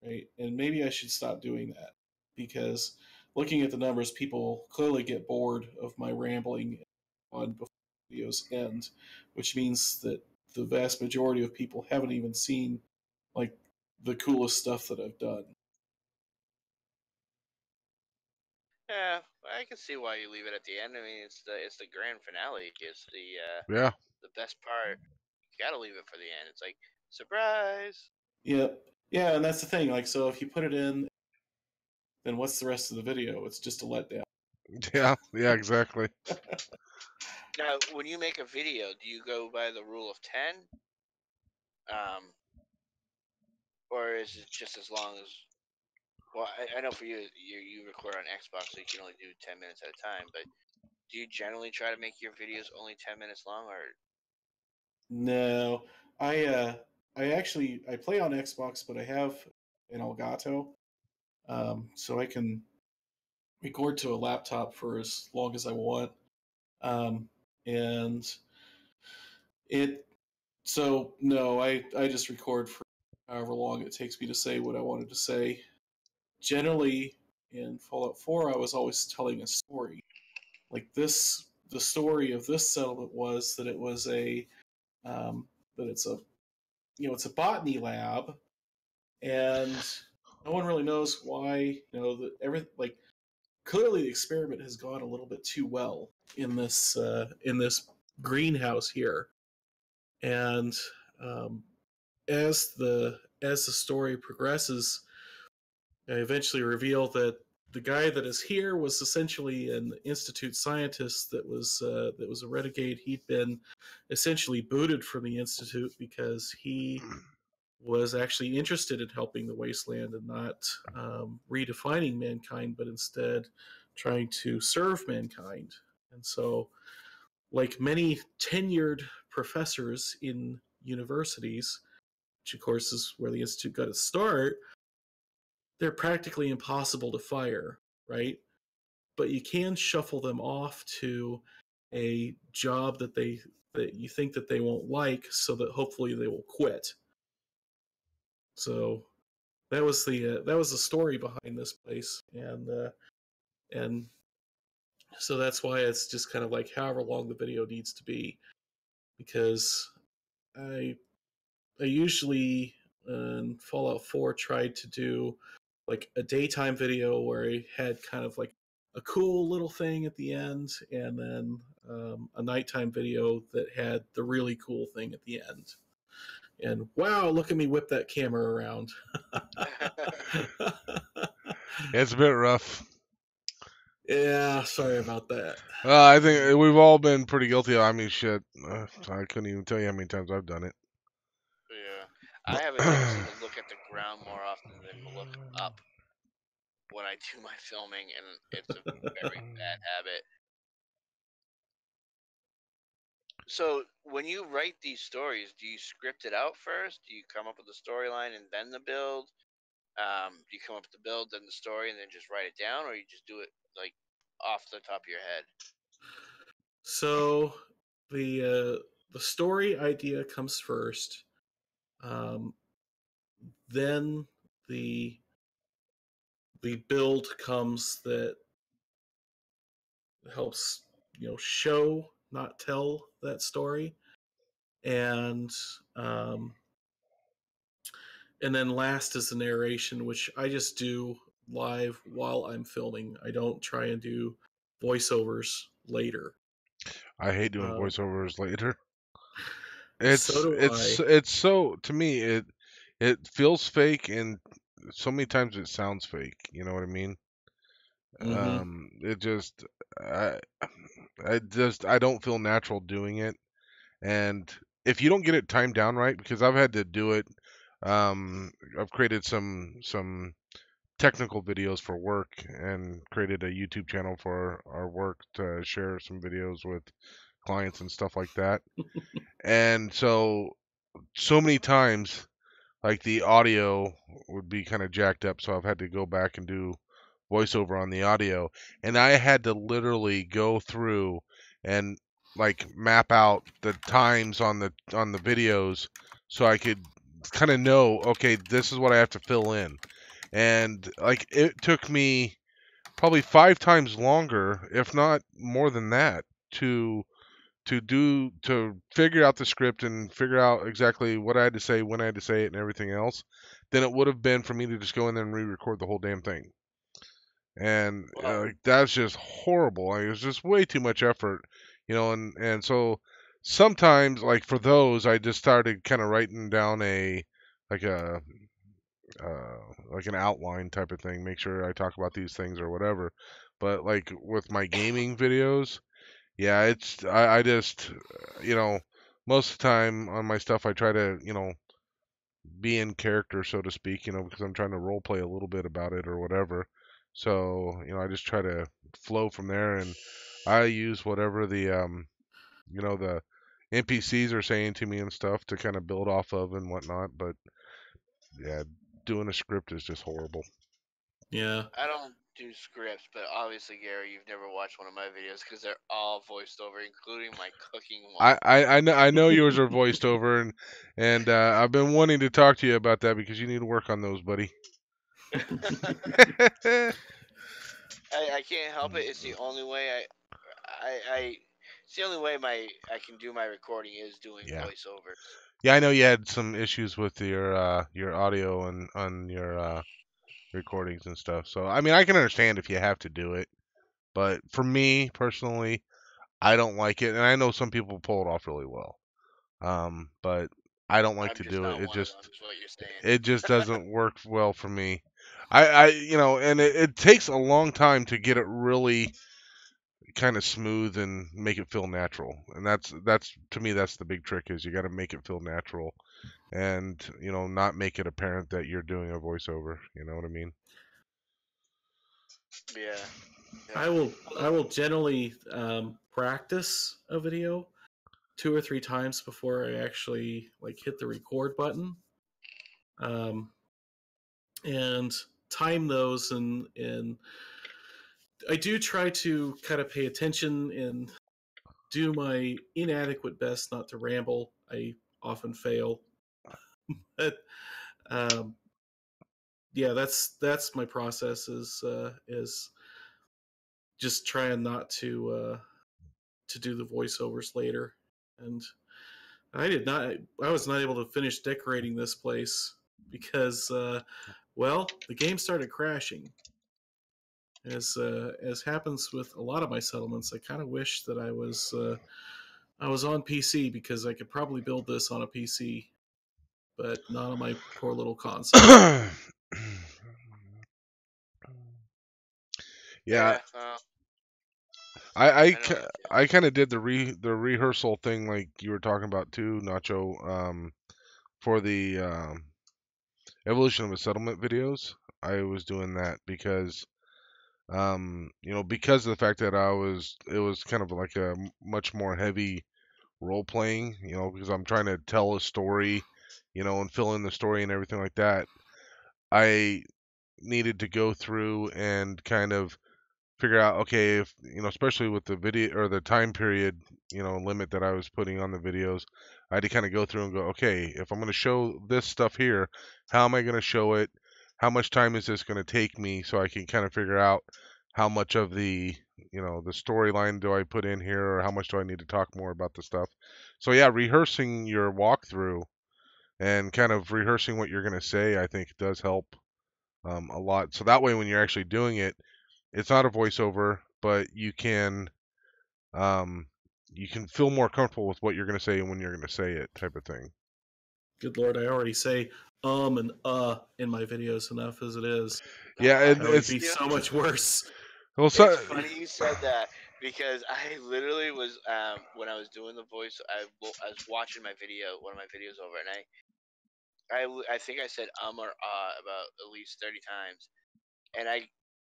right? And maybe I should stop doing that because looking at the numbers, people clearly get bored of my rambling on before videos end, which means that the vast majority of people haven't even seen like the coolest stuff that I've done. Yeah, I can see why you leave it at the end. I mean, it's the grand finale. It's Yeah. the best part. You gotta leave it for the end. It's like surprise. Yeah, yeah, and that's the thing. Like, so if you put it in, then what's the rest of the video? It's just a letdown. Yeah. Yeah. Exactly. Now, when you make a video, do you go by the rule of 10? Or is it just as long as? Well, I know for you record on Xbox, so you can only do 10 minutes at a time. But do you generally try to make your videos only 10 minutes long, or? No, I actually I play on Xbox, but I have an Elgato, so I can record to a laptop for as long as I want, um, and it. So no, I just record for however long it takes me to say what I wanted to say. Generally, in Fallout 4, I was always telling a story. Like this, the story of this settlement was that it was that it's a it's a botany lab, and no one really knows why. That like clearly the experiment has gone a little bit too well in this greenhouse here, and um, as the story progresses, I eventually reveal that the guy that is here was essentially an institute scientist that was a renegade. He'd been essentially booted from the institute because he was actually interested in helping the wasteland and not redefining mankind, but instead trying to serve mankind. And so, like many tenured professors in universities, which of course is where the institute got its start, they're practically impossible to fire, right? But you can shuffle them off to a job that you think that they won't like, so that hopefully they will quit. So that was the story behind this place, and so that's why it's just kind of like however long the video needs to be, because I I usually in Fallout 4 tried to do like a daytime video where I had kind of like a cool little thing at the end, and then a nighttime video that had the really cool thing at the end. And wow, look at me whip that camera around. It's a bit rough. Yeah, sorry about that. I think we've all been pretty guilty of. I mean, shit. I couldn't even tell you how many times I've done it. Yeah, I have a tendency to look at the ground more often than look up when I do my filming, and it's a very bad habit. So, when you write these stories, do you script it out first? Do you come up with the storyline and then the build? Do you come up with the build, then the story, and then just write it down, or you just do it like off the top of your head? So the story idea comes first. Then the build comes that helps show, not tell that story, and um, and then last is the narration, which I just do live while I'm filming. I don't try and do voiceovers later. I hate doing voiceovers later. So do It's so, to me, it feels fake, and so many times it sounds fake. You know what I mean? It just I I don't feel natural doing it. And if you don't get it timed down right, because I've had to do it, I've created some technical videos for work and created a YouTube channel for our work to share some videos with clients and stuff like that. And so many times, like, the audio would be kind of jacked up, so I've had to go back and do voiceover on the audio, and I had to literally go through and like map out the times on the videos so I could kind of know, okay, this is what I have to fill in. And like, it took me probably 5 times longer, if not more than that, to figure out the script and figure out exactly what I had to say, when I had to say it, and everything else, than it would have been for me to just go in there and re-record the whole damn thing. And that's just horrible. Like, it was just way too much effort, and so sometimes, like, for those, I just started kind of writing down like a like an outline type of thing, make sure I talk about these things or whatever. But like with my gaming videos, yeah, I just, most of the time on my stuff I try to, be in character, so to speak, because I'm trying to role play a little bit about it or whatever. So, I just try to flow from there, and I use whatever the NPCs are saying to me and stuff to kind of build off of and whatnot. But yeah, doing a script is just horrible. Yeah. I don't do scripts, but obviously, Gary, you've never watched one of my videos because they're all voiced over, including my cooking one. I know yours are voiced over, and I've been wanting to talk to you about that because you need to work on those, buddy. I can't help it. It's the only way it's the only way I can do my recording is doing voiceovers. Yeah, I know you had some issues with your audio and on your recordings and stuff. So I mean, I can understand if you have to do it, but for me personally, I don't like it, and I know some people pull it off really well. But I don't like to do it. It just doesn't work well for me. and it takes a long time to get it really kind of smooth and make it feel natural. And that's to me that's the big trick is you got to make it feel natural and not make it apparent that you're doing a voiceover. You know what I mean? Yeah. I will generally practice a video 2 or 3 times before I actually like hit the record button, um, and time those. And I do try to kind of pay attention and do my inadequate best not to ramble. I often fail, but um, yeah, that's my process is just trying not to do the voiceovers later. And I did not. I was not able to finish decorating this place because, well, the game started crashing. As happens with a lot of my settlements, I kind of wish that I was on PC because I could probably build this on a PC, but not on my poor little console. Yeah, Yeah. I I, I know. ki- I kind of did the rehearsal thing like you were talking about too, Nacho. For the evolution of a settlement videos, I was doing that because because of the fact that it was kind of like a much more heavy role playing, because I'm trying to tell a story, and fill in the story and everything like that. I needed to go through and kind of figure out, okay, if, especially with the video or the time period, limit that I was putting on the videos, I had to kind of go through and go, okay, if I'm going to show this stuff here, how am I going to show it? How much time is this going to take me so I can kind of figure out how much of the storyline do I put in here or how much do I need to talk more about the stuff? So yeah, rehearsing your walkthrough and kind of rehearsing what you're going to say, I think does help a lot. So that way, when you're actually doing it, it's not a voiceover, but um, you can feel more comfortable with what you're going to say and when you're going to say it, type of thing. Good lord, I already say and in my videos enough as it is. Yeah, Oh, and That would it's be you know, so much worse. well, it's so funny you said that because I literally was when I was doing the voice, I was watching my video, one of my videos over, and I think I said or about at least 30 times, and I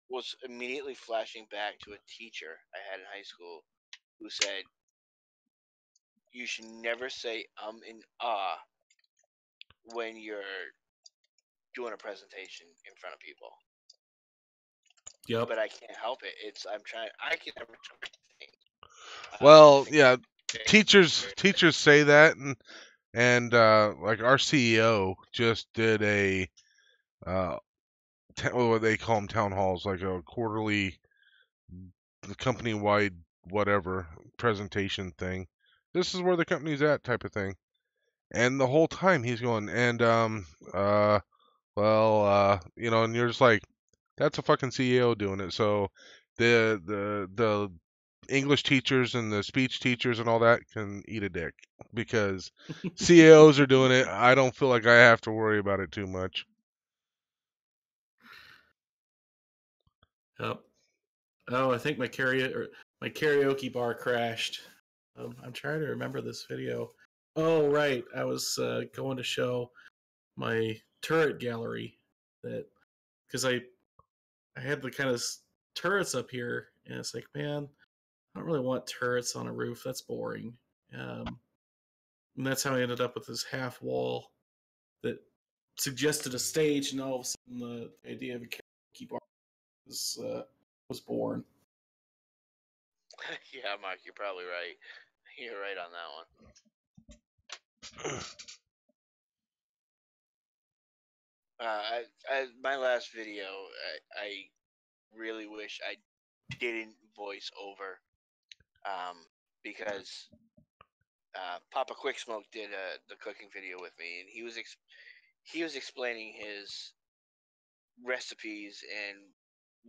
was immediately flashing back to a teacher I had in high school who said you should never say and when you're doing a presentation in front of people. Yep. But I can't help it. I'm trying. I can never do anything. I well, think yeah, teachers very teachers say that, and like our CEO just did a uh, what they call them town halls, like a quarterly company wide whatever presentation thing. This is where the company's at, type of thing. And the whole time he's going, and well, and you're just like, that's a fucking CEO doing it. So the English teachers and the speech teachers and all that can eat a dick because CEOs are doing it. I don't feel like I have to worry about it too much. Yep. Oh, I think my karaoke bar crashed. I'm trying to remember this video. Oh, right. I was going to show my turret gallery that because I had the kind of turrets up here, and it's like, man, I don't really want turrets on a roof. That's boring. Um, and that's how I ended up with this half wall that suggested a stage, and all of a sudden the idea of a karaoke bar was born. yeah, Mark, you're probably right. You're right on that one. My last video, I really wish I didn't voice over, um, because Papa Quick Smoke did the cooking video with me, and he was explaining his recipes and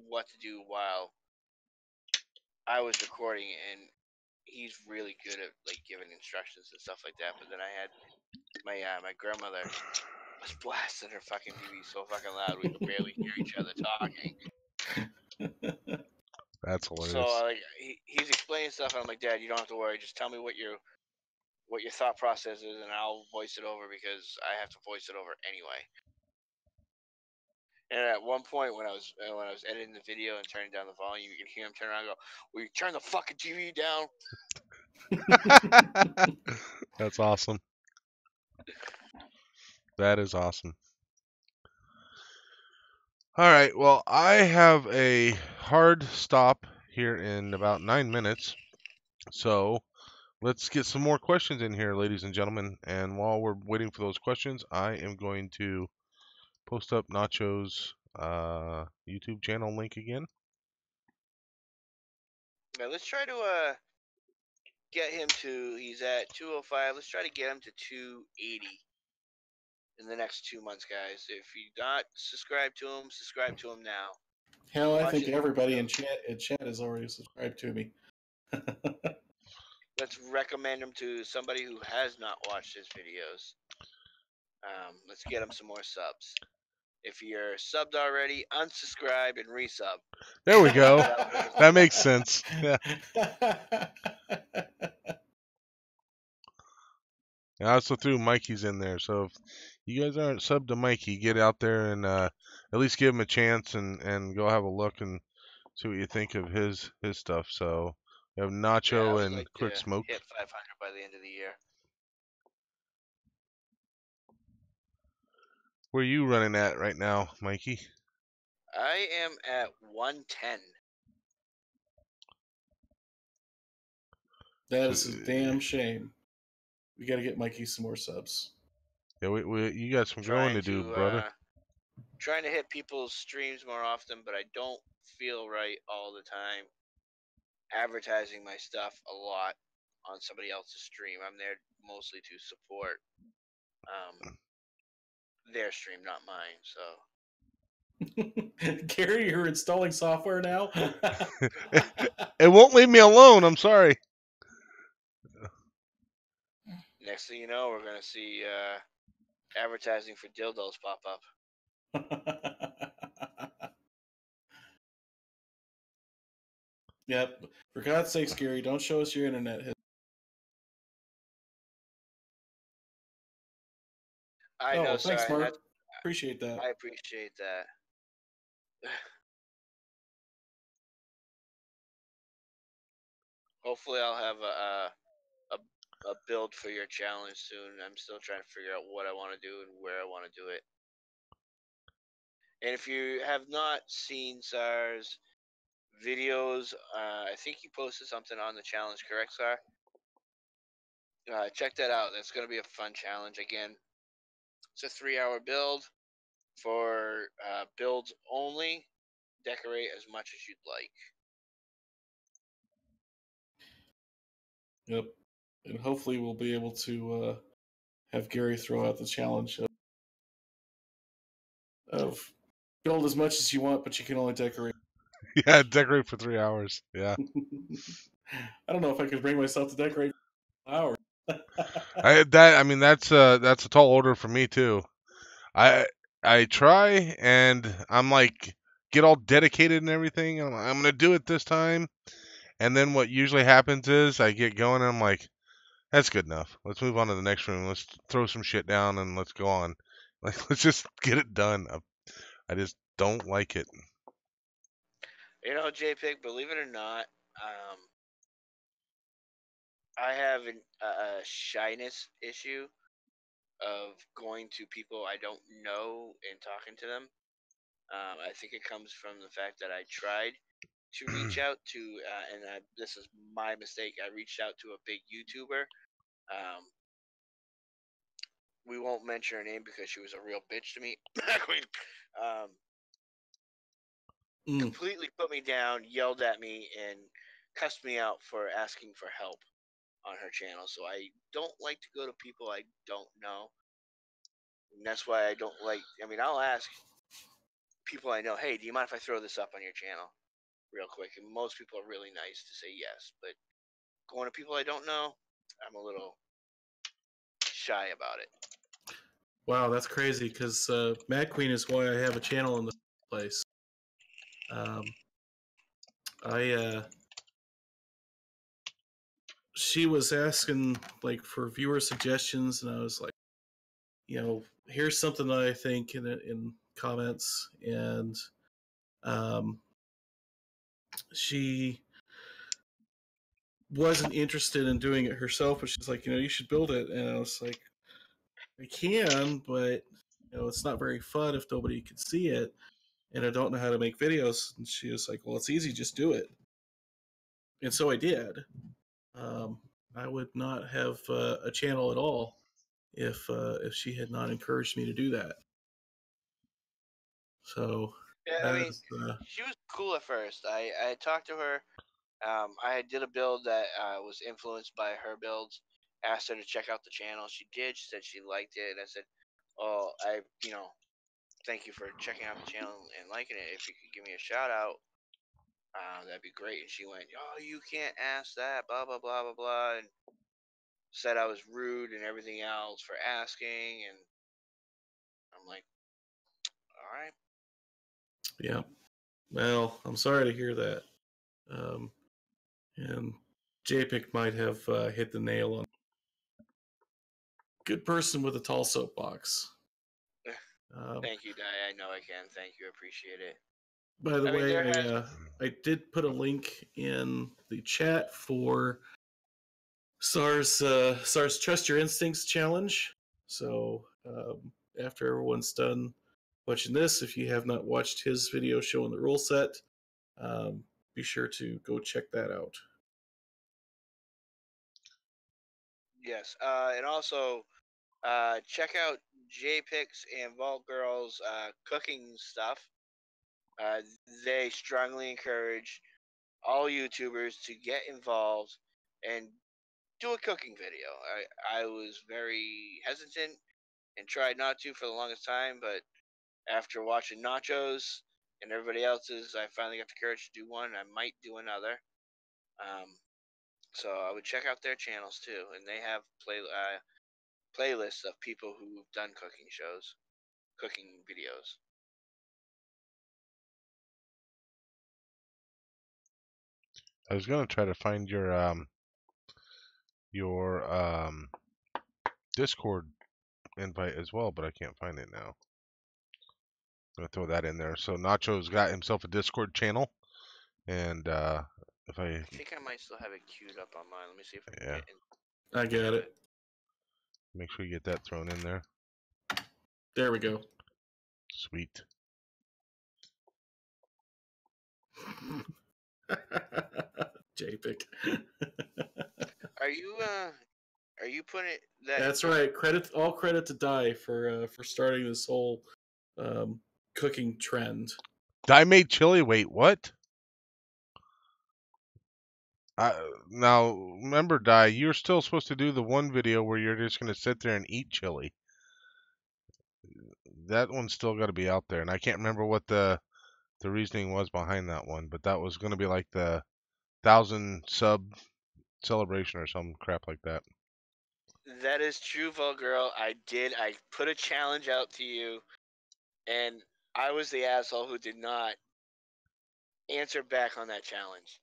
what to do while I was recording, and he's really good at like giving instructions and stuff like that. But then I had my grandmother was blasting her fucking TV so fucking loud we could barely hear each other talking. That's hilarious. So like he's explaining stuff, and I'm like, Dad, you don't have to worry. Just tell me what your thought process is, and I'll voice it over because I have to voice it over anyway. And at one point, when I was editing the video and turning down the volume, you can hear him turn around and go, "Will you turn the fucking TV down?" That's awesome. That is awesome. All right. Well, I have a hard stop here in about 9 minutes. So let's get some more questions in here, ladies and gentlemen. And while we're waiting for those questions, I am going to post up Nacho's YouTube channel link again. Now let's try to get him to. He's at 205. Let's try to get him to 280 in the next 2 months, guys. If you not subscribe to him now. Hell, I think everybody in chat is already subscribed to me. Let's recommend him to somebody who has not watched his videos. Let's get him some more subs. If you're subbed already, unsubscribe and resub. There we go. That makes sense. Yeah. I also threw Mikey's in there, so if you guys aren't subbed to Mikey, get out there and at least give him a chance and go have a look and see what you think of his stuff. So we have Nacho and Quick Smoke. Hit 500 by the end of the year. Where are you running at right now, Mikey? I am at 110. That is a damn shame. We got to get Mikey some more subs. Yeah, you got some growing to do, brother. Trying to hit people's streams more often, but I don't feel right all the time advertising my stuff a lot on somebody else's stream. I'm there mostly to support their stream, not mine. So, Gary, you're installing software now? It won't leave me alone. I'm sorry. Next thing you know, we're going to see advertising for dildos pop up. Yep. For God's sakes, Gary, don't show us your internet. I know, thanks, Mark. Appreciate that. I appreciate that. Hopefully, I'll have a build for your challenge soon. I'm still trying to figure out what I want to do and where I want to do it. And if you have not seen SAR's videos, I think he posted something on the challenge, correct, SAR? Check that out. That's going to be a fun challenge. Again, it's a 3-hour build for builds only. Decorate as much as you'd like. Yep. And hopefully we'll be able to have Gary throw out the challenge of build as much as you want, but you can only decorate. Yeah, decorate for 3 hours. Yeah. I don't know if I could bring myself to decorate for 1 hour. That's a tall order for me too. I try and I'm like get all dedicated and everything. I'm gonna do it this time, and then what usually happens is I get going and I'm like, that's good enough. Let's move on to the next room. Let's throw some shit down and let's go on. Like let's just get it done. I just don't like it. You know, JPEG, believe it or not, I have a shyness issue of going to people I don't know and talking to them. I think it comes from the fact that I tried to reach out to, this is my mistake. I reached out to a big YouTuber. We won't mention her name because she was a real bitch to me. Completely put me down, yelled at me, and cussed me out for asking for help on her channel. So I don't like to go to people I don't know. And that's why I don't like, I'll ask people I know, hey, do you mind if I throw this up on your channel real quick? And most people are really nice to say yes. But going to people I don't know, I'm a little shy about it. Wow, that's crazy. Because Mad Queen is why I have a channel in the place. I she was asking like for viewer suggestions, and I was like, here's something that I think in comments, and um, she wasn't interested in doing it herself, but she's like, you should build it, and I was like, I can, but it's not very fun if nobody can see it, and I don't know how to make videos. And she was like, well, it's easy, just do it, and so I did. Um, I would not have a channel at all if she had not encouraged me to do that. So Yeah, I that mean, is, she was cool at first. I talked to her. I did a build that was influenced by her builds. Asked her to check out the channel. She did. She said she liked it, and I said, "Oh, thank you for checking out the channel and liking it. If you could give me a shout out, that'd be great." And she went, "Oh, you can't ask that, blah blah blah blah blah," and said I was rude and everything else for asking. And I'm like, "All right." yeah. Well, I'm sorry to hear that. Um, and JPIC might have hit the nail on. Good person with a tall soapbox. Thank you, Di. I know I can. Thank you. Appreciate it. By the I mean, way, there has. I did put a link in the chat for SARS Trust Your Instincts challenge. So after everyone's done watching this, if you have not watched his video showing the rule set, be sure to go check that out. Yes. And also, check out JPix and Vault Girls cooking stuff. Uh, they strongly encourage all YouTubers to get involved and do a cooking video. I was very hesitant and tried not to for the longest time, but after watching Nachos and everybody else's, I finally got the courage to do one. I might do another. So I would check out their channels too, and they have playlists of people who've done cooking shows, cooking videos. I was gonna try to find your Discord invite as well, but I can't find it now. I'm gonna throw that in there. So Nacho's got himself a Discord channel, and if I think I might still have it queued up on mine. Let me see if I can yeah, get in. I got it. make sure you get that thrown in there. There we go. Sweet. JPIC. Are you putting it that? That's right. All credit to Dai for starting this whole cooking trend. I made chili. Wait, what? Now remember, Di, you're still supposed to do the one video where you're just gonna sit there and eat chili. That one's still got to be out there, and I can't remember what the reasoning was behind that one, but that was gonna be like the 1,000 sub celebration or some crap like that. That is true, Girl. I did. I put a challenge out to you, and I was the asshole who did not answer back on that challenge.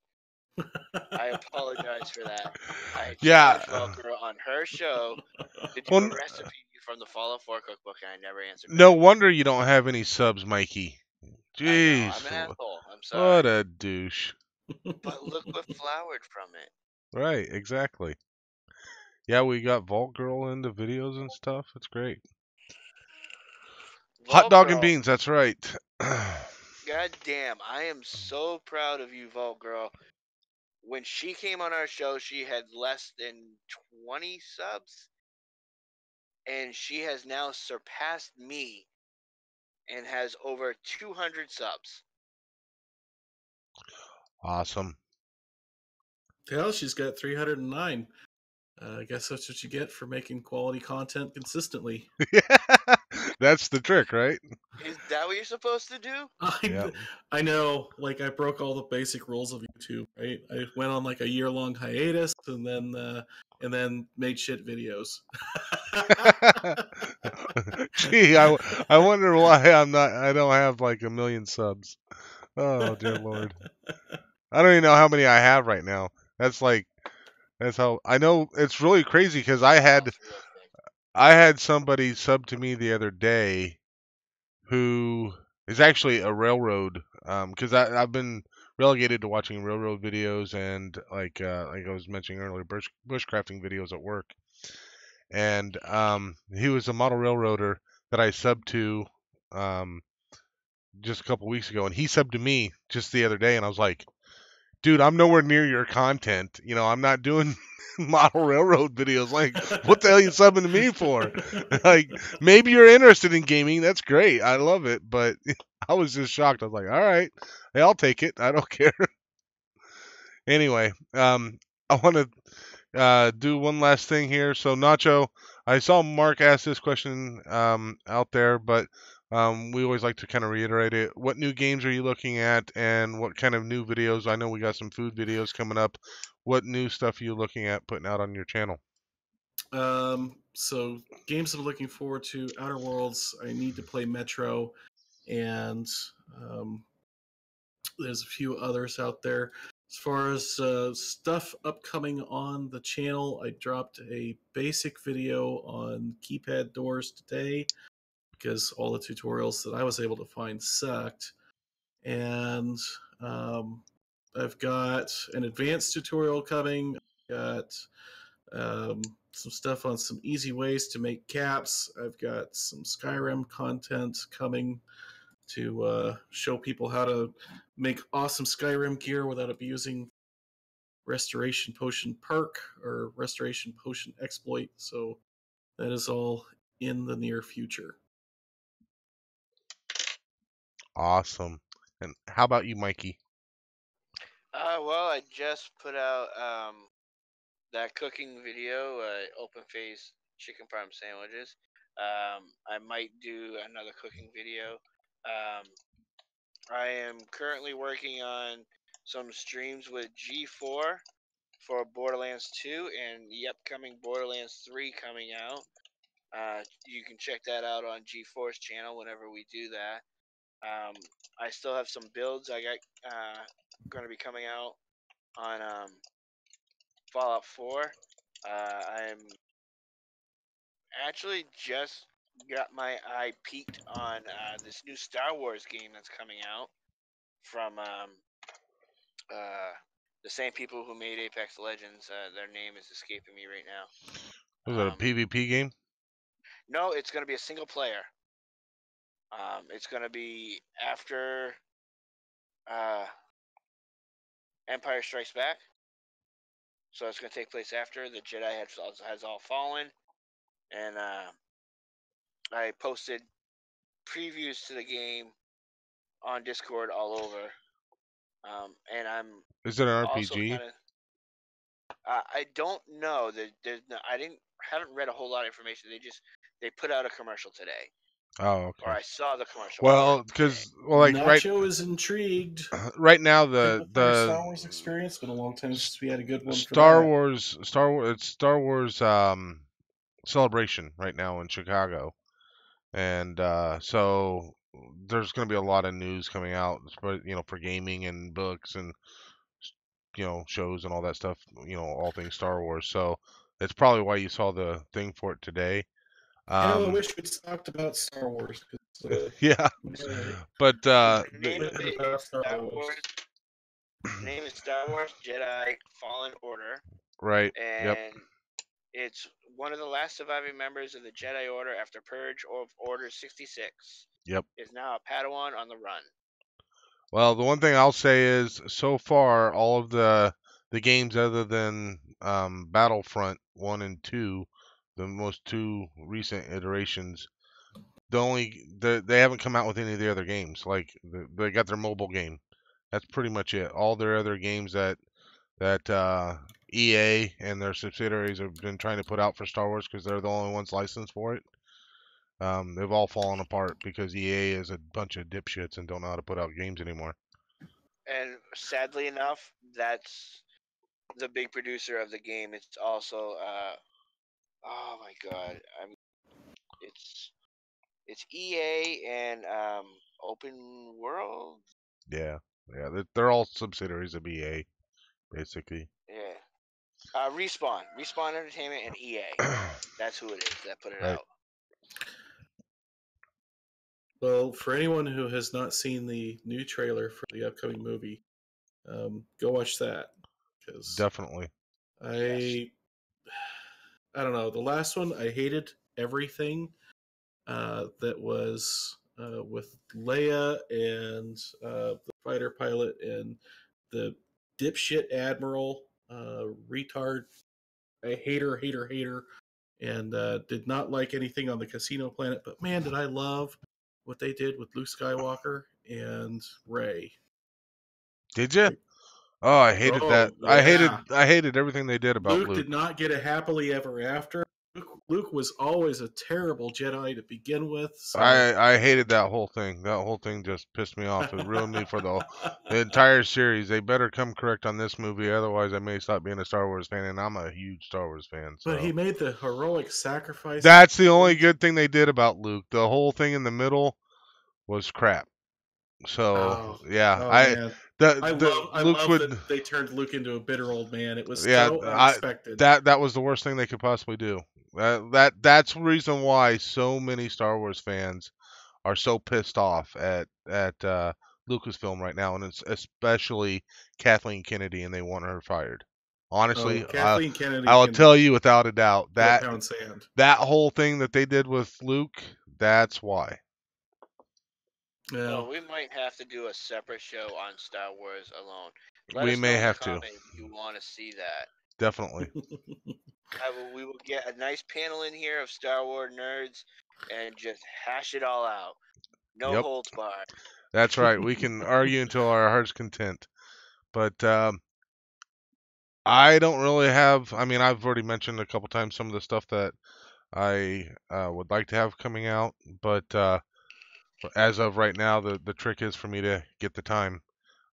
I apologize for that. I challenged Girl on her show to do a recipe from the Fallout 4 cookbook, and I never answered back. No wonder you don't have any subs, Mikey. Jeez. I'm an asshole. I'm sorry. What a douche. But look what flowered from it. Right, exactly. Yeah, we got Vault Girl into videos and stuff. It's great. Hot dog and beans, that's right. God damn, I am so proud of you, Vault Girl. When she came on our show, she had less than 20 subs. And she has now surpassed me and has over 200 subs. Awesome. Hell, she's got 309. I guess that's what you get for making quality content consistently. That's the trick, right? Is that what you're supposed to do? Yeah. I know, like I broke all the basic rules of YouTube, right? I went on like a year-long hiatus and then made shit videos. Gee, I wonder why I don't have like a million subs. Oh dear Lord. I don't even know how many I have right now. That's how I know it's really crazy because I had somebody sub to me the other day who is actually a railroad because I've been relegated to watching railroad videos and like I was mentioning earlier bushcrafting videos at work. And he was a model railroader that I subbed to um, just a couple weeks ago, and he subbed to me just the other day, and I was like, dude, I'm nowhere near your content. You know, I'm not doing model railroad videos. Like, what the hell are you subbing to me for? Like, maybe you're interested in gaming. That's great. I love it. But I was just shocked. I was like, all right, hey, I'll take it. I don't care. Anyway, I want to do one last thing here. So, Nacho, I saw Mark ask this question out there, but we always like to kind of reiterate it. What new games are you looking at, and what kind of new videos? I know we got some food videos coming up. What new stuff are you looking at putting out on your channel? So games I'm looking forward to: Outer Worlds. I need to play Metro, and um, there's a few others out there. As far as stuff upcoming on the channel, I dropped a basic video on keypad doors today because all the tutorials that I was able to find sucked. And um, I've got an advanced tutorial coming. I've got some stuff on some easy ways to make caps. I've got some Skyrim content coming to show people how to make awesome Skyrim gear without abusing Restoration Potion perk or Restoration Potion exploit. So that is all in the near future. Awesome. And how about you, Mikey? Well, I just put out that cooking video, open face chicken parm sandwiches. I might do another cooking video. I am currently working on some streams with G4 for Borderlands 2 and the upcoming Borderlands 3 coming out. You can check that out on G4's channel whenever we do that. I still have some builds I got going to be coming out on Fallout 4. I'm actually just got my eye peeked on this new Star Wars game that's coming out from the same people who made Apex Legends. Their name is escaping me right now. Was it a PvP game? No, it's going to be a single player. It's going to be after Empire Strikes Back. So it's going to take place after the Jedi has all fallen. And I posted previews to the game on Discord all over. And I'm Is it an also RPG? kind of I don't know. Haven't read a whole lot of information. They put out a commercial today. Oh, Or okay. I saw the commercial. Well, because like Nacho is intrigued. right now Star the Wars experience. It's been a long time since we had a good one. Star Wars it's Star Wars celebration right now in Chicago, and so there's going to be a lot of news coming out, for gaming and books and shows and all that stuff, all things Star Wars. So that's probably why you saw the thing for it today. I wish we'd talked about Star Wars. Yeah, but the name is Star Wars Jedi Fallen Order. Right. And Yep. it's one of the last surviving members of the Jedi Order after Purge of Order 66. Yep. Is now a Padawan on the run. Well, the one thing I'll say is, so far, all of the games other than Battlefront 1 and 2, the most two recent iterations, they haven't come out with any of the other games. Like they got their mobile game. That's pretty much it. All their other games that EA and their subsidiaries have been trying to put out for Star Wars because they're the only ones licensed for it. They've all fallen apart because EA is a bunch of dipshits and don't know how to put out games anymore. And sadly enough, that's the big producer of the game. It's also oh my god, it's EA and Open World. Yeah, they're all subsidiaries of EA, basically. Yeah. Respawn Entertainment, and EA. That's who it is that put it Right. out. Well, for anyone who has not seen the new trailer for the upcoming movie, go watch that because Definitely. I don't know. The last one, I hated everything that was with Leia and the fighter pilot and the dipshit admiral, retard. I hater, and did not like anything on the Casino Planet. But man, did I love what they did with Luke Skywalker and Rey. Did you? Like, Oh, I hated that. oh yeah, I hated everything they did about Luke Luke. did not get a happily ever after. Luke was always a terrible Jedi to begin with. So. I hated that whole thing. That whole thing just pissed me off. It ruined me for the entire series. They better come correct on this movie, otherwise I may stop being a Star Wars fan, and I'm a huge Star Wars fan. So. But he made the heroic sacrifice. That's the only good thing they did about Luke. The whole thing in the middle was crap. So yeah, man. I Luke love would. that they turned Luke into a bitter old man. It was Yeah, so unexpected. that was the worst thing they could possibly do. That's the reason why so many Star Wars fans are so pissed off at Lucasfilm right now, and it's especially Kathleen Kennedy, and they want her fired. Honestly, Kathleen Kennedy. I will tell you without a doubt that pound sand. that whole thing that they did with Luke, that's why. Yeah. Well, we might have to do a separate show on Star Wars alone. We may have to. If you want to see that. Definitely. We will get a nice panel in here of Star Wars nerds and just hash it all out. No holds barred. That's right. We can argue until our heart's content. But I don't really have. I mean, I've already mentioned a couple times some of the stuff that I would like to have coming out. But as of right now, the trick is for me to get the time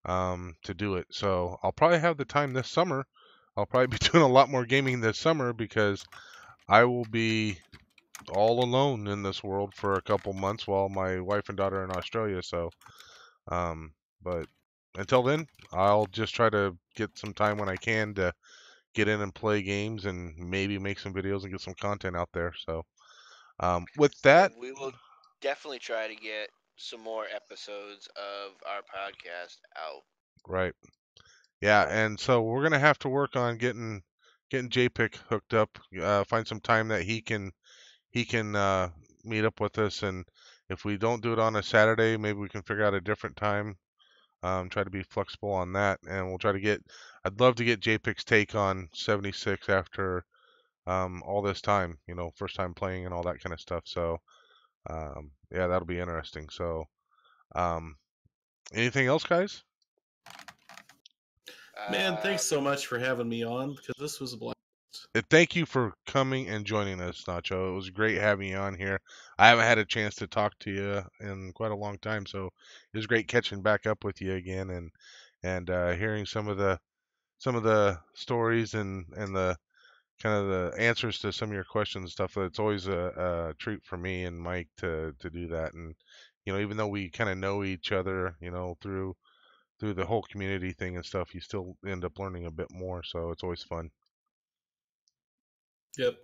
to do it. So I'll probably have the time this summer. I'll probably be doing a lot more gaming this summer because I will be all alone in this world for a couple months while my wife and daughter are in Australia. So, but until then, I'll just try to get some time when I can to get in and play games and maybe make some videos and get some content out there. So, with that, we will definitely try to get some more episodes of our podcast out. Right. Yeah, and so we're gonna have to work on getting JPick hooked up. Find some time that he can meet up with us, and if we don't do it on a Saturday, maybe we can figure out a different time. Try to be flexible on that, and we'll try to get. I'd love to get JPick's take on 76 after all this time. You know, first time playing and all that kind of stuff. So yeah, that'll be interesting. So anything else, guys? Man, thanks so much for having me on because this was a blast. Thank you for coming and joining us, Nacho. It was great having you on here. I haven't had a chance to talk to you in quite a long time, so it was great catching back up with you again and hearing some of the stories and the kind of the answers to some of your questions and stuff. It's always a treat for me and Mike to do that. And you know, even though we kind of know each other, you know, through the whole community thing and stuff, you still end up learning a bit more. So it's always fun. Yep.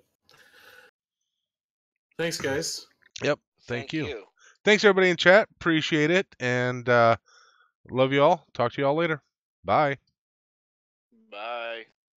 Thanks, guys. Yep. Thank you. Thanks, everybody in chat. Appreciate it. And love you all. Talk to you all later. Bye.